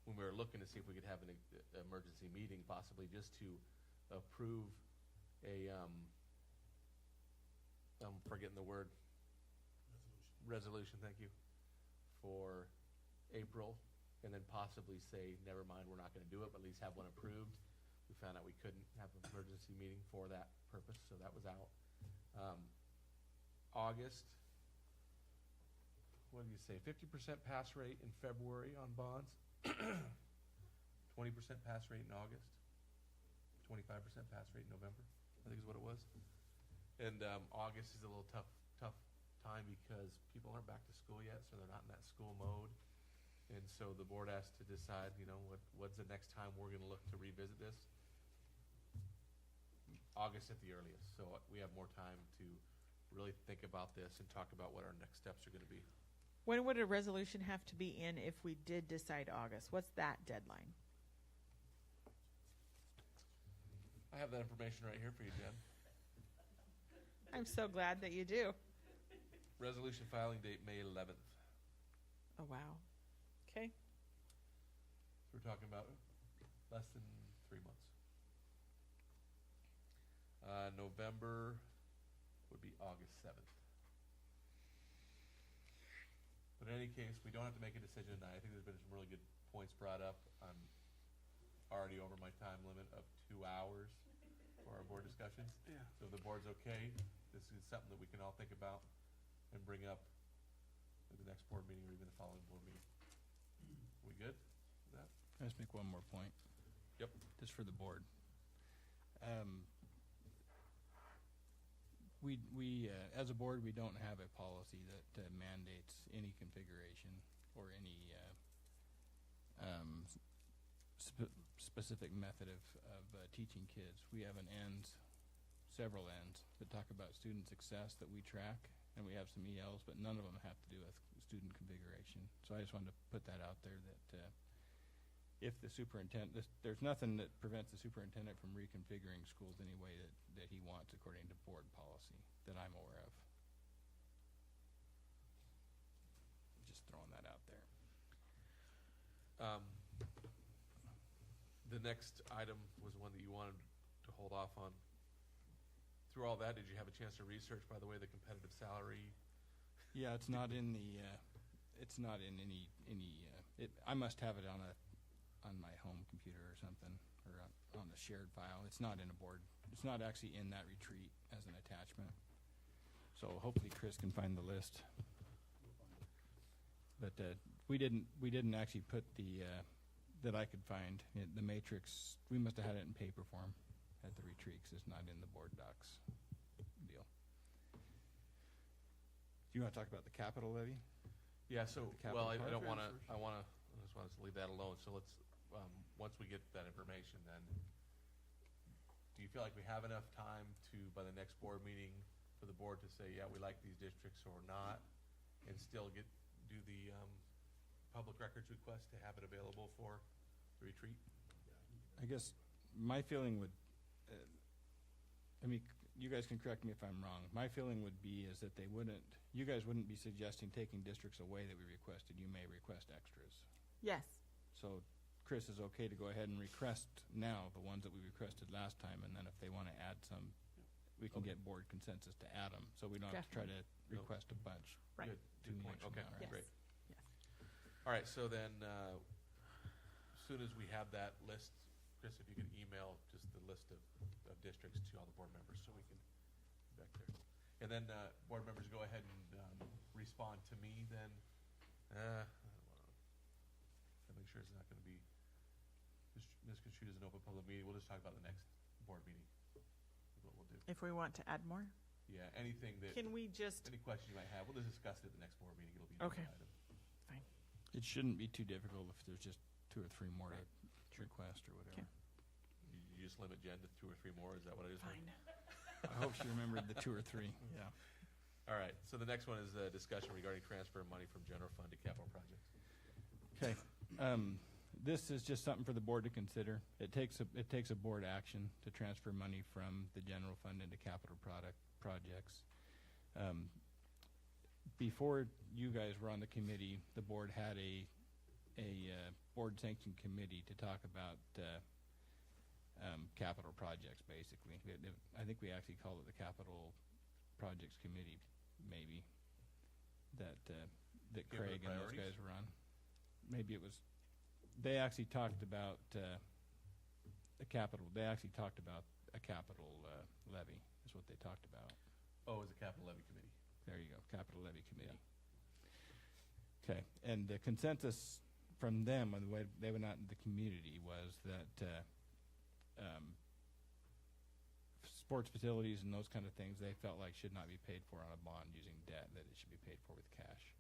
when we were looking to see if we could have an emergency meeting, possibly just to approve a I'm forgetting the word. Resolution. Thank you. For April, and then possibly say, never mind, we're not going to do it, but at least have one approved. We found out we couldn't have an emergency meeting for that purpose, so that was out. August, what do you say, 50% pass rate in February on bonds, 20% pass rate in August, 25% pass rate in November, I think is what it was. And August is a little tough time because people aren't back to school yet, so they're not in that school mode. And so the board has to decide, what's the next time we're going to look to revisit this? August at the earliest. So we have more time to really think about this and talk about what our next steps are going to be. When would a resolution have to be in if we did decide August? What's that deadline? I have that information right here for you, Jen. I'm so glad that you do. Resolution filing date May 11th. Oh, wow. Okay. So we're talking about less than 3 months. November would be August 7th. But in any case, we don't have to make a decision tonight. I think there's been some really good points brought up. I'm already over my time limit of 2 hours for our board discussions. Yeah. So if the board's okay, this is something that we can all think about and bring up at the next board meeting or even the following board meeting. We good with that? Can I just make one more point? Yep. Just for the board. We as a board, we don't have a policy that mandates any configuration or any specific method of teaching kids. We have several ends that talk about student success that we track, and we have some ELs, but none of them have to do with student configuration. So I just wanted to put that out there that if the superintendent, there's nothing that prevents the superintendent from reconfiguring schools any way that he wants according to board policy that I'm aware of. Just throwing that out there. The next item was one that you wanted to hold off on. Through all that, did you have a chance to research, by the way, the competitive salary? Yeah, it's not in the. It's not in any. I must have it on my home computer or something, or on a shared file. It's not in a board. It's not actually in that retreat as an attachment. So hopefully Chris can find the list. But we didn't actually put the that I could find the matrix. We must have had it in paper form at the retreat 'cause it's not in the board docs deal. Do you want to talk about the capital levy? Yeah. So, Capital well, I don't want transfers. to. I just want us to leave that alone. So let's. Once we get that information, then do you feel like we have enough time to, by the next board meeting, for the board to say, yeah, we like these districts or not, and still do the public records request to have it available for the retreat? I guess my feeling would, I mean, you guys can correct me if I'm wrong. My feeling would be is that you guys wouldn't be suggesting taking districts away that we requested. You may request extras. Yes. So Chris is okay to go ahead and request now the ones that we requested last time, and then if they want to add some, we can get board consensus to add them. So we don't have to try to request a bunch. Right. Good. Good point. Okay. Yes. Great. Yes. All right. So then, as soon as we have that list, Chris, if you could email just the list of districts to all the board members so we can get back there. And then board members go ahead and respond to me then. I make sure it's not going to be misconstrued as an open public meeting. We'll just talk about the next board meeting is what we'll do. If we want to add more, Yeah, anything that, can we just? any questions you might have, we'll just discuss it at the next board meeting. It'll be an Okay. item. Fine. It shouldn't be too difficult if there's just 2 or 3 more to request or whatever. Okay. You just limit Jen to 2 or 3 more, is that what it is? Fine. I hope she remembered the 2 or 3. Yeah. All right, so the next one is a discussion regarding transfer of money from general fund to capital projects. Okay. This is just something for the board to consider. It takes a board action to transfer money from the general fund into capital projects. Before you guys were on the committee, the board had a board sanctioned committee to talk about capital projects. Basically, I think we actually called it the Capital Projects Committee, maybe. That Craig and those guys were on. Maybe it was. They actually talked about a capital. They actually talked about a capital levy. Is what they talked about. Oh, it was a capital levy committee. There you go, capital levy committee. Okay, and the consensus from them, and the way they went out in the community, was that sports facilities and those kind of things they felt like should not be paid for on a bond using debt; that it should be paid for with cash.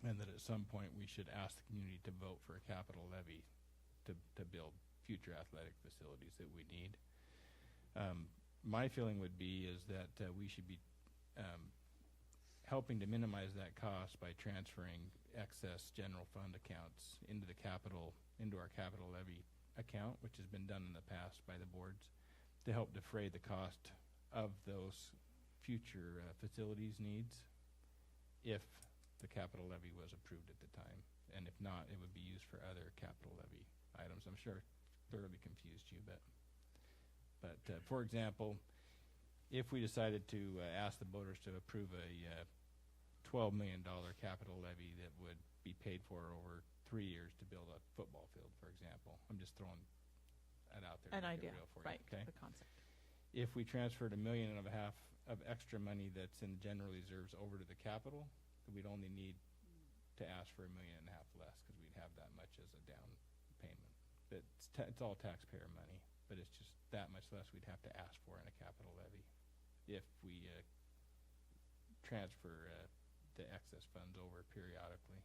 And that at some point we should ask the community to vote for a capital levy to build future athletic facilities that we need. My feeling would be is that we should be helping to minimize that cost by transferring excess general fund accounts into our capital levy account, which has been done in the past by the boards, to help defray the cost of those future facilities needs if the capital levy was approved at the time. And if not, it would be used for other capital levy items. I'm sure thoroughly confused you, but for example, if we decided to ask the voters to approve a $12 million capital levy that would be paid for over 3 years to build a football field, for example. I'm just throwing that out there. An to make idea, it real for right, you, okay? the concept. If we transferred $1.5 million of extra money that's in general reserves over to the capital, we'd only need to ask for $1.5 million less because we'd have that much as a down payment. It's all taxpayer money, but it's just that much less we'd have to ask for in a capital levy if we transfer the excess funds over periodically.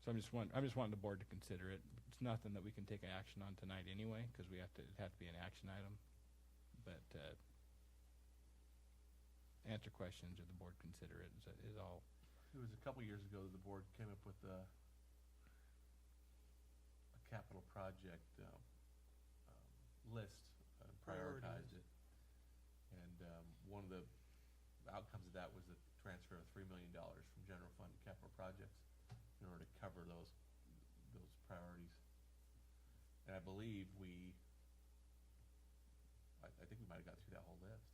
So I'm just wanting the board to consider it. It's nothing that we can take action on tonight anyway, because it have to be an action item. But answer questions or the board consider it is all. It was a couple years ago that the board came up with a capital project list, prioritized it. And one of the outcomes of that was the transfer of $3 million from general fund to capital projects in order to cover those priorities. And I believe I think we might have got through that whole list.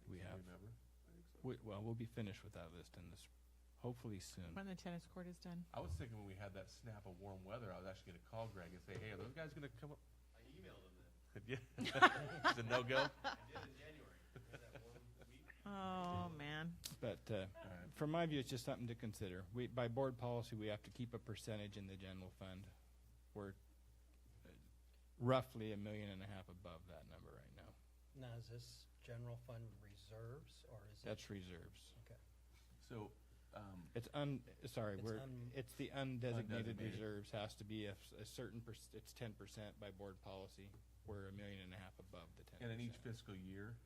We Can you have. remember? We'll be finished with that list in this, hopefully soon. When the tennis court is done. I was thinking when we had that snap of warm weather, I was actually going to call Greg and say, hey, are those guys going to come up? I emailed him then. Yeah. It's a no-go? I did in January. That 1 week. Oh, man. But from my view, it's just something to consider. By board policy, we have to keep a percentage in the general fund. We're roughly $1.5 million above that number right now. Now, is this general fund reserves, or is it? That's reserves. Okay. So, It's it's the undesignated Undesignated. reserves has to be a certain it's 10% by board policy. We're $1.5 million above the 10%. and in each fiscal year,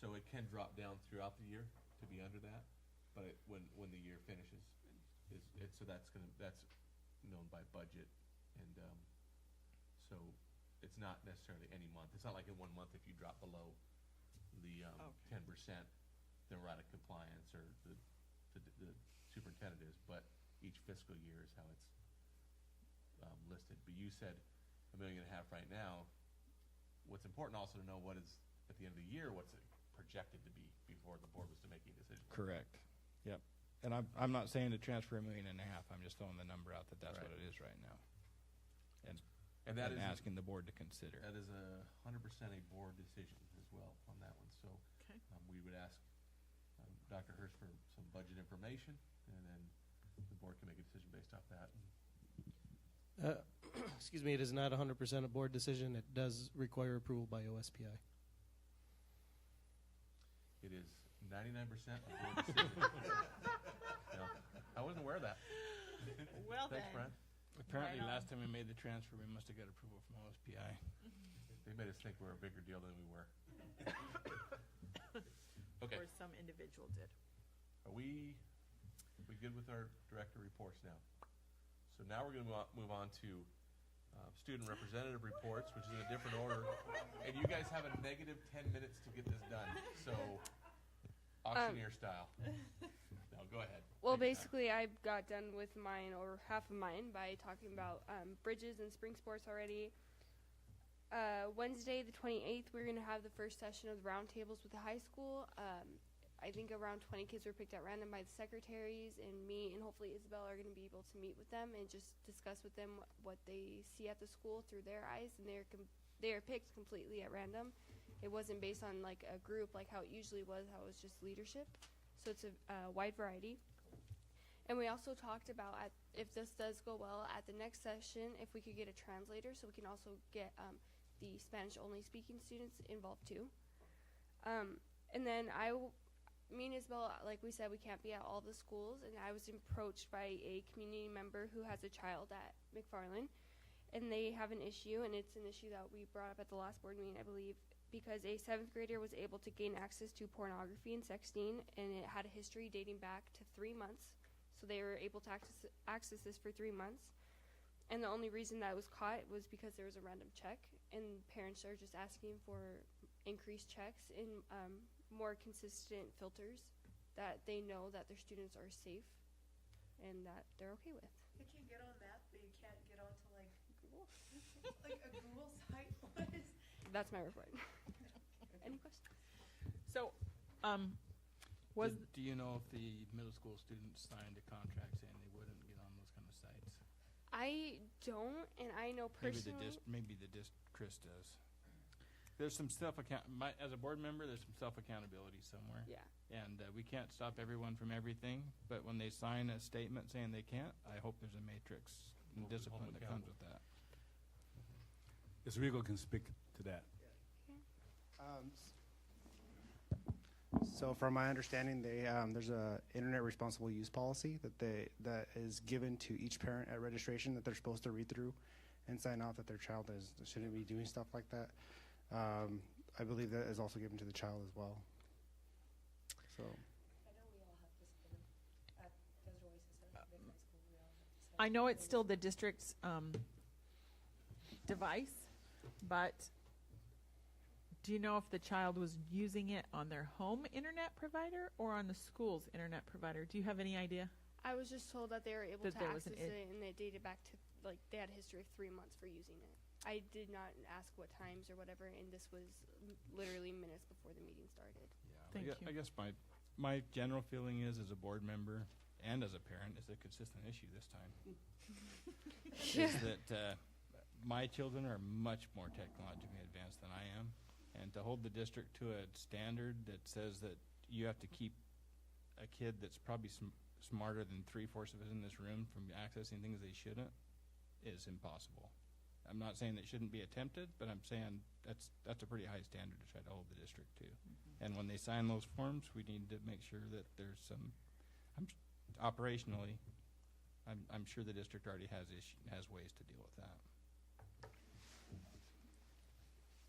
so it can drop down throughout the year to be under that, but when the year finishes, so that's known by budget, and so it's not necessarily any month. It's not like in 1 month if you drop below the 10%, then we're out of compliance, or the superintendent is, but each fiscal year is how it's listed. But you said $1.5 million right now. What's important also to know what is at the end of the year, what's it projected to be before the board was to make a decision. Correct. Yep. And I'm not saying to transfer $1.5 million. I'm just throwing the number out that that's Right. what it is right now. And that is asking the board to consider. That is 100% a board decision as well on that one. So Okay. we would ask Dr. Hurst for some budget information, and then the board can make a decision based off that. Excuse me, it is not 100% a board decision. It does require approval by OSPI. It is 99% a board decision. No, I wasn't aware of that. Well, Thanks, then. Brian. Apparently, Right on. last time we made the transfer, we must have got approval from OSPI. They made us think we were a bigger deal than we were. Okay. Or some individual did. Are we good with our director reports now? So now we're going to move on to student representative reports, which is in a different order. And you guys have a negative 10 minutes to get this done. So auctioneer style. No, go ahead. Well, Take your time. basically, I got done with mine, or half of mine, by talking about bridges and spring sports already. Wednesday, the 28th, we're going to have the first session of the roundtables with the high school. I think around 20 kids were picked at random by the secretaries, and me and hopefully Isabel are going to be able to meet with them and just discuss with them what they see at the school through their eyes, and they are picked completely at random. It wasn't based on like a group like how it usually was, how it was just leadership. So it's a wide variety. And we also talked about, if this does go well, at the next session, if we could get a translator so we can also get the Spanish-only speaking students involved too. And then me and Isabel, like we said, we can't be at all the schools, and I was approached by a community member who has a child at McFarland, and they have an issue, and it's an issue that we brought up at the last board meeting, I believe, because a 7th grader was able to gain access to pornography and sexting, and it had a history dating back to 3 months. So they were able to access this for 3 months. And the only reason that was caught was because there was a random check, and parents are just asking for increased checks and more consistent filters that they know that their students are safe and that they're okay with. You can get on that, but you can't get onto like Google, like a Google site. What is? That's my report. Any questions? So, Do you know if the middle school students signed a contract saying they wouldn't get on those kind of sites? I don't, and I know personally. Maybe Chris does. There's some as a board member, there's some self-accountability somewhere. Yeah. And we can't stop everyone from everything, but when they sign a statement saying they can't, I hope there's a matrix and Hold discipline that comes accountable. with that. Ms. Rigo can speak to that. So from my understanding, there's a internet responsible use policy that is given to each parent at registration that they're supposed to read through and sign off that their child shouldn't be doing stuff like that. I believe that is also given to the child as well. So. I know it's still the district's device, but do you know if the child was using it on their home internet provider or on the school's internet provider? Do you have any idea? I was just told that they were able That to there was access an it, and it dated back to, like, they had a history of 3 months for using it. I did not ask what times or whatever, and this was literally minutes before the meeting started. Thank you. I guess my general feeling is, as a board member and as a parent, is a consistent issue this time. Is that my children are much more technologically advanced than I am, and to hold the district to a standard that says that you have to keep a kid that's probably smarter than 3/4 of us in this room from accessing things they shouldn't is impossible. I'm not saying that shouldn't be attempted, but I'm saying that's a pretty high standard to try to hold the district to. And when they sign those forms, we need to make sure that there's some, operationally, I'm sure the district already has ways to deal with that.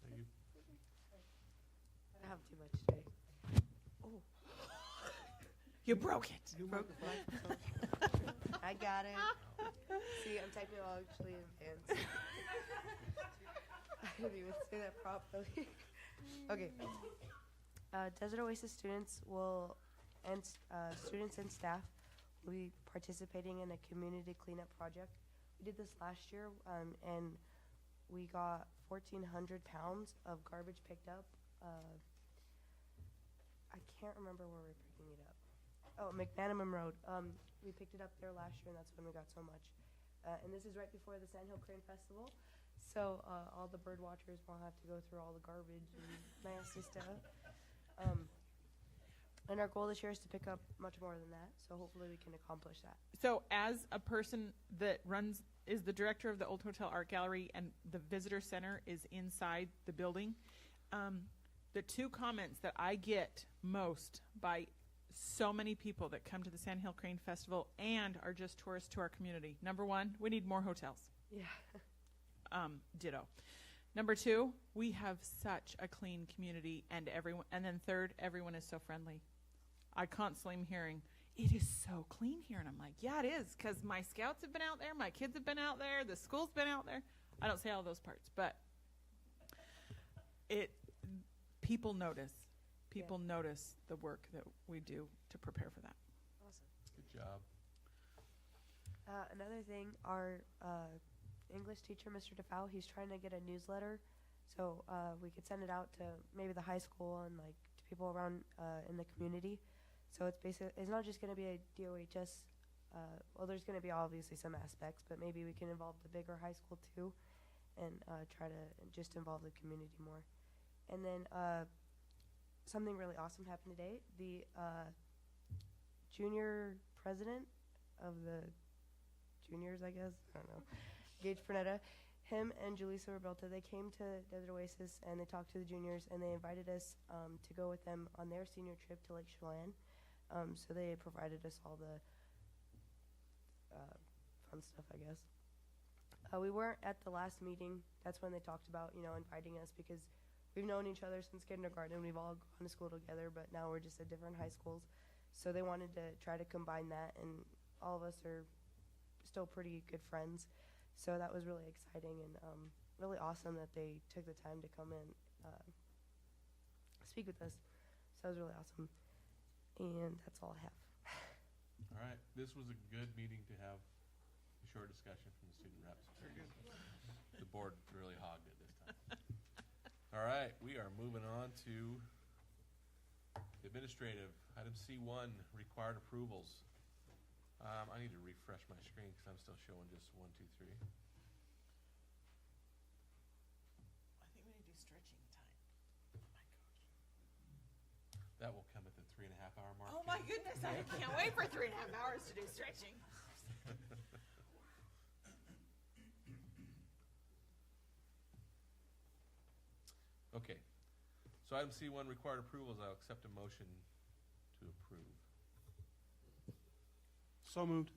Thank you. I have too much today. Oh. You broke it. You broke the microphone. I got it. See, I'm technologically advanced. I didn't even say that properly. Okay. Desert Oasis students students and staff will be participating in a community cleanup project. We did this last year, and we got 1,400 pounds of garbage picked up. I can't remember where we're picking it up. Oh, McManaman Road. We picked it up there last year, and that's when we got so much. And this is right before the Sandhill Crane Festival, so all the bird watchers won't have to go through all the garbage and nasty stuff. And our goal this year is to pick up much more than that, so hopefully we can accomplish that. So as a person that is the director of the Old Hotel Art Gallery, and the visitor center is inside the building, the two comments that I get most by so many people that come to the Sandhill Crane Festival and are just tourists to our community. Number one, we need more hotels. Yeah. Ditto. Number two, we have such a clean community, and then third, everyone is so friendly. I constantly am hearing, it is so clean here, and I'm like, yeah, it is, because my scouts have been out there, my kids have been out there, the school's been out there. I don't say all those parts, but people notice. People notice the work that we do to prepare for that. Awesome. Good job. Another thing, our English teacher, Mr. DeFau, he's trying to get a newsletter, so we could send it out to maybe the high school and like to people around in the community. So it's not just going to be a DOHS. Well, there's going to be obviously some aspects, but maybe we can involve the bigger high school too, and try to just involve the community more. And then something really awesome happened today. The junior president of the juniors, I guess, I don't know, Gage Pernetta, him and Julissa Roberta, they came to Desert Oasis and they talked to the juniors, and they invited us to go with them on their senior trip to Lake Chelan. So they provided us all the fun stuff, I guess. We weren't at the last meeting. That's when they talked about, inviting us, because we've known each other since kindergarten. We've all gone to school together, but now we're just at different high schools. So they wanted to try to combine that, and all of us are still pretty good friends. So that was really exciting and really awesome that they took the time to come and speak with us. So that was really awesome. And that's all I have. All right. This was a good meeting to have a short discussion from the student reps. Very good. The board really hogged it this time. All right. We are moving on to administrative. Item C1, required approvals. I need to refresh my screen because I'm still showing just 1, 2, 3. I think we need to do stretching time. That will come at the 3.5-hour mark. Oh my goodness, I can't wait for 3.5 hours to do stretching. So item C1, required approvals. I'll accept a motion to approve. So moved.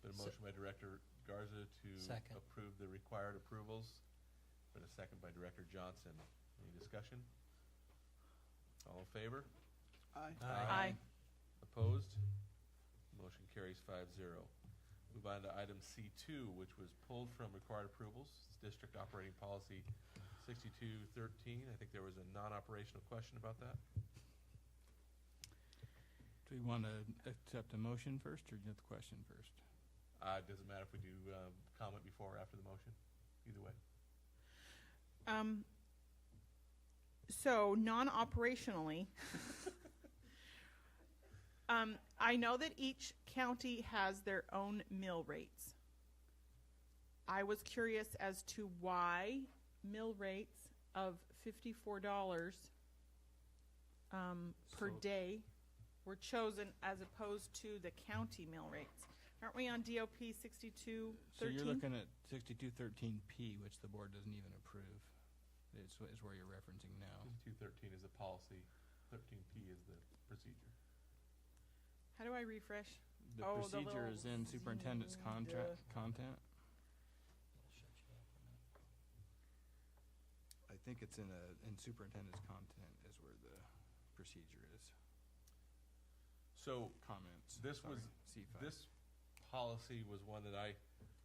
Been a motion by Director Garza to Second. approve the required approvals. Been a second by Director Johnson. Any discussion? All in favor? Aye. Aye. Opposed? Motion carries 5-0. Move on to item C2, which was pulled from required approvals. It's District Operating Policy 6213. I think there was a non-operational question about that. Do we want to accept a motion first or just the question first? It doesn't matter if we do comment before or after the motion. Either way. So non-operationally, I know that each county has their own mill rates. I was curious as to why mill rates of $54 per day were chosen as opposed to the county mill rates. Aren't we on DOP 6213? So you're looking at 6213P, which the board doesn't even approve. Is where you're referencing now. 6213 is the policy. 13P is the procedure. How do I refresh? The Oh, the procedure little is in superintendent's content. I think it's in superintendent's content is where the procedure is. So Comments. this Sorry, was C5. this policy was one that I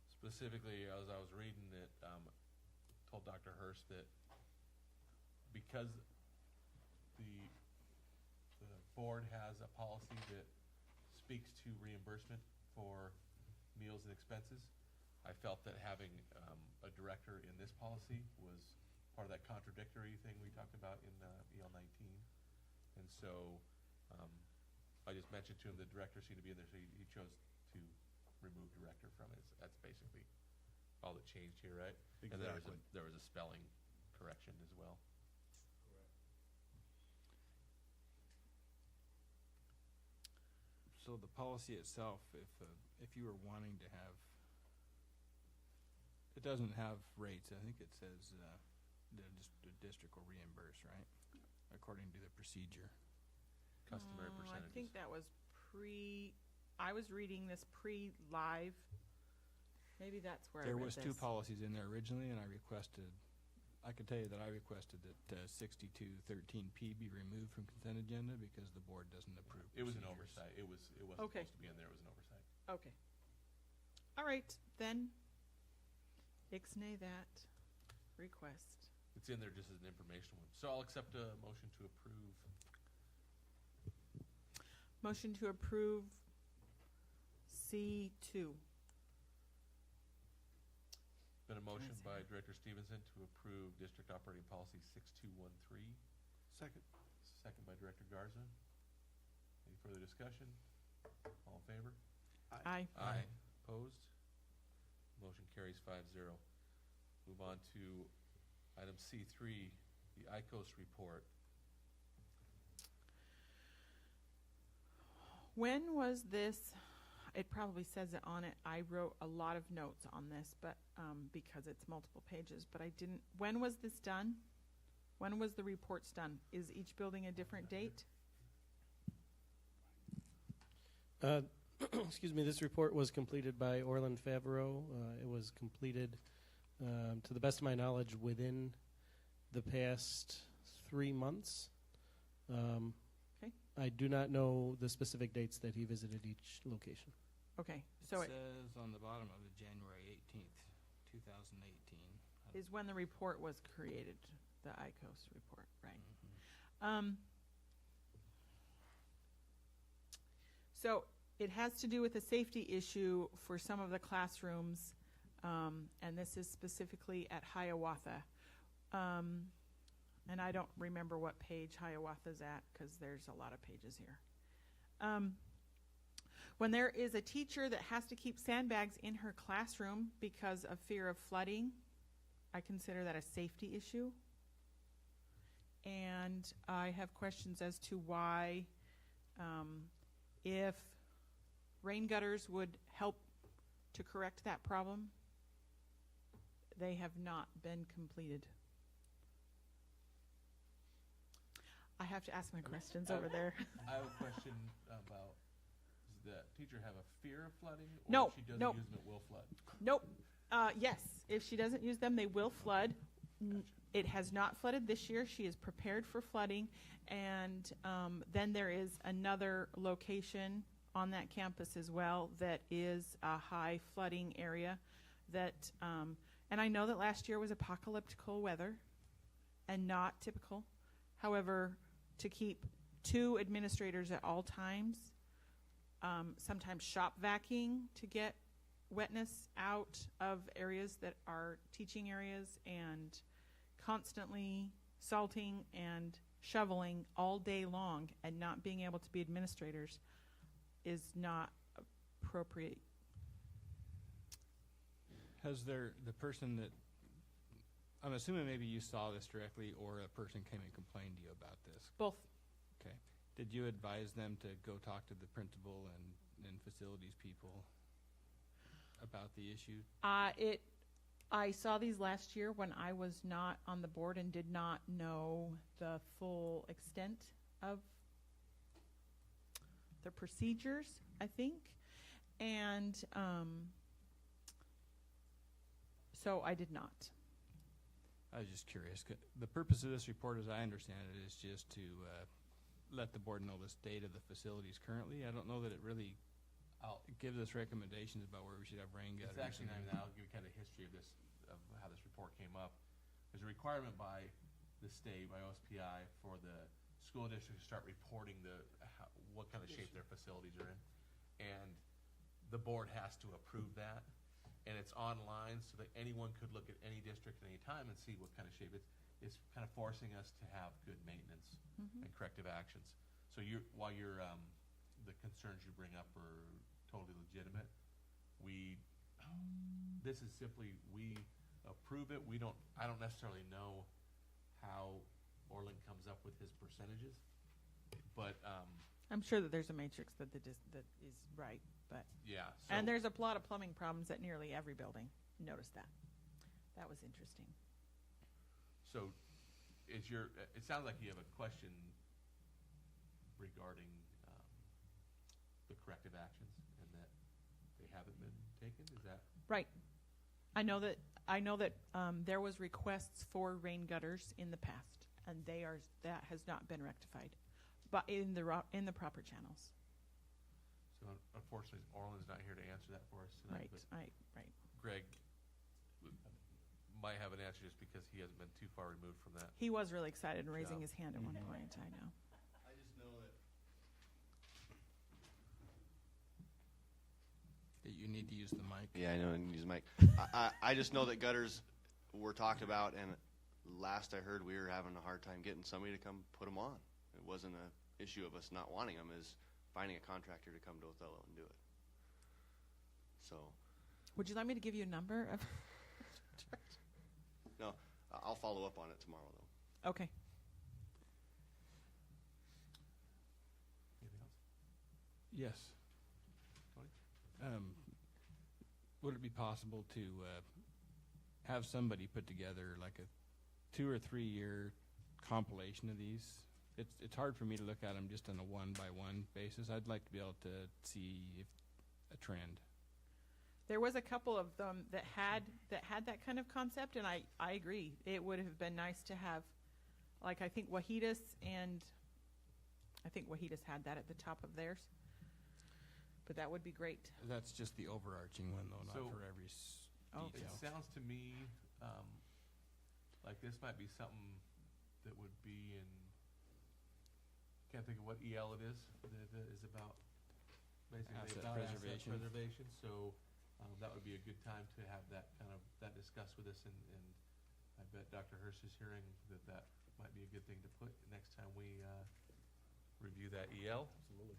specifically, as I was reading it, told Dr. Hurst that because the board has a policy that speaks to reimbursement for meals and expenses, I felt that having a director in this policy was part of that contradictory thing we talked about in EL 19. And so I just mentioned to him the director seemed to be in there, so he chose to remove director from it. That's basically all that changed here, right? Exactly. And there was a spelling correction as well. So the policy itself, if you were wanting to have, it doesn't have rates. I think it says the district will reimburse, right? According to the procedure. Customary percentages. I think that was I was reading this pre-live. Maybe that's where There I read was this. two policies in there originally, and I could tell you that I requested that 6213P be removed from consent agenda because the board doesn't approve. It was an procedures. oversight. It wasn't Okay. supposed to be in there. It was an oversight. Okay. All right, then ixnay that request. It's in there just as an informational one. So I'll accept a motion to approve. Motion to approve C2. Been a motion by Director Stevenson to approve District Operating Policy 6213. Second. Second by Director Garza. Any further discussion? All in favor? Aye. Aye. Opposed? Motion carries 5-0. Move on to item C3, the ICOS report. When was this? It probably says it on it. I wrote a lot of notes on this, but because it's multiple pages, but I didn't. When was this done? When was the reports done? Is each building a different date? Excuse me, this report was completed by Orland Favreau. It was completed, to the best of my knowledge, within the past 3 months. Okay. I do not know the specific dates that he visited each location. Okay, so it it says on the bottom of it January 18th, 2018. is when the report was created, the ICOS report, right? Mm-hmm. So it has to do with a safety issue for some of the classrooms, and this is specifically at Hiawatha. And I don't remember what page Hiawatha's at because there's a lot of pages here. When there is a teacher that has to keep sandbags in her classroom because of fear of flooding, I consider that a safety issue. And I have questions as to why, if rain gutters would help to correct that problem, they have not been completed. I have to ask my questions over there. I have a question about, does the teacher have a fear of flooding? Or No, if she doesn't nope. use them, it will flood? Nope. Yes, if she doesn't use them, they will flood. It has not flooded this year. She is prepared for flooding. And then there is another location on that campus as well that is a high flooding area that, and I know that last year was apocalyptical weather and not typical. However, to keep 2 administrators at all times, sometimes shop vacuuming to get wetness out of areas that are teaching areas, and constantly salting and shoveling all day long and not being able to be administrators is not appropriate. Has the person that, I'm assuming maybe you saw this directly or a person came and complained to you about this? Both. Okay. Did you advise them to go talk to the principal and facilities people about the issue? I saw these last year when I was not on the board and did not know the full extent of the procedures, I think. And so I did not. I was just curious. The purpose of this report, as I understand it, is just to let the board know the state of the facilities currently. I don't know that it really gives us recommendations about where we should have rain gutters. It's actually not even, I'll give you kind of history of this, of how this report came up. There's a requirement by the state, by OSPI, for the school district to start reporting what kind of shape their facilities are in. And the board has to approve that. And it's online so that anyone could look at any district at any time and see what kind of shape it's kind of forcing us to have good maintenance and corrective actions. So while the concerns you bring up are totally legitimate, this is simply, we approve it. I don't necessarily know how Orland comes up with his percentages, but I'm sure that there's a matrix that that is right, but yeah. And there's a lot of plumbing problems at nearly every building. Notice that. That was interesting. So, it sounds like you have a question regarding the corrective actions and that they haven't been taken. Is that right? I know that there was requests for rain gutters in the past, and that has not been rectified, but in the proper channels. So unfortunately, Orland's not here to answer that for us tonight. Right. Greg might have an answer just because he hasn't been too far removed from that. He was really excited and raising his hand at one point. I know. I just know that you need to use the mic. Yeah, I know I need to use the mic. I just know that gutters were talked about, and last I heard we were having a hard time getting somebody to come put them on. It wasn't an issue of us not wanting them, is finding a contractor to come to Othello and do it. So. Would you like me to give you a number of? No, I'll follow up on it tomorrow, though. Okay. Anything else? Yes. Tony? Would it be possible to have somebody put together like a 2 or 3 year compilation of these? It's hard for me to look at them just on a one-by-one basis. I'd like to be able to see if a trend. There was a couple of them that had that kind of concept, and I agree. It would have been nice to have, like, I think Wahidas had that at the top of theirs. But that would be great. That's just the overarching one, though, not for every It detail. sounds to me like this might be something that would be in, can't think of what EL it is, that is about basically Asset about preservation. asset preservation. So that would be a good time to have that discussed with us, and I bet Dr. Hurst is hearing that might be a good thing to put next time we review that EL. Absolutely.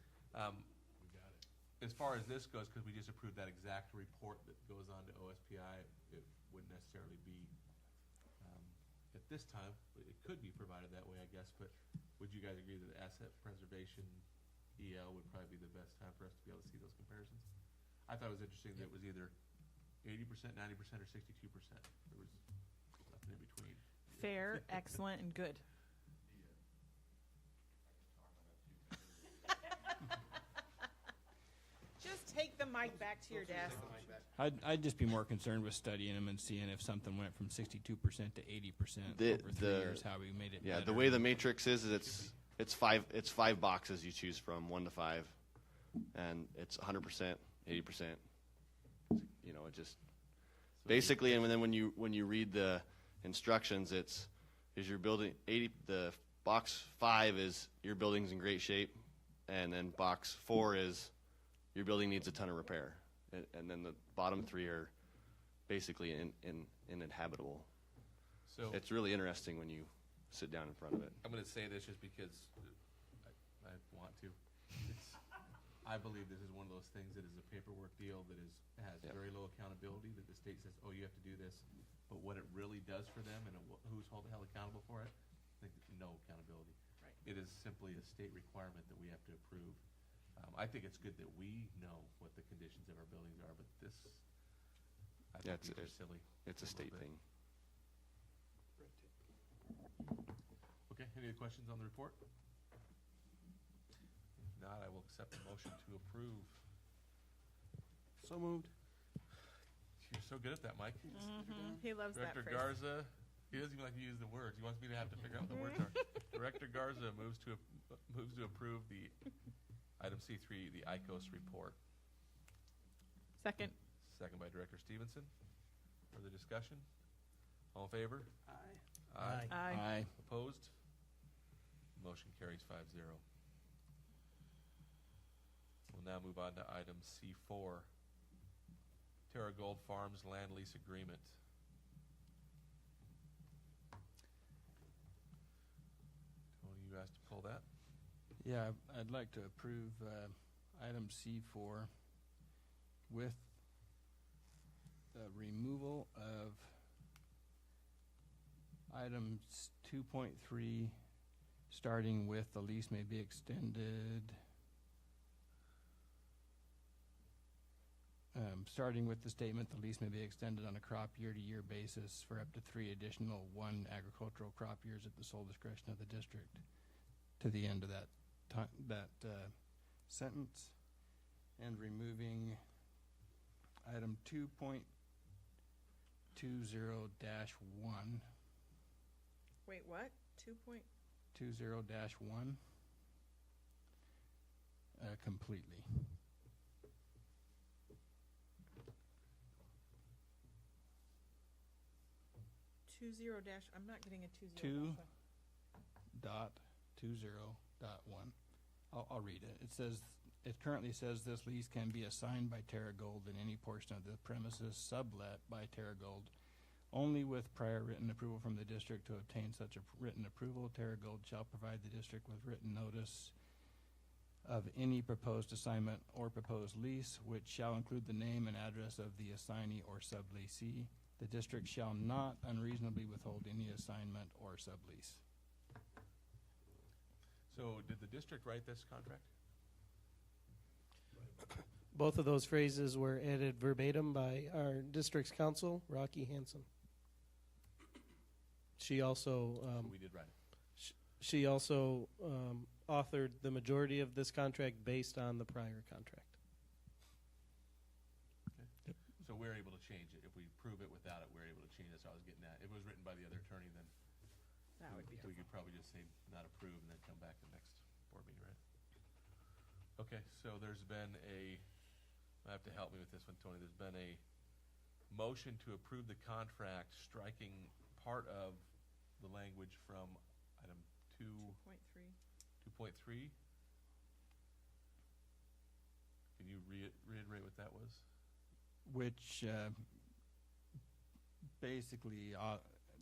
We got it. As far as this goes, because we just approved that exact report that goes on to OSPI, it wouldn't necessarily be at this time. It could be provided that way, I guess, but would you guys agree that asset preservation EL would probably be the best time for us to be able to see those comparisons? I thought it was interesting that it was either 80%, 90%, or 62%. There was nothing in between. Fair, excellent, and good. mic back to your desk. I'd just be more concerned with studying them and seeing if something went from 62% to 80% The- over 3 the- years, how we made it Yeah, better. the way the matrix is it's five boxes you choose from, 1 to 5, and it's 100%, 80%. You know, it just basically, and then when you read the instructions, is your building 80? The box 5 is your building's in great shape, and then box 4 is your building needs a ton of repair, and then the bottom 3 are basically uninhabitable. So It's really interesting when you sit down in front of it. I'm going to say this just because I want to. I believe this is one of those things that is a paperwork deal that has Yep. very low accountability, that the state says, oh, you have to do this. But what it really does for them and who's held accountable for it, I think no accountability. Right. It is simply a state requirement that we have to approve. I think it's good that we know what the conditions of our buildings are, but this, I Yeah, think these are silly. It's a state bit. thing. Okay, any other questions on the report? If not, I will accept the motion to approve. So moved. You're so good at that, Mike. He loves Director that phrase. Garza, he doesn't even like to use the words. He wants me to have to figure out what the words are. Director Garza moves to approve the item C3, the ICOS report. Second. Second by Director Stevenson. Further discussion? All in favor? Aye. Aye. Aye. Aye. Opposed? Motion carries 5-0. We'll now move on to item C4, Terra Gold Farms Land Lease Agreement. Tony, you asked to pull that? Yeah, I'd like to approve item C4 with the removal of items 2.3, starting with the lease may be extended. Starting with the statement, the lease may be extended on a crop year-to-year basis for up to 3 additional 1 agricultural crop years at the sole discretion of the district, to the end of that sentence, and removing item 2.20-1, Wait, what? 20-1 completely. 20 dash. I'm not getting a 20. 2.20.1. I'll read it. It currently says this lease can be assigned by Terra Gold in any portion of the premises sublet by Terra Gold only with prior written approval from the district. To obtain such a written approval, Terra Gold shall provide the district with written notice of any proposed assignment or proposed lease, which shall include the name and address of the assignee or subleasee. The district shall not unreasonably withhold any assignment or sublease. So did the district write this contract? Both of those phrases were added verbatim by our district's counsel, Rocky Hansen. She also So we did write it. she also authored the majority of this contract based on the prior contract. So we're able to change it. If we prove it without it, we're able to change it. So I was getting at. If it was written by the other attorney, then That would be we could probably just say not approve and then come back the next board meeting, right? Okay, so there's been I have to help me with this one, Tony. There's been a motion to approve the contract, striking part of the language from item 2.3. 2.3. Can you reiterate what that was? Which basically,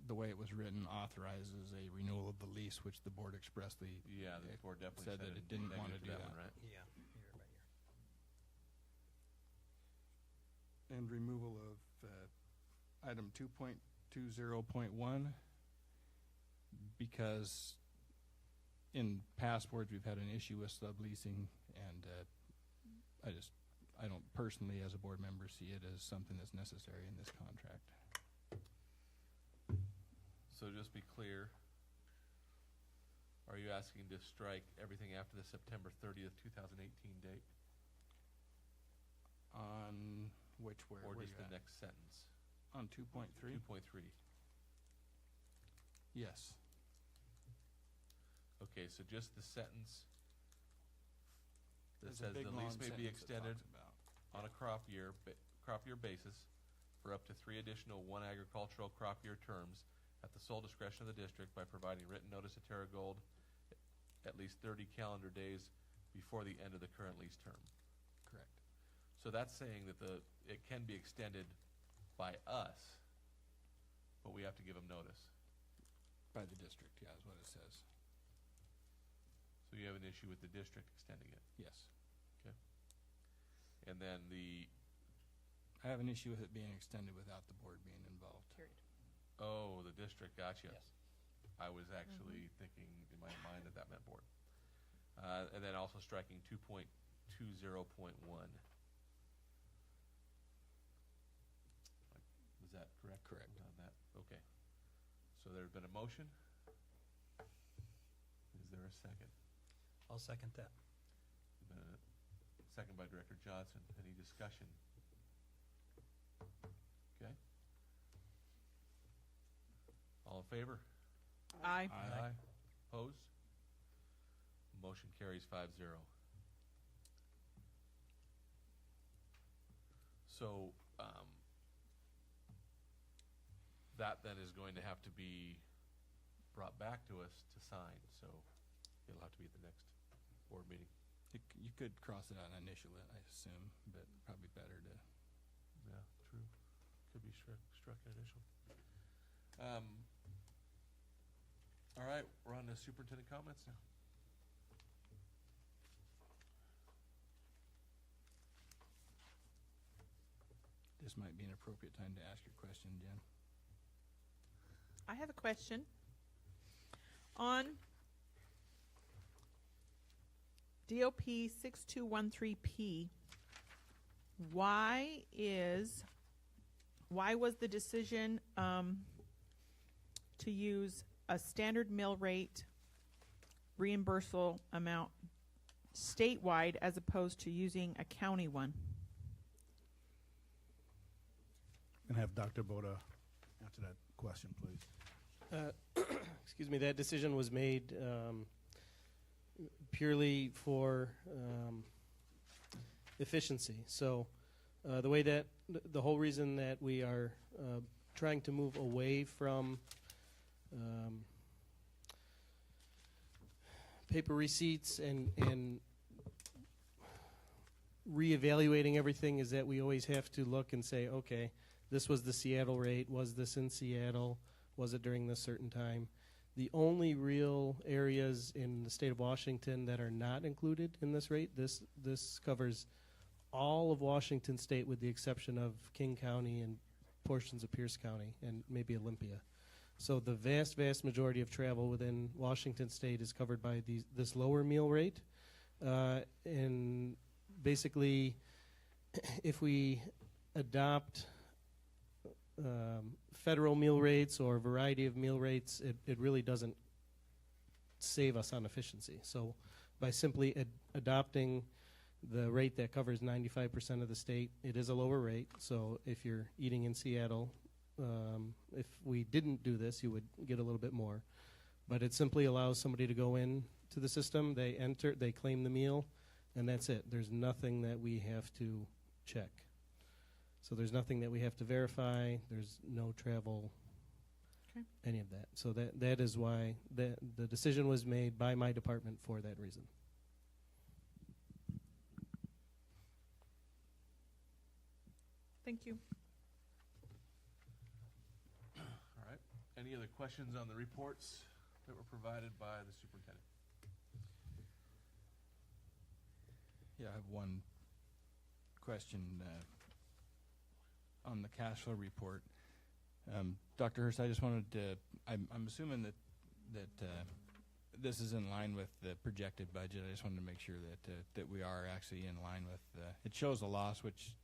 the way it was written, authorizes a renewal of the lease, which the board expressly Yeah, the board definitely said that it didn't want to negative do for that. one, right? Yeah, year by year. And removal of item 2.20.1, because in past boards we've had an issue with subleasing, and I don't personally, as a board member, see it as something that's necessary in this contract. So just be clear, are you asking to strike everything after the September 30th, 2018 date? where? or where just you the at? next sentence? On 2.3? 2.3. Yes. Okay, so just the sentence that There's a says big, the lease long may be sentence that extended talks about- on a crop year basis for up to 3 additional 1 agricultural crop year terms at the sole discretion of the district by providing written notice to Terra Gold at least 30 calendar days before the end of the current lease term. Correct. So that's saying that it can be extended by us, but we have to give them notice. By the district, yeah, is what it says. So you have an issue with the district extending it. Yes. Okay. And then I have an issue with it being extended without the board being involved. Period. the district, gotcha. Yes. I was actually thinking in my mind that meant board. And then also striking 2.20.1. Was that correct? Correct. On that? Okay. So there's been a motion. Is there a second? I'll second that. Been a second by Director Johnson. Any discussion? Okay. All in favor? Aye. Aye. Opposed? Motion carries 5-0. So, that then is going to have to be brought back to us to sign, so it'll have to be at the next board meeting. You could cross it out and initial it, I assume, but probably better to. Yeah, true. Could be struck an initial. All right, we're on to superintendent comments now. This might be an appropriate time to ask your question, Jen. I have a question. On DOP 6213P, why was the decision to use a standard mill rate reimbursable amount statewide as opposed to using a county one? And have Dr. Boda answer that question, please. Excuse me, that decision was made purely for efficiency. So the way that the whole reason that we are trying to move away from paper receipts and reevaluating everything is that we always have to look and say, okay, this was the Seattle rate. Was this in Seattle? Was it during this certain time? The only real areas in the state of Washington that are not included in this rate, this covers all of Washington state with the exception of King County and portions of Pierce County and maybe Olympia. So the vast, vast majority of travel within Washington state is covered by this lower meal rate. And basically, if we adopt federal meal rates or a variety of meal rates, it really doesn't save us on efficiency. So by simply adopting the rate that covers 95% of the state, it is a lower rate. So if you're eating in Seattle, if we didn't do this, you would get a little bit more. But it simply allows somebody to go in to the system, they enter, they claim the meal, and that's it. There's nothing that we have to check. So there's nothing that we have to verify. There's no travel, any of that. So that is why the decision was made by my department for that reason. Thank you. All right. Any other questions on the reports that were provided by the superintendent? Yeah, I have one question on the cash flow report. Dr. Hurst, I just wanted to, I'm assuming that this is in line with the projected budget. I just wanted to make sure that we are actually in line with, it shows a loss, which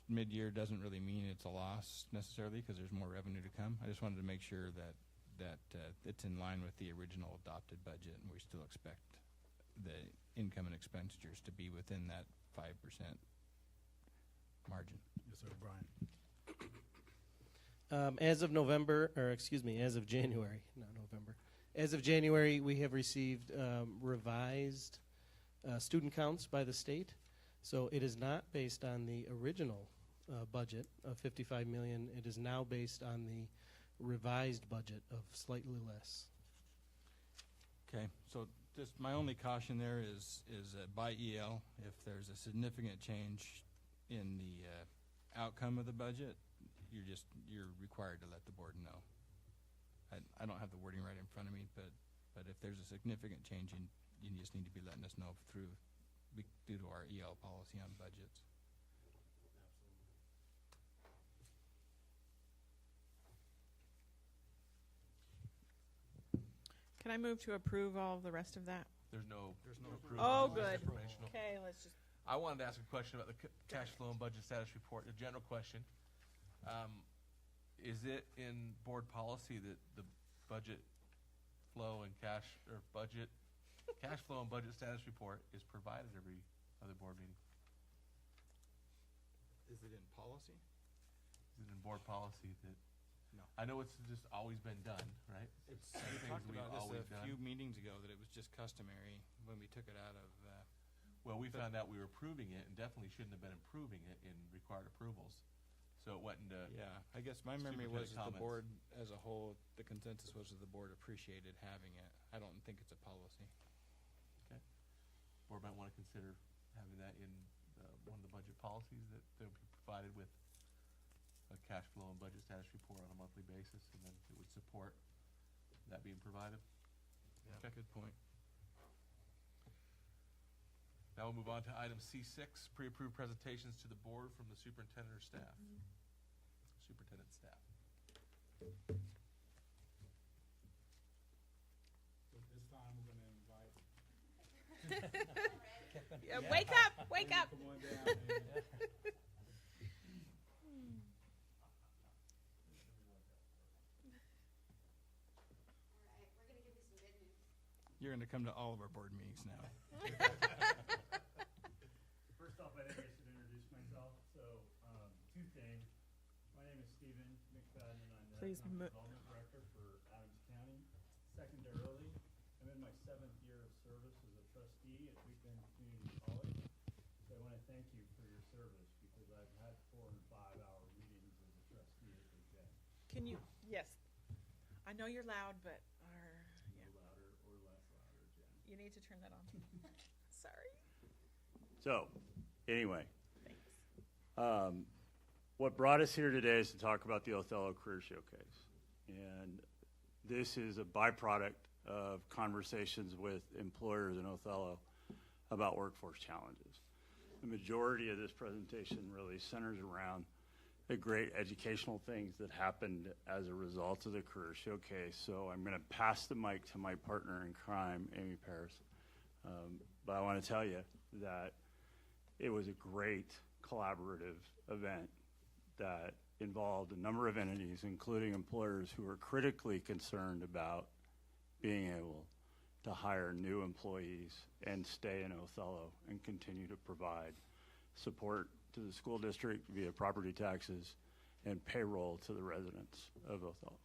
mid-year doesn't really mean it's a loss necessarily because there's more revenue to come. I just wanted to make sure that it's in line with the original adopted budget, and we still expect the income and expenditures to be within that 5% margin. Yes, sir, Brian. As of January, not November. As of January, we have received revised student counts by the state. So it is not based on the original budget of 55 million. It is now based on the revised budget of slightly less. Okay, so just my only caution there is by EL, if there's a significant change in the outcome of the budget, you're required to let the board know. I don't have the wording right in front of me, but if there's a significant change, you just need to be letting us know due to our EL policy on budgets. Can I move to approve all of the rest of that? There's no approval. Oh, It's just good. informational. Okay, let's just. I wanted to ask a question about the cash flow and budget status report. A general question. Is it in board policy that the budget flow and cash flow and budget status report is provided every other board meeting? Is it in policy? Is it in board policy that? No. I know it's just always been done, right? We Things talked we've about always this a done. few meetings ago that it was just customary when we took it out of. Well, we found out we were approving it and definitely shouldn't have been approving it in required approvals. So it went into. Yeah, I guess my memory was that the board Superintendent as a whole, the consensus was that the board appreciated having it. I don't think it's a policy. Okay. Board might want to consider having that in one of the budget policies, that they'll be provided with a cash flow and budget status report on a monthly basis, and then it would support that being provided. Yeah, Okay. good point. Now we'll move on to item C6, pre-approved presentations to the board from the superintendent or staff. Superintendent staff. So this time we're going to invite. Yeah, wake up! Wake up! Come on down, man. You're going to come to all of our board meetings now. First off, I think I should introduce myself. So, two things. My name is Stephen McFadden, and I'm the Economic Development Director for Adams County. Secondarily, I'm in my 7th year of service as a trustee at Big Bend Community College. So I want to thank you for your service, because I've had 4 and 5-hour meetings as a trustee at Big Bend. Can you? Yes. I know you're loud, but Louder or less louder, Jen. you need to turn that on. Sorry. So, anyway, Thanks. what brought us here today is to talk about the Othello Career Showcase. And this is a byproduct of conversations with employers in Othello about workforce challenges. The majority of this presentation really centers around the great educational things that happened as a result of the Career Showcase. So I'm going to pass the mic to my partner in crime, Amy Paris. But I want to tell you that it was a great collaborative event that involved a number of entities, including employers who are critically concerned about being able to hire new employees and stay in Othello and continue to provide support to the school district via property taxes and payroll to the residents of Othello.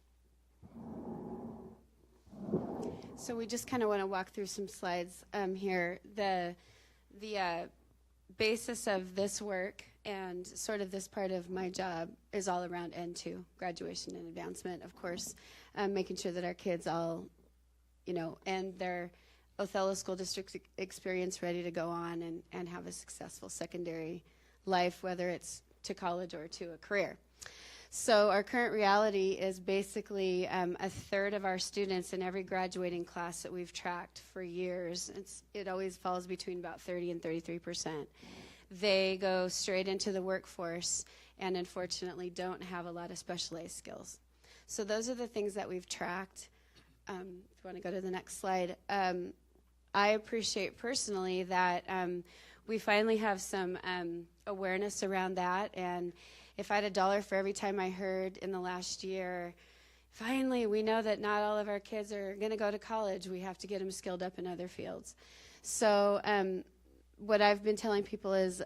So we just kind of want to walk through some slides here. The basis of this work and sort of this part of my job is all around N2, graduation and advancement, of course, making sure that our kids all, end their Othello School District experience ready to go on and have a successful secondary life, whether it's to college or to a career. So our current reality is basically a third of our students in every graduating class that we've tracked for years, it always falls between about 30 and 33%. They go straight into the workforce and unfortunately don't have a lot of specialized skills. So those are the things that we've tracked. If you want to go to the next slide. I appreciate personally that we finally have some awareness around that, and if I had $1 for every time I heard in the last year, finally we know that not all of our kids are going to go to college. We have to get them skilled up in other fields. So what I've been telling people is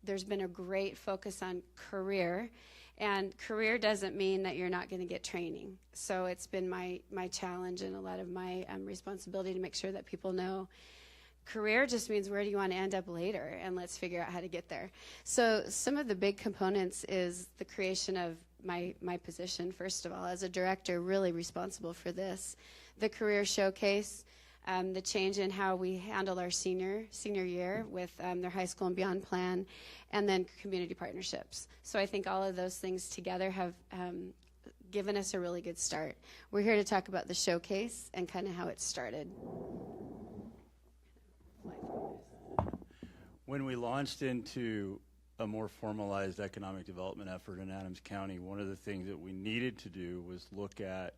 there's been a great focus on career. And career doesn't mean that you're not going to get training. So it's been my challenge and a lot of my responsibility to make sure that people know career just means where do you want to end up later, and let's figure out how to get there. So some of the big components is the creation of my position, first of all, as a director, really responsible for this. The career showcase, the change in how we handle our senior year with their high school and beyond plan, and then community partnerships. So I think all of those things together have given us a really good start. We're here to talk about the showcase and kind of how it started. When we launched into a more formalized economic development effort in Adams County, one of the things that we needed to do was look at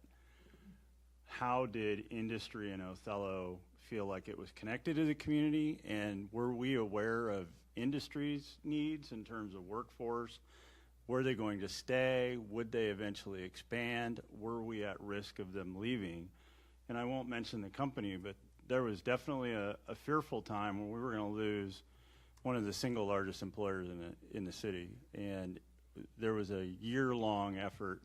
how did industry in Othello feel like it was connected to the community, and were we aware of industry's needs in terms of workforce? Were they going to stay? Would they eventually expand? Were we at risk of them leaving? And I won't mention the company, but there was definitely a fearful time when we were going to lose one of the single largest employers in the city. And there was a year-long effort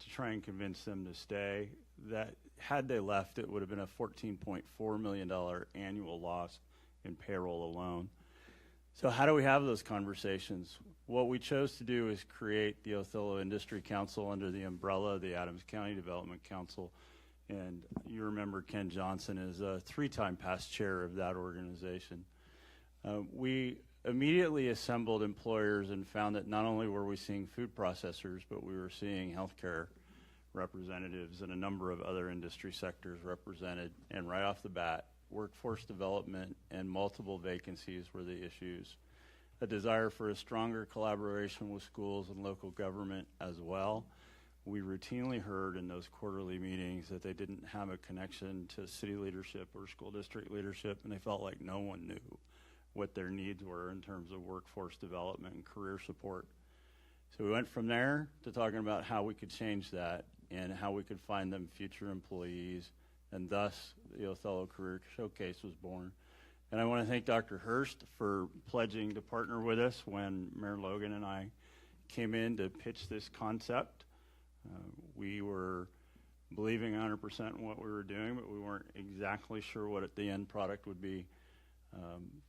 to try and convince them to stay. That had they left, it would have been a $14.4 million annual loss in payroll alone. So how do we have those conversations? What we chose to do is create the Othello Industry Council under the umbrella of the Adams County Development Council. And you remember Ken Johnson is a 3-time past chair of that organization. We immediately assembled employers and found that not only were we seeing food processors, but we were seeing healthcare representatives and a number of other industry sectors represented. And right off the bat, workforce development and multiple vacancies were the issues. A desire for a stronger collaboration with schools and local government as well. We routinely heard in those quarterly meetings that they didn't have a connection to city leadership or school district leadership, and they felt like no one knew what their needs were in terms of workforce development and career support. So we went from there to talking about how we could change that and how we could find them future employees, and thus the Othello Career Showcase was born. And I want to thank Dr. Hurst for pledging to partner with us when Mayor Logan and I came in to pitch this concept. We were believing 100% in what we were doing, but we weren't exactly sure what the end product would be.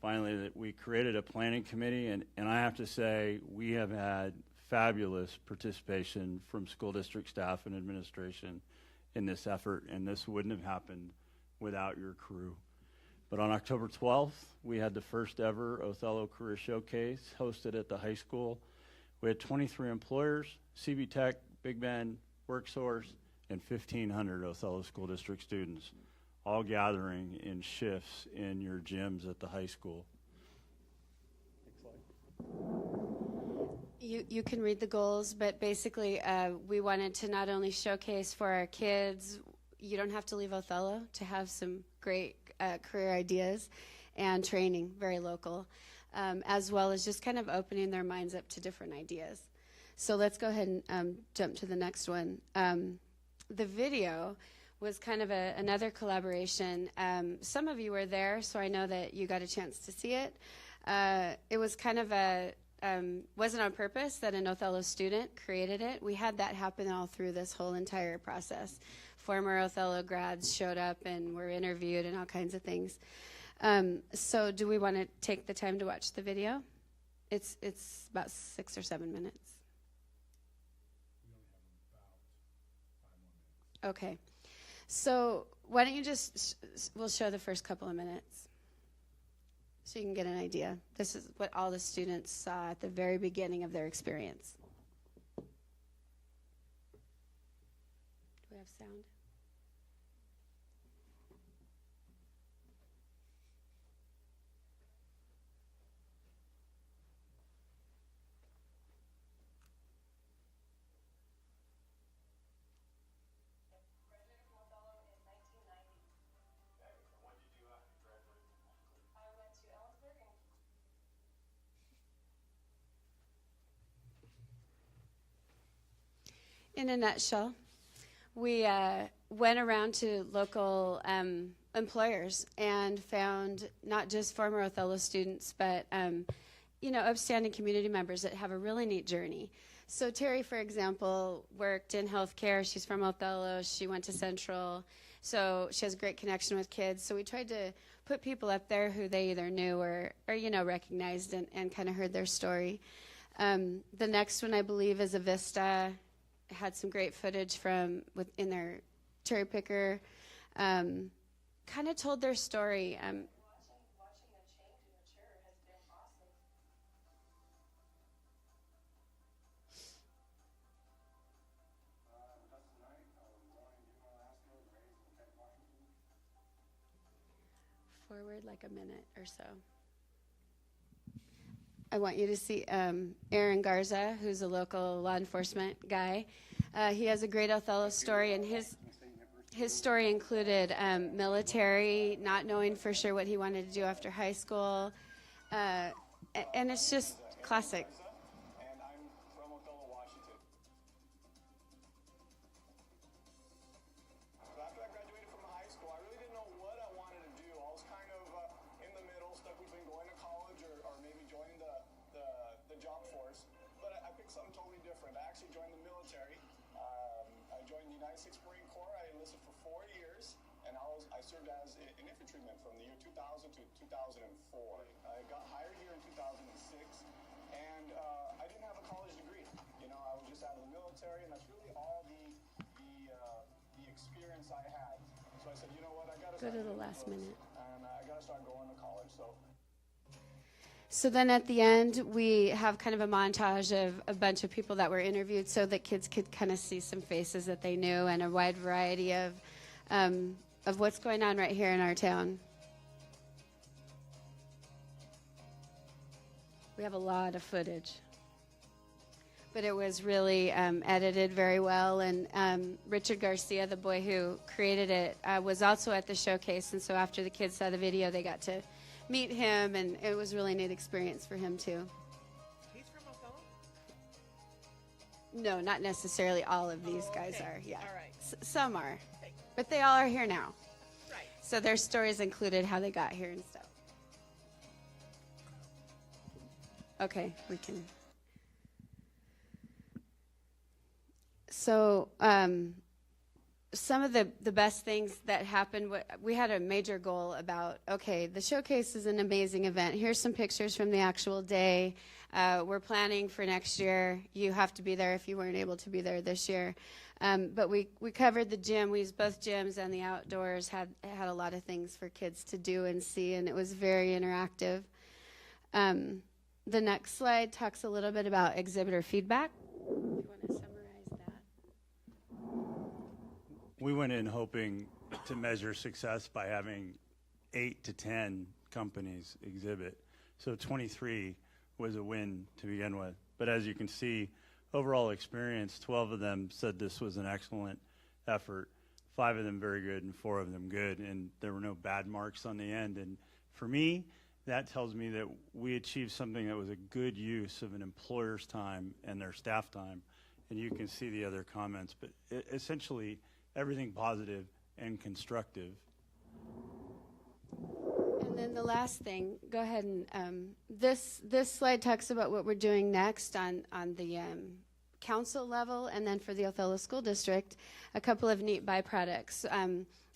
Finally, that we created a planning committee, and I have to say we have had fabulous participation from school district staff and administration in this effort, and this wouldn't have happened without your crew. But on October 12th, we had the first ever Othello Career Showcase hosted at the high school. We had 23 employers, CB Tech, Big Bend, WorkSource, and 1,500 Othello School District students, all gathering in shifts in your gyms at the high school. You can read the goals, but basically we wanted to not only showcase for our kids, you don't have to leave Othello to have some great career ideas and training, very local, as well as just kind of opening their minds up to different ideas. So let's go ahead and jump to the next one. The video was kind of another collaboration. Some of you were there, so I know that you got a chance to see it. It was kind of wasn't on purpose that an Othello student created it. We had that happen all through this whole entire process. Former Othello grads showed up and were interviewed and all kinds of things. So do we want to take the time to watch the video? It's about 6 or 7 minutes. Okay. So why don't you we'll show the first couple of minutes so you can get an idea. This is what all the students saw at the very beginning of their experience. Do we have sound? In a nutshell, we went around to local employers and found not just former Othello students, but upstanding community members that have a really neat journey. So Terry, for example, worked in healthcare. She's from Othello. She went to Central. So she has a great connection with kids. So we tried to put people up there who they either knew or recognized and kind of heard their story. The next one, I believe, is Avista. Had some great footage in their cherry picker. Kind of told their story. Watching a change in the chair has been awesome. Forward like a minute or so. I want you to see Aaron Garza, who's a local law enforcement guy. He has a great Othello story, and his story included military, not knowing for sure what he wanted to do after high school, and it's just classic. And I'm from Othello, Washington. So after I graduated from high school, I really didn't know what I wanted to do. I was kind of in the middle, stuck between going to college or maybe joining the job force. But I picked something totally different. I actually joined the military. I joined the United States Marine Corps. I enlisted for 4 years, and I served as an infantryman from the year 2000 to 2004. I got hired here in 2006, and I didn't have a college degree. I was just out of the military, and that's really all the experience I had. So I said, you know what, I got to Go to the last minute. And I got to start going to college. So then at the end, we have kind of a montage of a bunch of people that were interviewed so that kids could kind of see some faces that they knew and a wide variety of what's going on right here in our town. We have a lot of footage. But it was really edited very well, and Richard Garcia, the boy who created it, was also at the showcase, and so after the kids saw the video, they got to meet him, and it was a really neat experience for him too. He's from Othello? No, not necessarily all of these guys okay. are, yeah. All right. Some are, but they all are here now. Right. So their stories included how they got here and stuff. Okay, we can. So some of the best things that happened, we had a major goal about, okay, the showcase is an amazing event. Here's some pictures from the actual day. We're planning for next year. You have to be there if you weren't able to be there this year. But we covered the gym. We used both gyms and the outdoors, had a lot of things for kids to do and see, and it was very interactive. The next slide talks a little bit about exhibitor feedback. Do you want to summarize that? We went in hoping to measure success by having 8 to 10 companies exhibit. So 23 was a win to begin with. But as you can see, overall experience, 12 of them said this was an excellent effort, 5 of them very good, and 4 of them good. And there were no bad marks on the end. And for me, that tells me that we achieved something that was a good use of an employer's time and their staff time. And you can see the other comments. But essentially, everything positive and constructive. And then the last thing, go ahead and this slide talks about what we're doing next on the council level, and then for the Othello School District, a couple of neat byproducts.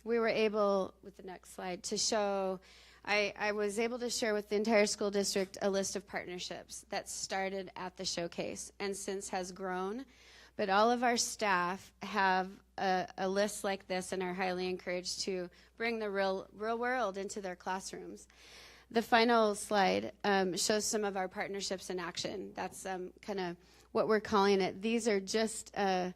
We were able, with the next slide, to show, I was able to share with the entire school district a list of partnerships that started at the showcase and since has grown. But all of our staff have a list like this and are highly encouraged to bring the real world into their classrooms. The final slide shows some of our partnerships in action. That's kind of what we're calling it. These are just a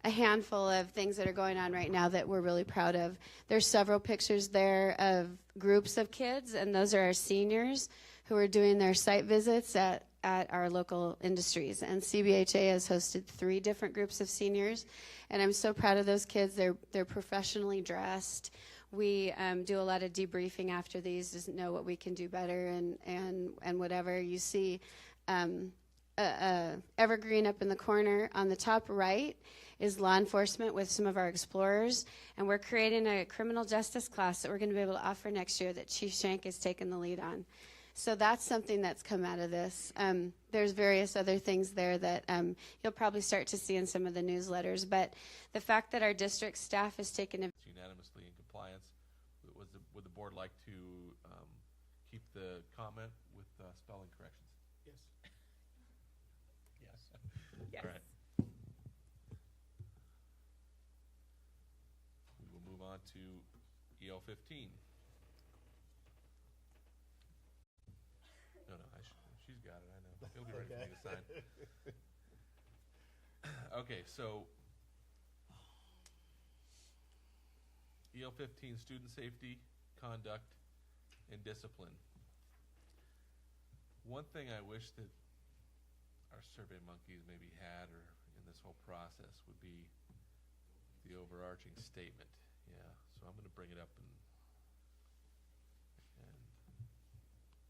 handful of things that are going on right now that we're really proud of. There's several pictures there of groups of kids, and those are our seniors who are doing their site visits at our local industries. And CBHA has hosted 3 different groups of seniors, and I'm so proud of those kids. They're professionally dressed. We do a lot of debriefing after these to know what we can do better and whatever. You see evergreen up in the corner. On the top right is law enforcement with some of our explorers, and we're creating a criminal justice class that we're going to be able to offer next year that Chief Shank is taking the lead on. So that's something that's come out of this. There's various other things there that you'll probably start to see in some of the newsletters. But the fact that our district staff has taken a unanimously in compliance, would the board like to keep the comment with spelling corrections? Yes. Yes. Yes. All right. We will move on to EL 15. No, she's got it, I know. It'll be ready for me to sign. Okay, so EL 15, student safety, conduct, and discipline. One thing I wish that our survey monkeys maybe had or in this whole process would be the overarching statement. Yeah, so I'm going to bring it up and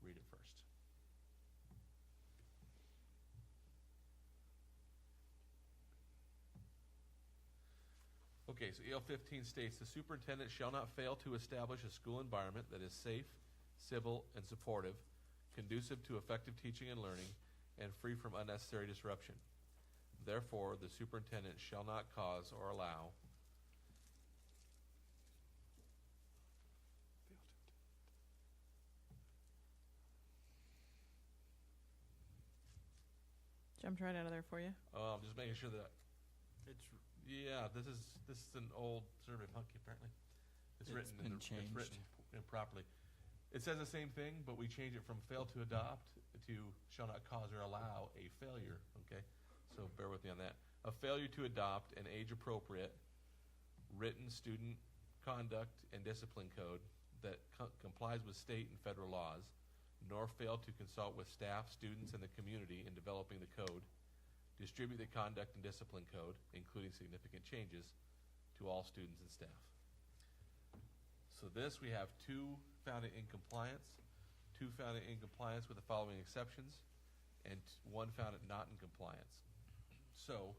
read it first. Okay, so EL 15 states the superintendent shall not fail to establish a school environment that is safe, civil, and supportive, conducive to effective teaching and learning, and free from unnecessary disruption. Therefore, the superintendent shall not cause or allow Jumped right out of there for you. I'm just making sure that this is an old survey monkey apparently. It's written improperly. It says the same thing, but we change it from fail to adopt to shall not cause or allow a failure. Okay, so bear with me on that. A failure to adopt an age-appropriate written student conduct and discipline code that complies with state and federal laws, nor fail to consult with staff, students, and the community in developing the code, distribute the conduct and discipline code, including significant changes, to all students and staff. So this, we have two found in compliance, two found in compliance with the following exceptions, and one found it not in compliance. So,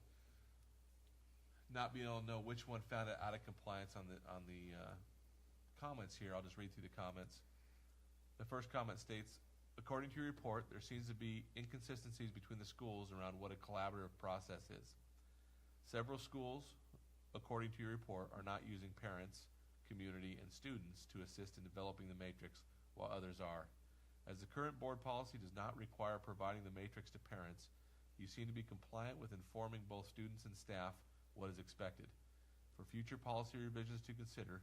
not being able to know which one found it out of compliance on the comments here, I'll just read through the comments. The first comment states, according to your report, there seems to be inconsistencies between the schools around what a collaborative process is. Several schools, according to your report, are not using parents, community, and students to assist in developing the matrix, while others are. As the current board policy does not require providing the matrix to parents, you seem to be compliant with informing both students and staff what is expected. For future policy revisions to consider,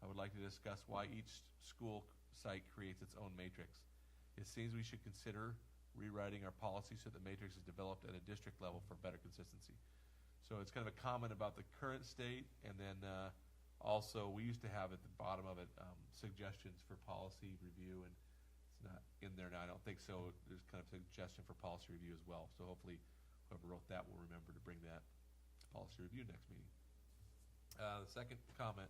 I would like to discuss why each school site creates its own matrix. It seems we should consider rewriting our policy so that the matrix is developed at a district level for better consistency. So it's kind of a comment about the current state, and then also we used to have at the bottom of it suggestions for policy review, and it's not in there now. I don't think so. There's kind of a suggestion for policy review as well. So hopefully whoever wrote that will remember to bring that to policy review next meeting. The second comment,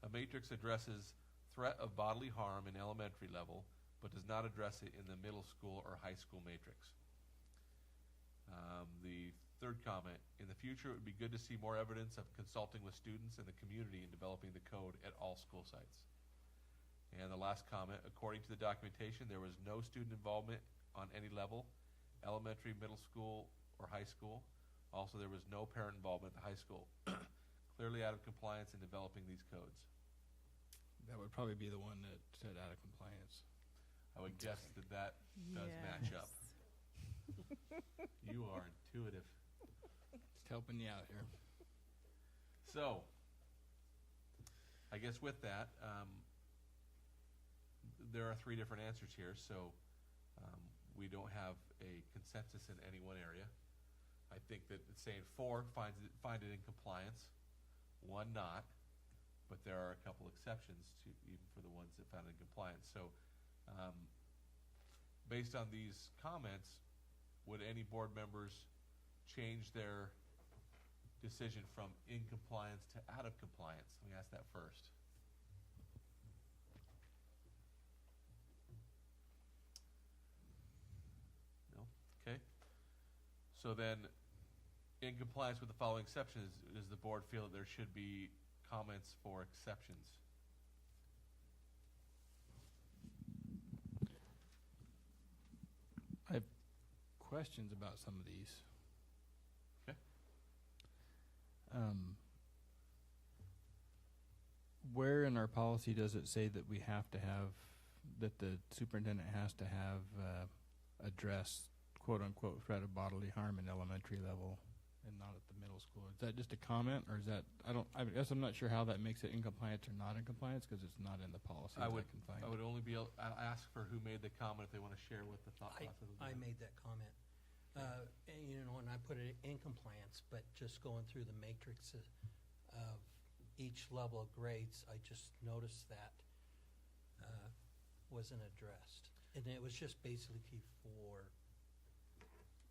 a matrix addresses threat of bodily harm in elementary level, but does not address it in the middle school or high school matrix. The third comment, in the future it would be good to see more evidence of consulting with students and the community in developing the code at all school sites. And the last comment, according to the documentation, there was no student involvement on any level, elementary, middle school, or high school. Also, there was no parent involvement at the high school. Clearly out of compliance in developing these codes. That would probably be the one that said out of compliance. I would guess that does match up. You are intuitive. Just helping you out here. So, I guess with that, there are three different answers here. So, we don't have a consensus in any one area. I think that it's saying 4 find it in compliance, 1 not. But there are a couple exceptions to even for the ones that found in compliance. So, based on these comments, would any board members change their decision from in compliance to out of compliance? Let me ask that first. No? Okay. So then, in compliance with the following exceptions, does the board feel that there should be comments for exceptions? questions about some of these. Okay. Where in our policy does it say that we have to have, that the superintendent has to have address quote unquote threat of bodily harm in elementary level and not at the middle school? Is that just a comment, or is that, I guess I'm not sure how that makes it in compliance or not in compliance, because it's not in the policy I that would, I can find. I would only be able, I'll ask for who made the comment if they want to share what the thought process was. I made that comment. And, you know, and I put it in compliance, but just going through the matrix of each level of grades, I just noticed that wasn't addressed. And it was just basically for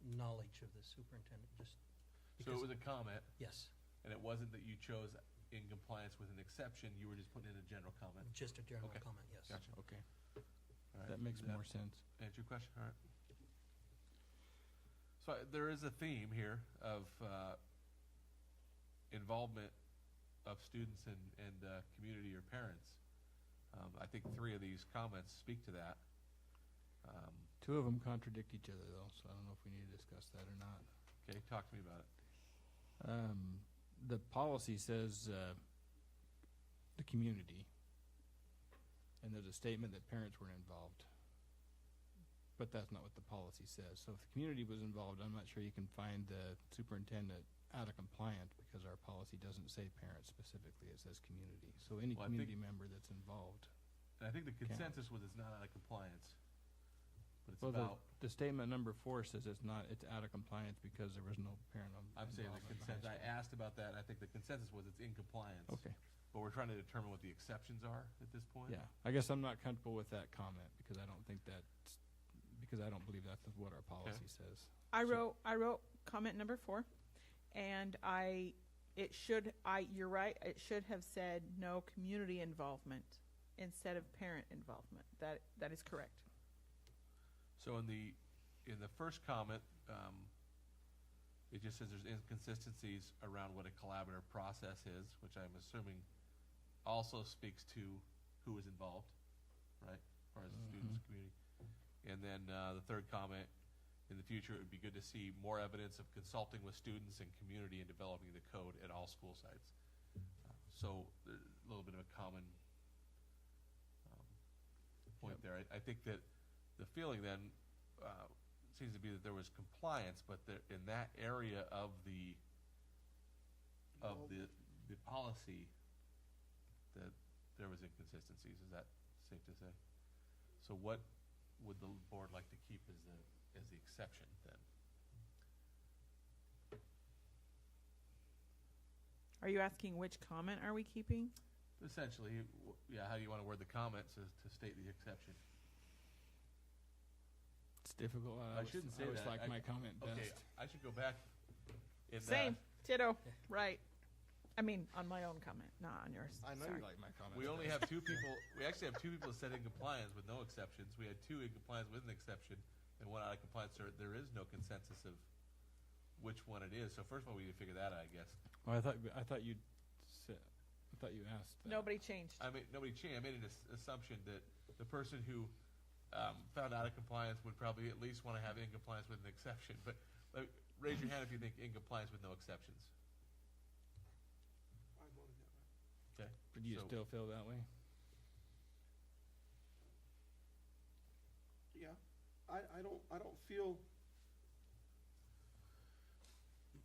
knowledge of the superintendent, just So it was a comment? Yes. And it wasn't that you chose in compliance with an exception, you were just putting in a general comment? Just a general Okay. comment, yes. Gotcha. Okay. All right. That makes Does more sense. Answer your question? All right. So there is a theme here of involvement of students and community or parents. I think 3 of these comments speak to that. 2 of them contradict each other, though, so I don't know if we need to discuss that or not. Okay, talk to me about it. The policy says the community, and there's a statement that parents were involved. But that's not what the policy says. So if the community was involved, I'm not sure you can find the superintendent out of compliance, because our policy doesn't say parents specifically, it says community. So any Well, I community member that's involved. And I think the counts. consensus was it's not out of compliance. But it's Well, about, the statement number 4 says it's out of compliance because there was no parent I'm saying the involvement in consensus, I high school. asked about that, and I think the consensus was it's in compliance. Okay. But we're trying to determine what the exceptions are at this point. Yeah, I guess I'm not comfortable with that comment, because I don't think because I don't believe that's what our policy says. I wrote comment number 4, and you're right, it should have said no community involvement instead of parent involvement. That is correct. So in the first comment, it just says there's inconsistencies around what a collaborative process is, which I'm assuming also speaks to who was involved, right, as far as the students, community. And then the third comment, in the future, it would be good to see more evidence of consulting with students and community in developing the code at all school sites. So there's a little bit of a common point there. I think that the feeling then seems to be that there was compliance, but in that area of the policy, that there was inconsistencies. Is that safe to say? So what would the board like to keep as the exception then? Are you asking which comment are we keeping? Essentially, yeah, how do you want to word the comments to state the exception? It's difficult. I shouldn't say I always that. like my comment Okay, best. I should go back. Same, ditto, right. I mean, on my own comment, not on yours. I know Sorry. you like my comment. We only have 2 people. We actually have 2 people that said in compliance with no exceptions. We had 2 in compliance with an exception, and 1 out of compliance. There is no consensus of which one it is. So first of all, we need to figure that out, I guess. Well, I thought you asked. That. Nobody changed. Nobody changed. I made an assumption that the person who found out of compliance would probably at least want to have in compliance with an exception. But raise your hand if you think in compliance with no exceptions. I voted that way. Okay. But do you So- still feel that way? Yeah, I don't feel,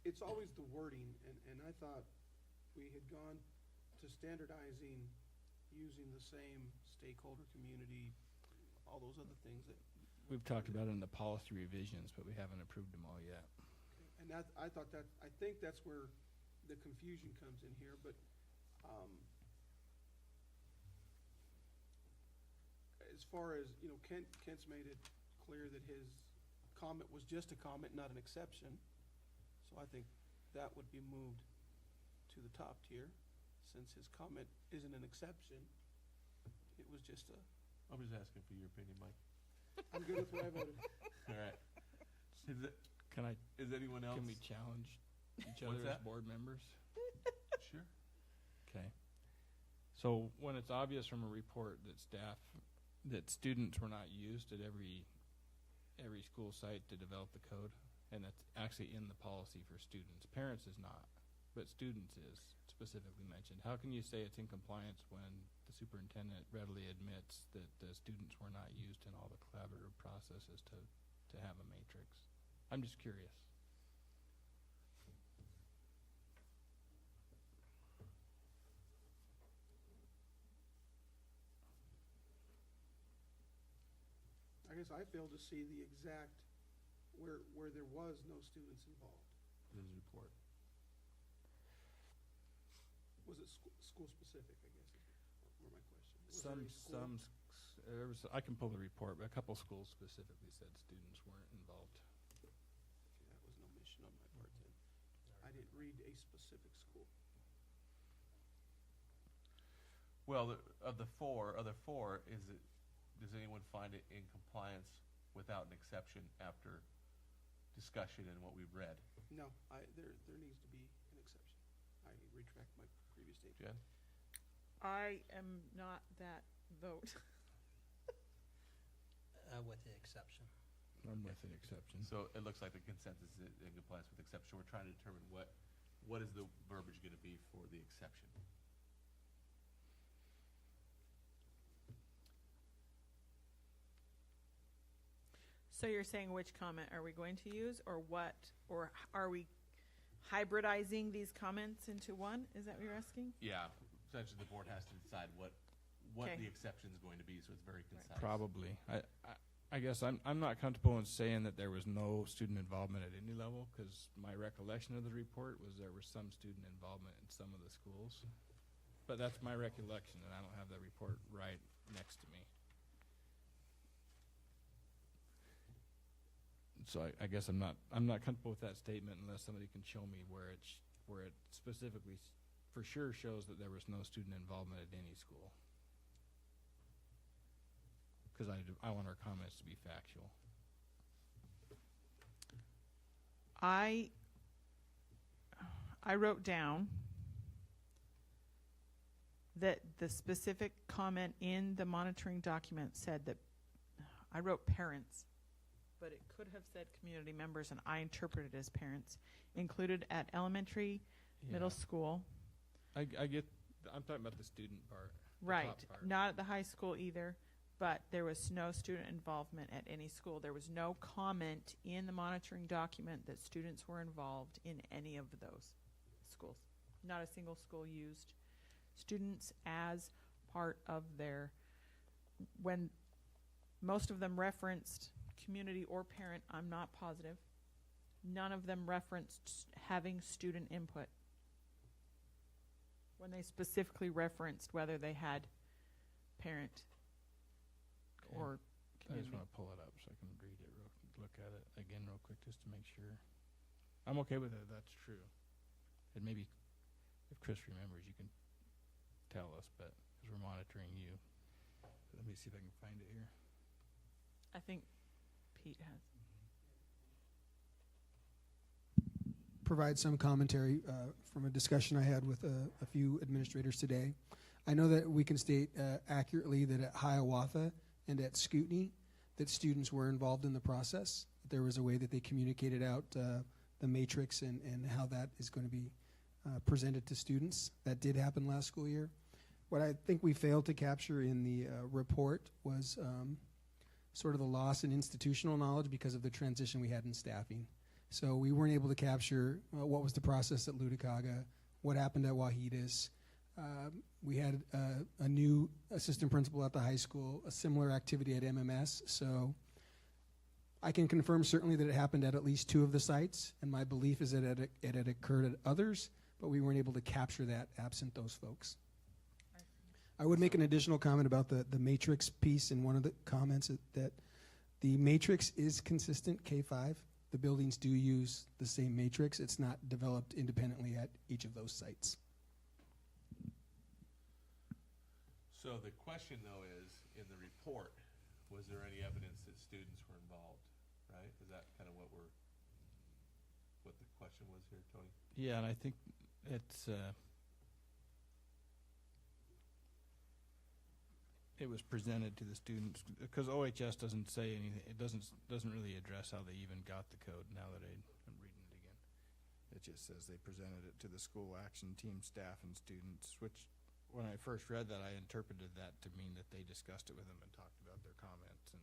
it's always the wording, and I thought we had gone to standardizing using the same stakeholder community, all those other things that. We've talked about it in the policy revisions, but we haven't approved them all yet. And I think that's where the confusion comes in here, but, as far as, Kent's made it clear that his comment was just a comment, not an exception. So I think that would be moved to the top tier, since his comment isn't an exception. It was just I'm just asking for your opinion, Mike. I'm good with what I voted. All right. Is anyone else? Can we challenge each What's other that? as board members? Sure. Okay. So when it's obvious from a report that students were not used at every every school site to develop the code, and that's actually in the policy for students. Parents is not, but students is specifically mentioned. How can you say it's in compliance when the superintendent readily admits that the students were not used in all the collaborative processes to have a matrix? I'm just curious. I guess I failed to see the exact, where there was no students involved. His report. Was it school specific, I guess, were my question. Was there a school- There was, I can pull the report, but a couple schools specifically said students weren't involved. Okay, that was an omission on my part then. I didn't read a specific school. Well, of the four, does anyone find it in compliance without an exception after discussion and what we've read? No, there needs to be an exception. I retract my previous statement. Jen? I am not that vote. With the exception. I'm with the exception. So it looks like the consensus is in compliance with exception. We're trying to determine what is the verbiage going to be for the exception. So you're saying which comment are we going to use, or what, or are we hybridizing these comments into one? Is that what you're asking? Yeah, essentially the board has to decide what Okay. the exception is going to be, so it's very concise. Probably. I guess I'm not comfortable in saying that there was no student involvement at any level, because my recollection of the report was there was some student involvement in some of the schools. But that's my recollection, and I don't have that report right next to me. So I guess I'm not comfortable with that statement unless somebody can show me where it specifically for sure shows that there was no student involvement at any school. Because I want our comments to be factual. I wrote down that the specific comment in the monitoring document said that I wrote parents, but it could have said community members, and I interpreted it as parents, included at elementary, middle school. I get. I'm talking about the student part. Right. The top part. Not at the high school either, but there was no student involvement at any school. There was no comment in the monitoring document that students were involved in any of those schools. Not a single school used students as part of their, when most of them referenced community or parent, I'm not positive. None of them referenced having student input. When they specifically referenced whether they had parent or I community. just want to pull it up so I can read it, look at it again real quick just to make sure. I'm okay with it. That's true. And maybe if Chris remembers, you can tell us, but because we're monitoring you. Let me see if I can find it here. I think Pete has. Provide some commentary from a discussion I had with a few administrators today. I know that we can state accurately that at Hiawatha and at Scootney that students were involved in the process. There was a way that they communicated out the matrix and how that is going to be presented to students. That did happen last school year. What I think we failed to capture in the report was sort of the loss in institutional knowledge because of the transition we had in staffing. So we weren't able to capture what was the process at Luticaga, what happened at Wahidas. We had a new assistant principal at the high school, a similar activity at MMS. So I can confirm certainly that it happened at least 2 of the sites, and my belief is that it had occurred at others, but we weren't able to capture that absent those folks. I would make an additional comment about the matrix piece in one of the comments that the matrix is consistent K-5. The buildings do use the same matrix. It's not developed independently at each of those sites. So the question, though, is, in the report, was there any evidence that students were involved, right? Is that kind of what the question was here, Tony? Yeah, and I think it's it was presented to the students, because OHS doesn't say anything, it doesn't really address how they even got the code now that I'm reading it again. It just says they presented it to the school action team, staff, and students, which when I first read that, I interpreted that to mean that they discussed it with them and talked about their comments,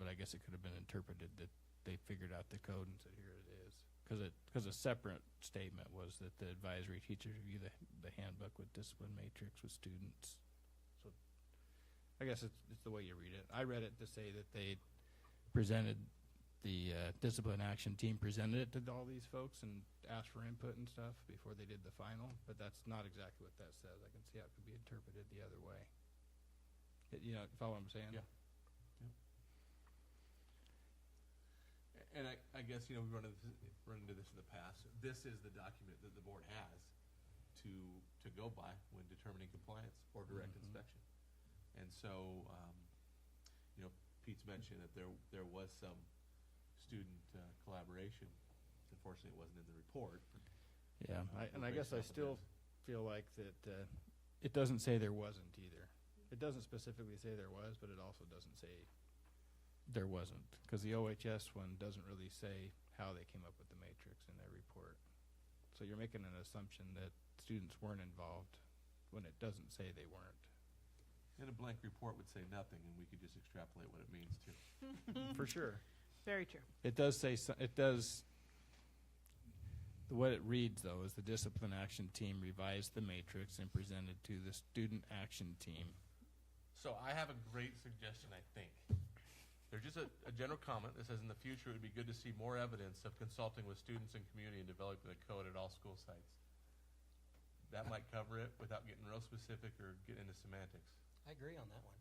but I guess it could have been interpreted that they figured out the code and said, here it is. Because a separate statement was that the advisory teachers review the handbook with discipline matrix with students. So I guess it's the way you read it. I read it to say that they presented, the discipline action team presented it to all these folks and asked for input and stuff before they did the final, but that's not exactly what that says. I can see how it could be interpreted the other way. You know, follow what I'm saying? Yeah. And I guess, you know, we've run into this in the past. This is the document that the board has to go by when determining compliance or direct inspection. And so, you know, Pete's mentioned that there was some student collaboration. Unfortunately, it wasn't in the report. Yeah, I guess I still feel like that it doesn't say there wasn't either. It doesn't specifically say there was, but it also doesn't say there wasn't, because the OHS one doesn't really say how they came up with the matrix in their report. So you're making an assumption that students weren't involved when it doesn't say they weren't. And a blank report would say nothing, and we could just extrapolate what it means too. For sure. Very true. It does say, it does, what it reads though is the discipline action team revised the matrix and presented to the student action team. So I have a great suggestion, I think. There's just a general comment that says in the future it would be good to see more evidence of consulting with students and community in developing the code at all school sites. That might cover it without getting real specific or getting into semantics. I agree on that one.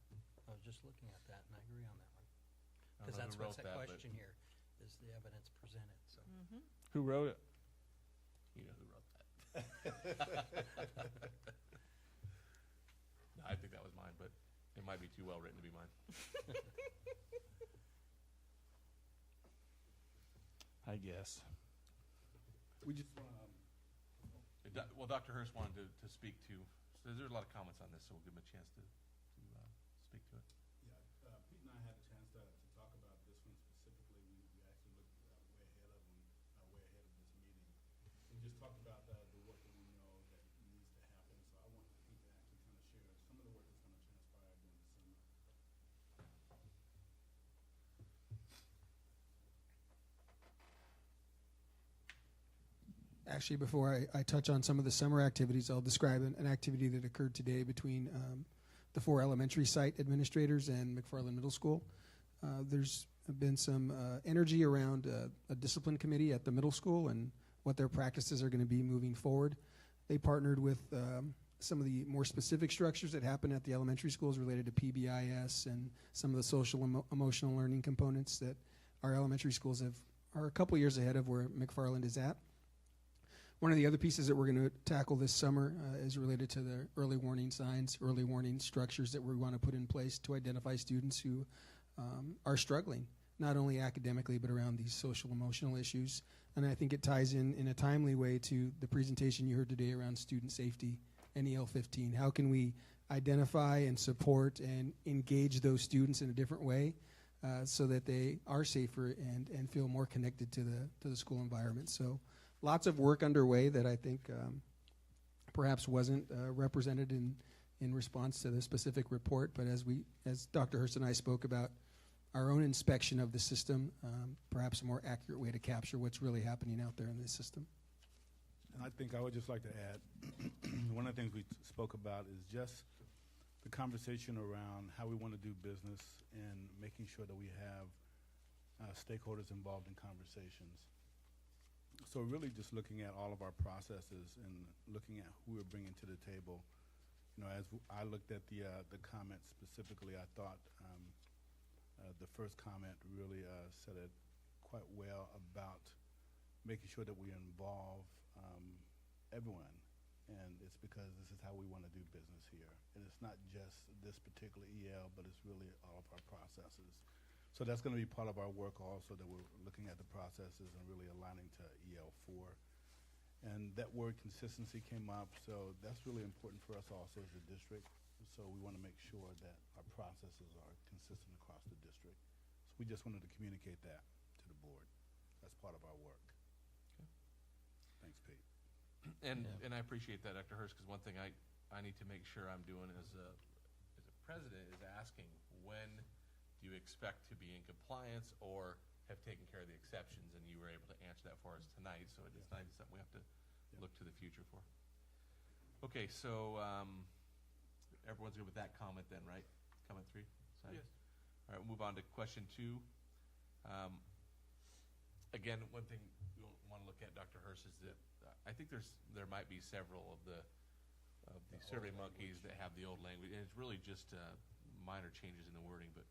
I was just looking at that, and I agree on that one. I don't Because know that's who what's wrote at that, question here, is the evidence presented, so. Who wrote it? You know who wrote that. No, I think that was mine, but it might be too well written to be mine. I guess. We just Well, Dr. Hurst wanted to speak to, so there's a lot of comments on this, so we'll give him a chance to speak to it. Yeah, Pete and I had a chance to talk about this one specifically. We actually looked way ahead of this meeting. We just talked about the work that we know that needs to happen. So I want Pete to actually kind of share some of the work that's going to transpire during the summer. Actually, before I touch on some of the summer activities, I'll describe an activity that occurred today between the 4 elementary site administrators and McFarland Middle School. There's been some energy around a discipline committee at the middle school and what their practices are going to be moving forward. They partnered with some of the more specific structures that happen at the elementary schools related to PBIS and some of the social emotional learning components that our elementary schools are a couple years ahead of where McFarland is at. One of the other pieces that we're going to tackle this summer is related to the early warning signs, early warning structures that we want to put in place to identify students who are struggling, not only academically, but around these social emotional issues. And I think it ties in a timely way to the presentation you heard today around student safety and EL 15. How can we identify and support and engage those students in a different way so that they are safer and feel more connected to the school environment? So lots of work underway that I think perhaps wasn't represented in response to the specific report, but as Dr. Hurst and I spoke about our own inspection of the system, perhaps a more accurate way to capture what's really happening out there in this system. And I think I would just like to add, one of the things we spoke about is just the conversation around how we want to do business and making sure that we have stakeholders involved in conversations. So really just looking at all of our processes and looking at who we're bringing to the table. You know, as I looked at the comments specifically, I thought the first comment really said it quite well about making sure that we involve everyone. And it's because this is how we want to do business here. And it's not just this particular EL, but it's really all of our processes. So that's going to be part of our work also, that we're looking at the processes and really aligning to EL4. And that word consistency came up, so that's really important for us also as a district. So we want to make sure that our processes are consistent across the district. So we just wanted to communicate that to the board. That's part of our work. Okay. Thanks, Pete. And I appreciate that, Dr. Hurst, because one thing I need to make sure I'm doing as a president is asking, when do you expect to be in compliance or have taken care of the exceptions? And you were able to answer that for us tonight, so it's not something we have to look to the future for. Okay, so everyone's good with that comment then, right? Comment 3? Yes. All right, we'll move on to question 2. Again, one thing we want to look at, Dr. Hurst, is that I think there might be several of the Survey Monkeys that have the old language, and it's really just minor changes in the wording. But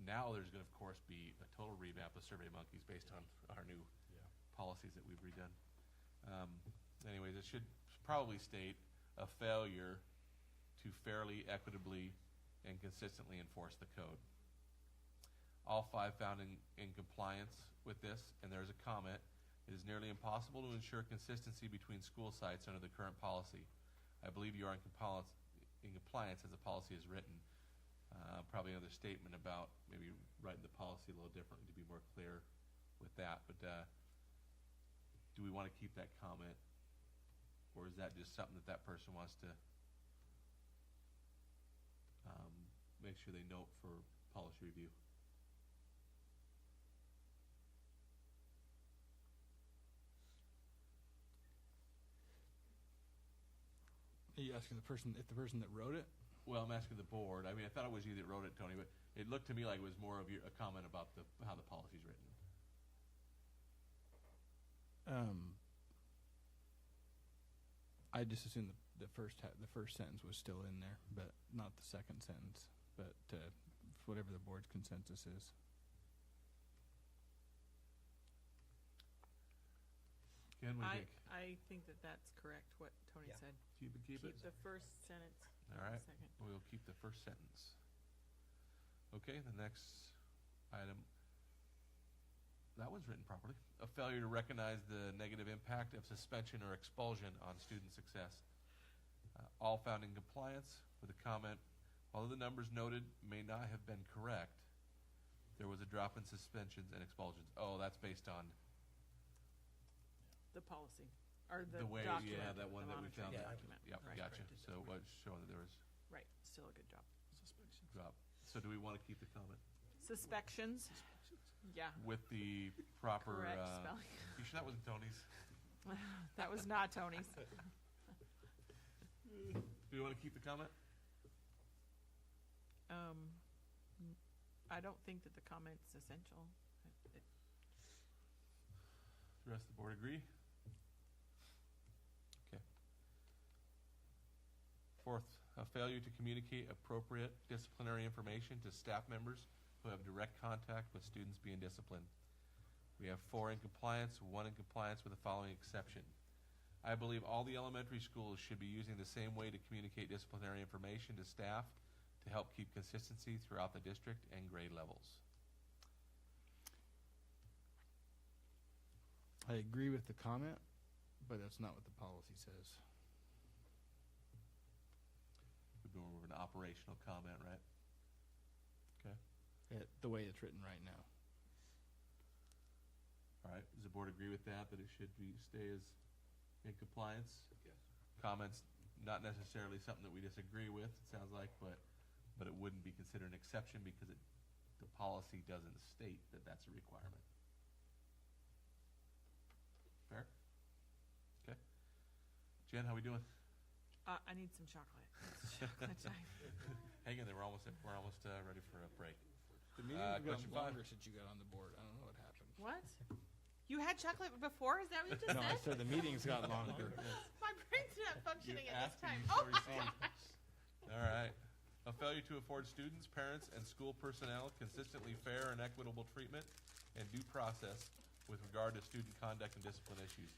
now there's going to, of course, be a total revamp of Survey Monkeys based on our new policies that we've redone. Anyways, it should probably state a failure to fairly, equitably, and consistently enforce the code. All 5 found in compliance with this, and there's a comment. It is nearly impossible to ensure consistency between school sites under the current policy. I believe you are in compliance as the policy is written. Probably another statement about maybe writing the policy a little differently to be more clear with that. But do we want to keep that comment, or is that just something that person wants to make sure they note for policy review? Are you asking the person if the person that wrote it? Well, I'm asking the board. I mean, I thought it was you that wrote it, Tony, but it looked to me like it was more of a comment about how the policy's written. I just assumed the first sentence was still in there, but not the second sentence. But whatever the board's consensus is. Ken, what do you think? I think that that's correct, what Tony said. Keep it? Keep the first sentence. All right. Second. We'll keep the first sentence. Okay, the next item. That was written properly. A failure to recognize the negative impact of suspension or expulsion on student success. All found in compliance with a comment. Although the numbers noted may not have been correct, there was a drop in suspensions and expulsions. Oh, that's based on the policy, or the way, document. that one that we found. Document. Yep, Right. gotcha. So it was showing that there was Right, still a good job. drop. So do we want to keep the comment? Suspections. Yeah. With the proper Correct spelling. You sure that wasn't Tony's? That was not Tony's. Do you want to keep the comment? I don't think that the comment's essential. The rest of the board agree? Okay. Fourth, a failure to communicate appropriate disciplinary information to staff members who have direct contact with students being disciplined. We have 4 in compliance, 1 in compliance with the following exception. I believe all the elementary schools should be using the same way to communicate disciplinary information to staff to help keep consistency throughout the district and grade levels. I agree with the comment, but that's not what the policy says. We've been more of an operational comment, right? Okay. The way it's written right now. All right. Does the board agree with that it should stay as in compliance? Yes. Comments, not necessarily something that we disagree with, it sounds like, but it wouldn't be considered an exception because the policy doesn't state that that's a requirement. Fair? Okay. Jen, how we doing? I need some chocolate. It's chocolate time. Hang in there. We're almost ready for a break. The meeting's question gotten 5. longer since you got on the board. I don't know what happened. What? You had chocolate before? Is that what you just No, I said? said the meeting's got longer. My brain's not functioning You at this asked and time. you Oh shall my receive. gosh. All right. A failure to afford students, parents, and school personnel consistently fair and equitable treatment and due process with regard to student conduct and discipline issues.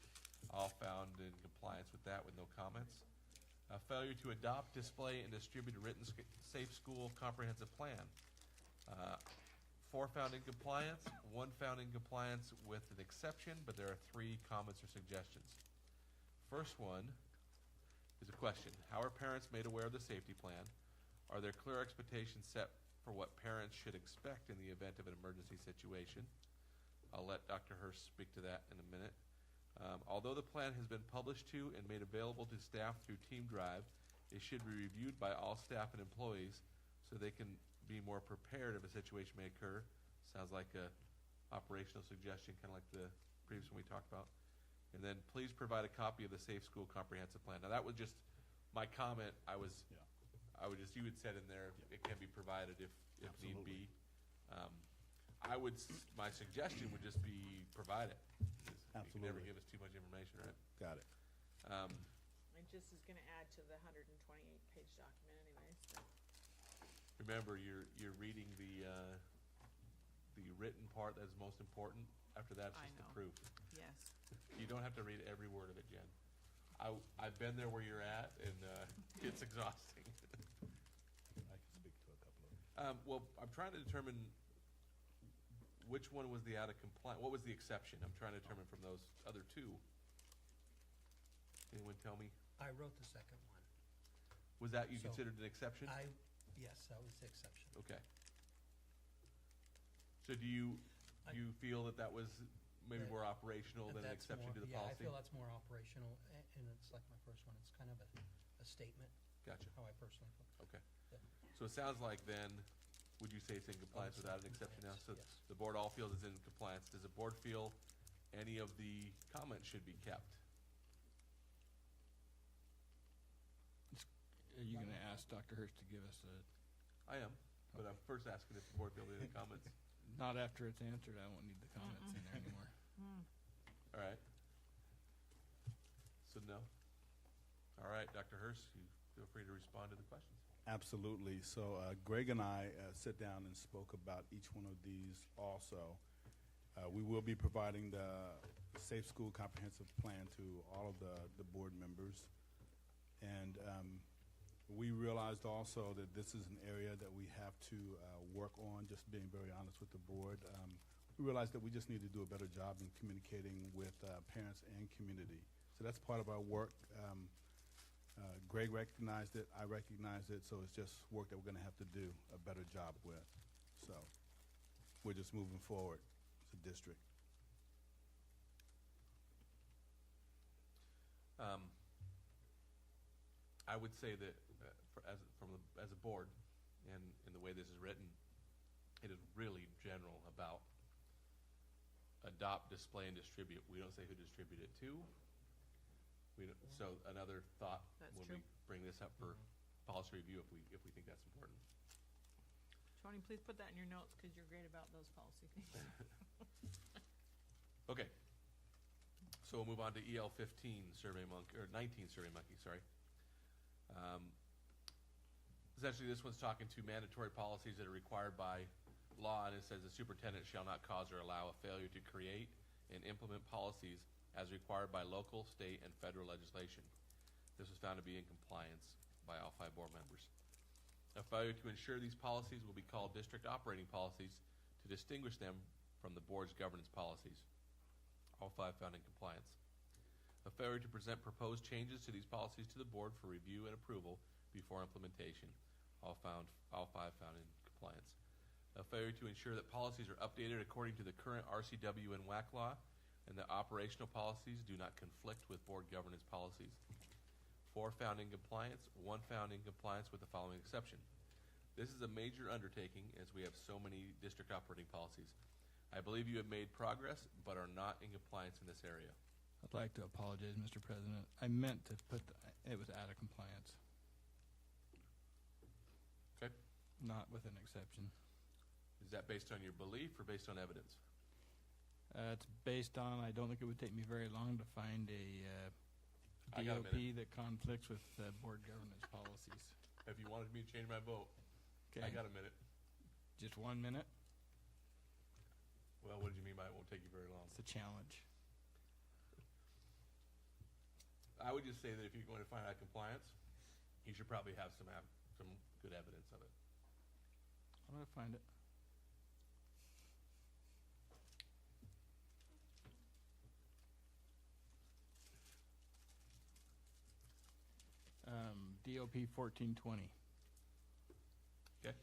All found in compliance with that with no comments. A failure to adopt, display, and distribute a written safe school comprehensive plan. 4 found in compliance, 1 found in compliance with an exception, but there are 3 comments or suggestions. First one, is a question. How are parents made aware of the safety plan? Are there clear expectations set for what parents should expect in the event of an emergency situation? I'll let Dr. Hurst speak to that in a minute. Although the plan has been published to and made available to staff through Team Drive, it should be reviewed by all staff and employees so they can be more prepared if a situation may occur. Sounds like a operational suggestion, kind of like the previous one we talked about. And then please provide a copy of the Safe School Comprehensive Plan. Now that was just my comment. You had said in there, it can be provided if need be. My suggestion would just be provide it. You can never give us too much information, right? Got it. It just is going to add to the 128-page document anyway. So. Remember, you're reading the written part that is most important. After that, it's just the proof. Yes. You don't have to read every word of it, Jen. I've been there where you're at, and it's exhausting. I can speak to a couple of them. Well, I'm trying to determine which one was the out of compliance. What was the exception? I'm trying to determine from those other two. Anyone tell me? I wrote the second one. Was that you considered an exception? Yes, that was the exception. Okay. So do you feel that was maybe more operational than an exception to the policy? I feel that's more operational, and it's like my first one. It's kind of a statement. Gotcha. How I personally feel. Okay. Yeah. So it sounds like then, would you say it's in compliance without an exception now? So yes. the board all feels it's in compliance. Does the board feel any of the comments should be kept? Are you going to ask Dr. Hurst to give us a... I am, but I'm first asking if the board feels any comments. Not after it's answered. I won't need the comments in there anymore. All right. So no? All right, Dr. Hurst, you feel free to respond to the questions. Absolutely. So Greg and I sat down and spoke about each one of these also. We will be providing the Safe School Comprehensive Plan to all of the board members. And we realized also that this is an area that we have to work on, just being very honest with the board. We realized that we just need to do a better job in communicating with parents and community. So that's part of our work. Greg recognized it, I recognized it, so it's just work that we're going to have to do a better job with. So we're just moving forward as a district. I would say that as a board, and in the way this is written, it is really general about adopt, display, and distribute. We don't say who distribute it to. So another thought when we bring this up for policy review, if we think that's important. Tony, please put that in your notes because you're great about those policy things. Okay. So we'll move on to EL 15 Survey Monkey, or 19 Survey Monkey, sorry. Essentially, this one's talking to mandatory policies that are required by law, and it says the superintendent shall not cause or allow a failure to create and implement policies as required by local, state, and federal legislation. This was found to be in compliance by all 5 board members. A failure to ensure these policies will be called district operating policies to distinguish them from the board's governance policies. All 5 found in compliance. A failure to present proposed changes to these policies to the board for review and approval before implementation. All 5 found in compliance. A failure to ensure that policies are updated according to the current RCW and WAC law, and that operational policies do not conflict with board governance policies. 4 found in compliance, 1 found in compliance with the following exception. This is a major undertaking as we have so many district operating policies. I believe you have made progress, but are not in compliance in this area. I'd like to apologize, Mr. President. I meant to put it was out of compliance. Okay. Not with an exception. Is that based on your belief or based on evidence? It's based on, I don't think it would take me very long to find a DOP that conflicts with board governance policies. If you wanted me to change my vote, okay. I got a minute. Just 1 minute? Well, what did you mean by it won't take you very long? It's a challenge. I would just say that if you're going to find out compliance, you should probably have some good evidence of it. I'm going to find it. DOP 1420. Okay.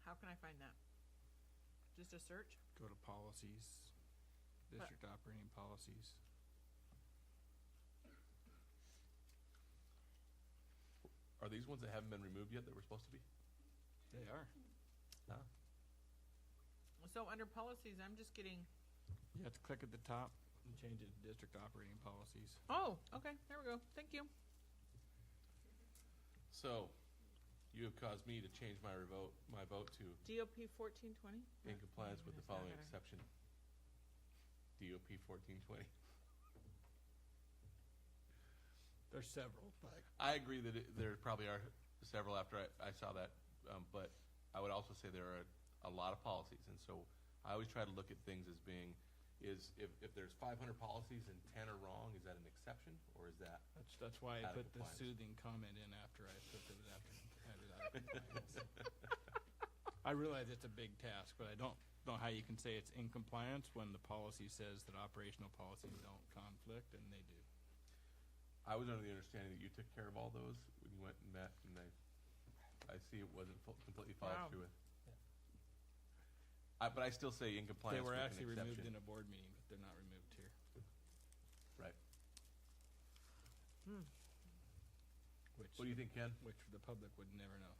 How can I find that? Just a search? Go to policies, district operating policies. Are these ones that haven't been removed yet that were supposed to be? They are. Huh? So under policies, I'm just getting, You have to click at the top and change it to district operating policies. oh, okay, there we go. Thank you. So, you have caused me to change my vote to DOP 1420? in compliance with the It's not following gonna- exception. DOP 1420. There's several, but I agree that there probably are several after I saw that, but I would also say there are a lot of policies, and so I always try to look at things as being, if there's 500 policies and 10 are wrong, is that an exception, or is that that's why I out of put the compliance? soothing comment in after I put it after had it out of compliance. I realize it's a big task, but I don't know how you can say it's in compliance when the policy says that operational policies don't conflict, and they do. I was under the understanding that you took care of all those when you went and met, and I see it wasn't completely followed Wow. through with. But I still say in compliance They were with actually an removed exception. in a board meeting, but they're not removed here. Right. Hmm. Which What do you think, Ken? Which the public would never know.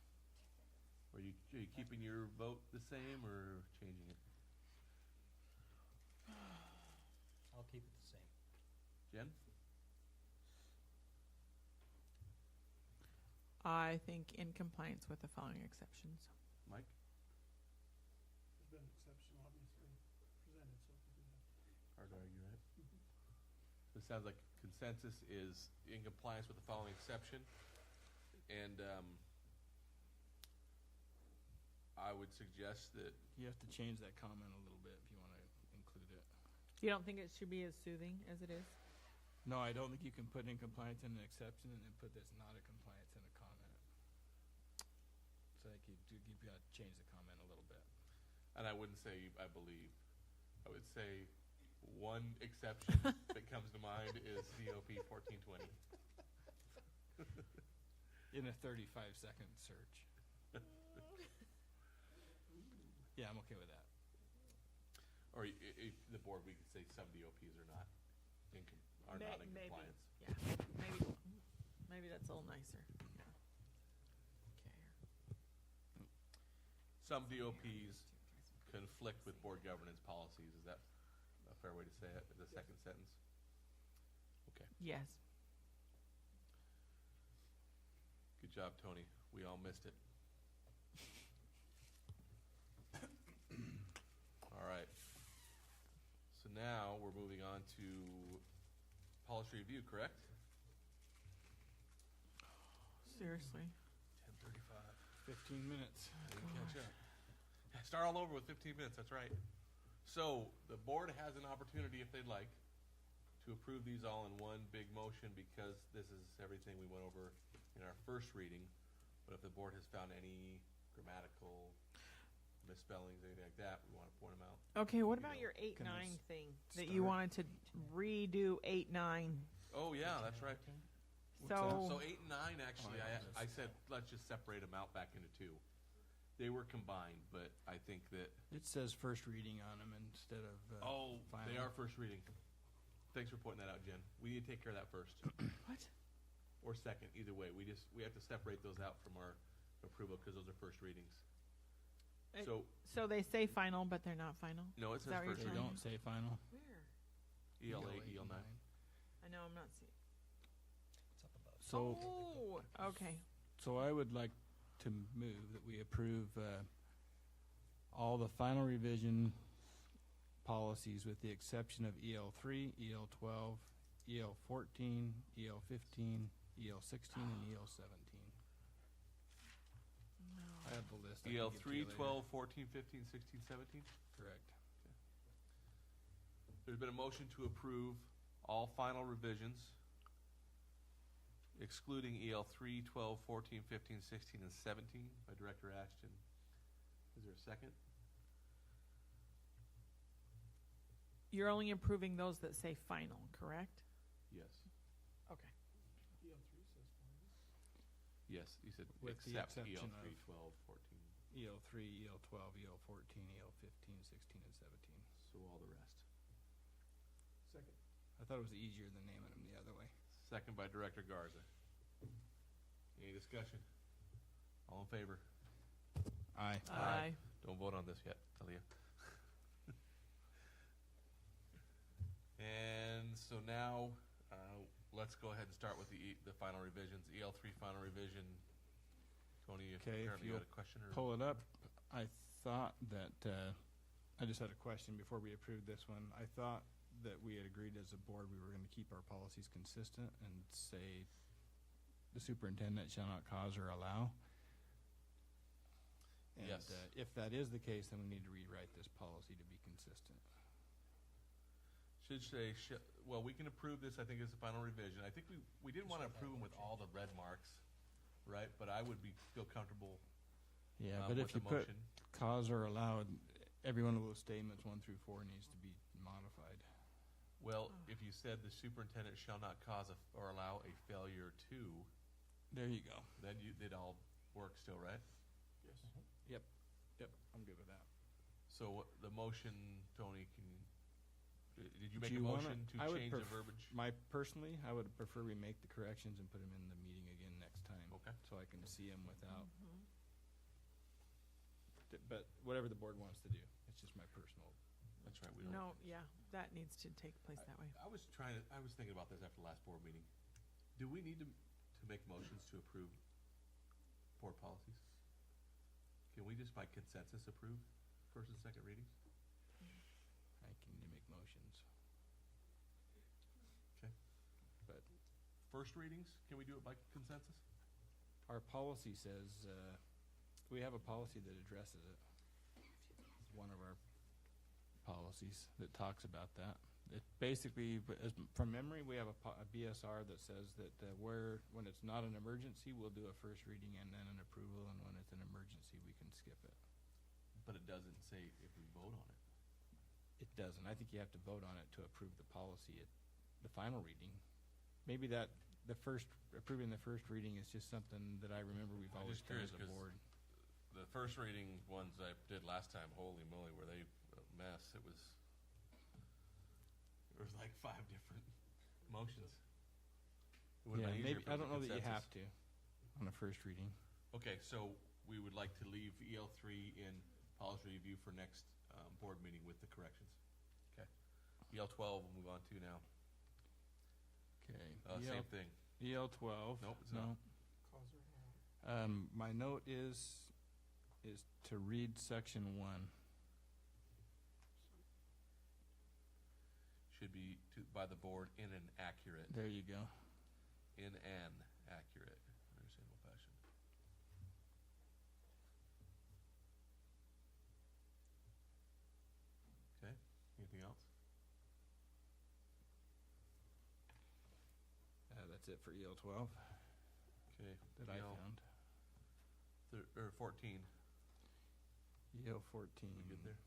Are you keeping your vote the same or changing it? I'll keep it the same. Jen? I think in compliance with the following exceptions. Mike? There's been an exception, obviously, presented, so we can do that. Hard to argue, right? So it sounds like consensus is in compliance with the following exception, and I would suggest that You have to change that comment a little bit if you want to include it. You don't think it should be as soothing as it is? No, I don't think you can put in compliance in an exception and then put this not a compliance in a comment. So I think you've got to change the comment a little bit. and I wouldn't say I believe. I would say one exception that comes to mind is COP 1420. In a 35-second search. Yeah, I'm okay with that. Or if the board, we could say some DOPs are not in Maybe. compliance. Yeah, maybe that's a little nicer. Yeah. Okay. Some DOPs conflict with board governance policies. Is that a fair way to say it? The second sentence? Okay. Yes. Good job, Tony. We all missed it. All right. So now we're moving on to policy review, correct? Seriously. 10:35. 15 minutes. Catch up. Start all over with 15 minutes, that's right. So the board has an opportunity, if they'd like, to approve these all in one big motion because this is everything we went over in our first reading. But if the board has found any grammatical misspellings, anything like that, we want to point them out. Okay, what You about know, your 8-9 can we thing that you start? wanted to redo 8-9? Oh, yeah, that's right. So, So 8 and 9, actually, I said, let's just separate them out back into two. They were combined, but I think that, It says first reading on them instead of final. they are first reading. Thanks for pointing that out, Jen. We need to take care of that first. what? Or second, either way. We have to separate those out from our approval because those are first readings. It- So, So they say final, but they're not final? no, it Is says that what first They you're reading. don't say final. Where? EL 8, EL 9. I know, I'm not seeing. It's up above. So, Oh, okay. so I would like to move that we approve all the final revision policies with the exception of EL 3, EL 12, EL 14, EL 15, EL 16, and EL 17. I have the list. I can EL give to 3, you later. 12, 14, 15, 16, 17. Correct. There's been a motion to approve all final revisions excluding EL 3, 12, 14, 15, 16, and 17 by Director Ashton. Is there a second? You're only approving those that say final, correct? Yes. Okay. Yes, you said With the except EL exception 3, of 12, 14. EL 3, EL 12, EL 14, EL 15, 16, and 17. So all the rest. Second. I thought it was easier than naming them the other way. Second by Director Garza. Any discussion? All in favor? Aye. Aye. Don't vote on this yet, Talia. And so now, let's go ahead and start with the final revisions. EL 3 final revision. Tony, Okay, if apparently you you'll had a question? Or? pull it up. I thought that, I just had a question before we approved this one. I thought that we had agreed as a board we were going to keep our policies consistent and say the superintendent shall not cause or allow. And Yes. If that is the case, then we need to rewrite this policy to be consistent. Should say, well, we can approve this, I think, as a final revision. I think we didn't want to approve them with all the red marks, right? But I would feel comfortable Yeah, but if with you the put motion. cause or allow, every one of those statements, 1 through 4, needs to be modified. Well, if you said the superintendent shall not cause or allow a failure to, There you go. then they'd all work still, right? Yes. Yep. Yep, I'm good with that. So the motion, Tony, did you make Do a you wanna- motion to I would change the verbiage? Personally, I would prefer we make the corrections and put them in the meeting again next time. Okay. So I can see them without, but whatever the board wants to do, it's just my personal. That's right. We don't. No, yeah, that needs to take place that way. I was thinking about this after the last board meeting. Do we need to make motions to approve board policies? Can we just by consensus approve first and second readings? I can make motions. Okay. But First readings, can we do it by consensus? our policy says, we have a policy that addresses it. It's one of our policies that talks about that. It basically, from memory, we have a BSR that says that when it's not an emergency, we'll do a first reading and then an approval, and when it's an emergency, we can skip it. But it doesn't say if we vote on it. It doesn't. I think you have to vote on it to approve the policy at the final reading. Maybe approving the first reading is just something that I remember we've I'm always just done curious as a 'cause board. the first reading ones I did last time, holy moly, were they a mess. There was like 5 different motions. It would've Yeah, been easier maybe, if it I was a don't know that you have consensus. to on a first reading. Okay, so we would like to leave EL 3 in policy review for next board meeting with the corrections. Okay. EL 12 we'll move on to now. Okay. Same thing. EL 12. Nope, it's no. not. Cause or allow. My note is to read section 1. Should be by the board in an accurate. There you go. In an accurate, understandable fashion. Okay, anything else? That's it for EL 12 Okay. that I EL found. 14. EL 14. We good there?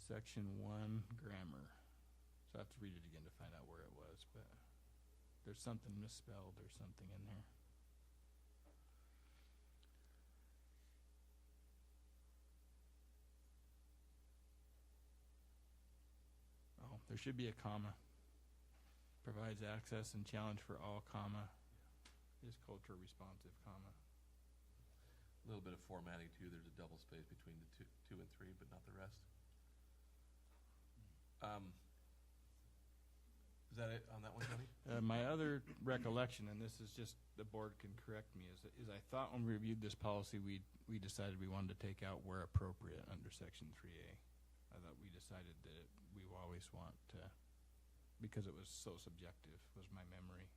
Section 1, grammar. So I have to read it again to find out where it was, but there's something misspelled or something in there. Oh, there should be a comma. Provides access and challenge for all, comma, is culture responsive, comma. A little bit of formatting too. There's a double space between the 2 and 3, but not the rest. Is that it on that one, Tony? My other recollection, and this is just the board can correct me, is I thought when we reviewed this policy, we decided we wanted to take out where appropriate under section 3A. I thought we decided that we always want to, because it was so subjective, was my memory.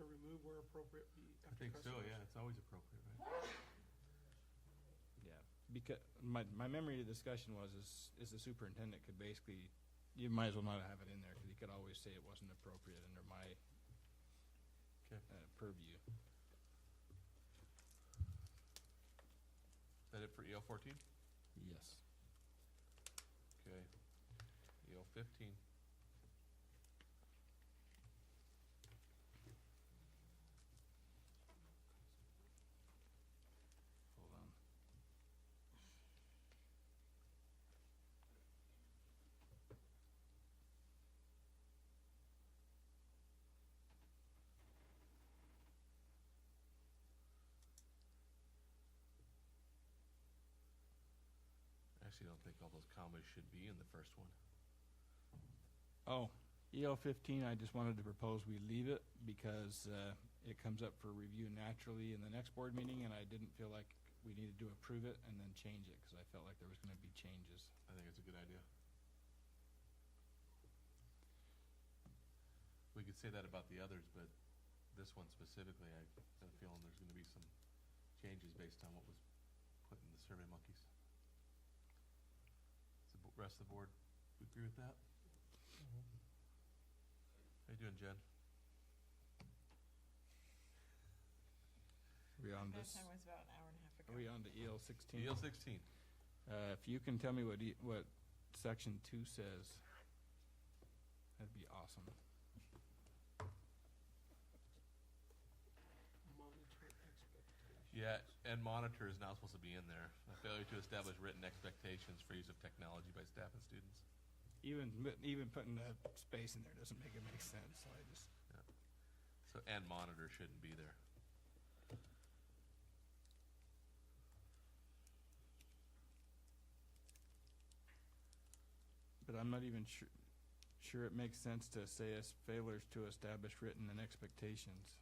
To remove where appropriate. I think so, yeah. It's always appropriate, right? because my memory of the discussion was is the superintendent could basically, you might as well not have it in there because he could always say it wasn't appropriate under my purview. Is that it for EL 14? Yes. Okay. EL 15. Hold on. I actually don't think all those commas should be in the first one. Oh, EL 15, I just wanted to propose we leave it because it comes up for review naturally in the next board meeting, and I didn't feel like we needed to approve it and then change it because I felt like there was going to be changes. I think it's a good idea. We could say that about the others, but this one specifically, I have a feeling there's going to be some changes based on what was put in the Survey Monkeys. Does the rest of the board agree with that? How you doing, Jen? Are we on That this? time was about an hour and a half ago. Are we on to EL 16? EL 16. If you can tell me what section 2 says, that'd be awesome. Yeah, and monitor is not supposed to be in there. A failure to establish written expectations for use of technology by staff and students. Even putting that space in there doesn't make it make sense. So I just So, and monitor shouldn't be there. But I'm not even sure it makes sense to say as failures to establish written and expectations.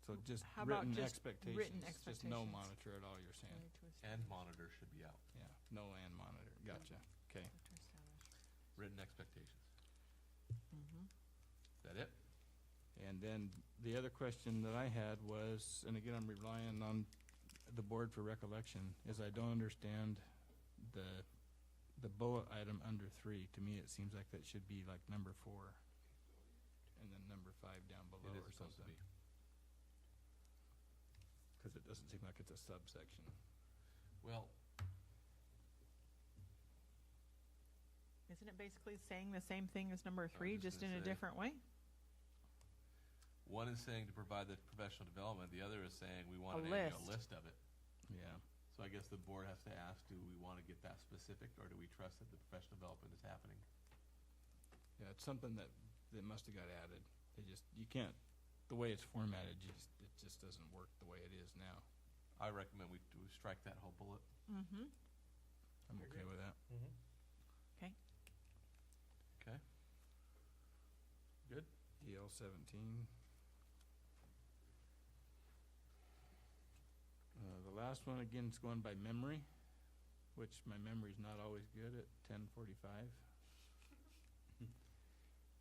So just How about written just expectations. written Just no expectations? monitor at all, you're saying. And monitor should be out. Yeah, no and monitor. Gotcha. Okay. Written expectations. Mm-hmm. Is that it? And then the other question that I had was, and again, I'm relying on the board for recollection, is I don't understand the bullet item under 3. To me, it seems like that should be like number 4, and then number 5 down below It is or supposed to something. be. Because it doesn't seem like it's a subsection. Well, Isn't it basically saying the same thing as number was 3, just just in gonna a say- different way? one is saying to provide the professional development. The other is saying we want A an annual list. list of it. Yeah. So I guess the board has to ask, do we want to get that specific, or do we trust that the professional development is happening? Yeah, it's something that must have got added. You can't, the way it's formatted, it just doesn't work the way it is now. I recommend we strike that whole bullet. Mm-hmm. I'm okay with that. Okay. Okay. Good. EL 17. The last one, again, is going by memory, which my memory's not always good at 10:45.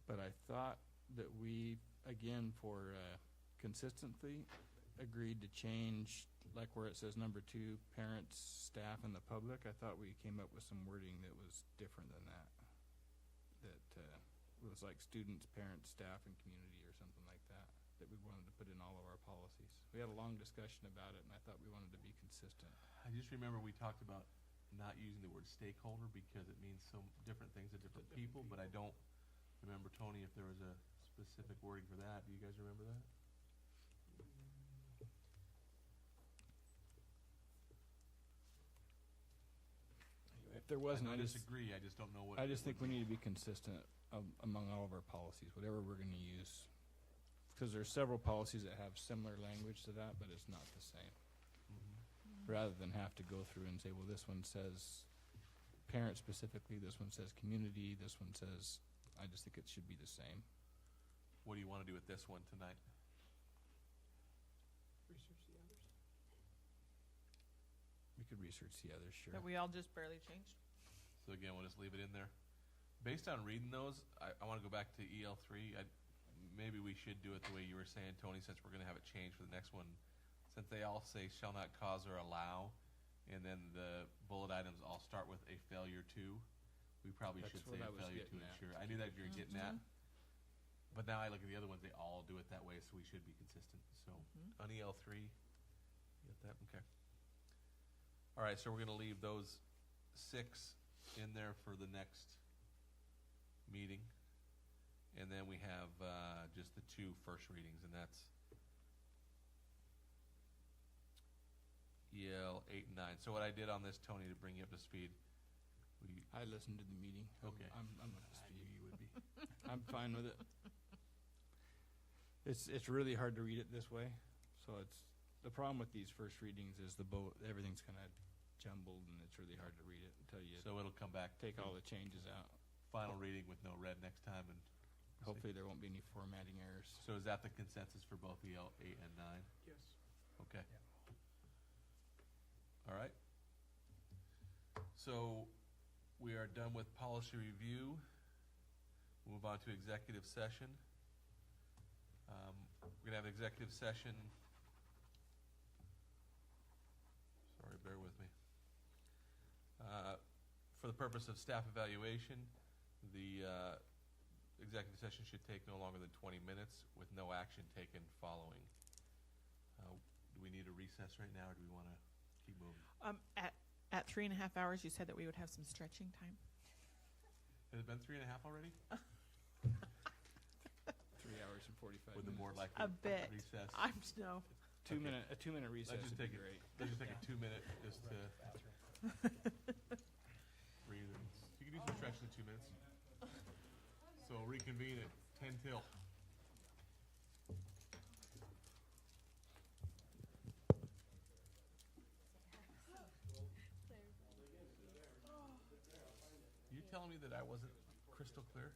But I thought that we, again, for consistency, agreed to change, like where it says number 2, parents, staff, and the public. I thought we came up with some wording that was different than that. That was like students, parents, staff, and community or something like that, that we wanted to put in all of our policies. We had a long discussion about it, and I thought we wanted to be consistent. I just remember we talked about not using the word stakeholder because it means so different things to different people, but I don't remember, Tony, if there was a specific wording for that. Do you guys remember that? If there wasn't, I I don't just disagree. I just don't know what. I just think we need to be consistent among all of our policies, whatever we're going to use. Because there's several policies that have similar language to that, but it's not the same. Rather than have to go through and say, well, this one says parent specifically, this one says community, this one says, I just think it should be the same. What do you want to do with this one tonight? Research the others. We could research the others, sure. That we all just barely changed? So again, we'll just leave it in there. Based on reading those, I want to go back to EL3. Maybe we should do it the way you were saying, Tony, since we're going to have it changed for the next one. Since they all say shall not cause or allow and then the bullet items all start with a failure to. We probably That's should what say I was failure to getting at. ensure. I knew that you were getting at. But now I look at the other ones, they all do it that way, so we should be consistent. So on EL3, you get that? Okay. All right, so we're going to leave those 6 in there for the next meeting. And then we have just the 2 first readings, and that's EL 8 and 9. So what I did on this, Tony, to bring you up to speed, I listened to the meeting. Okay. I'm up to speed. I knew you would be. I'm fine with it. It's really hard to read it this way. So it's the problem with these first readings is everything's kind of jumbled and it's really hard to read it until you So it'll come back. take all the changes out. Final reading with no red next time, and Hopefully there won't be any formatting errors. so is that the consensus for both EL 8 and 9? Yes. Okay. All right. So we are done with policy review. Move on to executive session. We're going to have an executive session. Sorry, bear with me. For the purpose of staff evaluation, the executive session should take no longer than 20 minutes with no action taken following. Do we need a recess right now, or do we want to keep moving? At 3.5 hours, you said that we would have some stretching time. Has it been 3.5 already? 3 hours and 45 Would the minutes. board like A to bit. recess? No. A 2-minute recess Let's just would take be it. great. Let's just take a 2-minute just to breathe. You can do some stretching in 2 minutes. So reconvene at 10 till. You telling me that I wasn't crystal clear?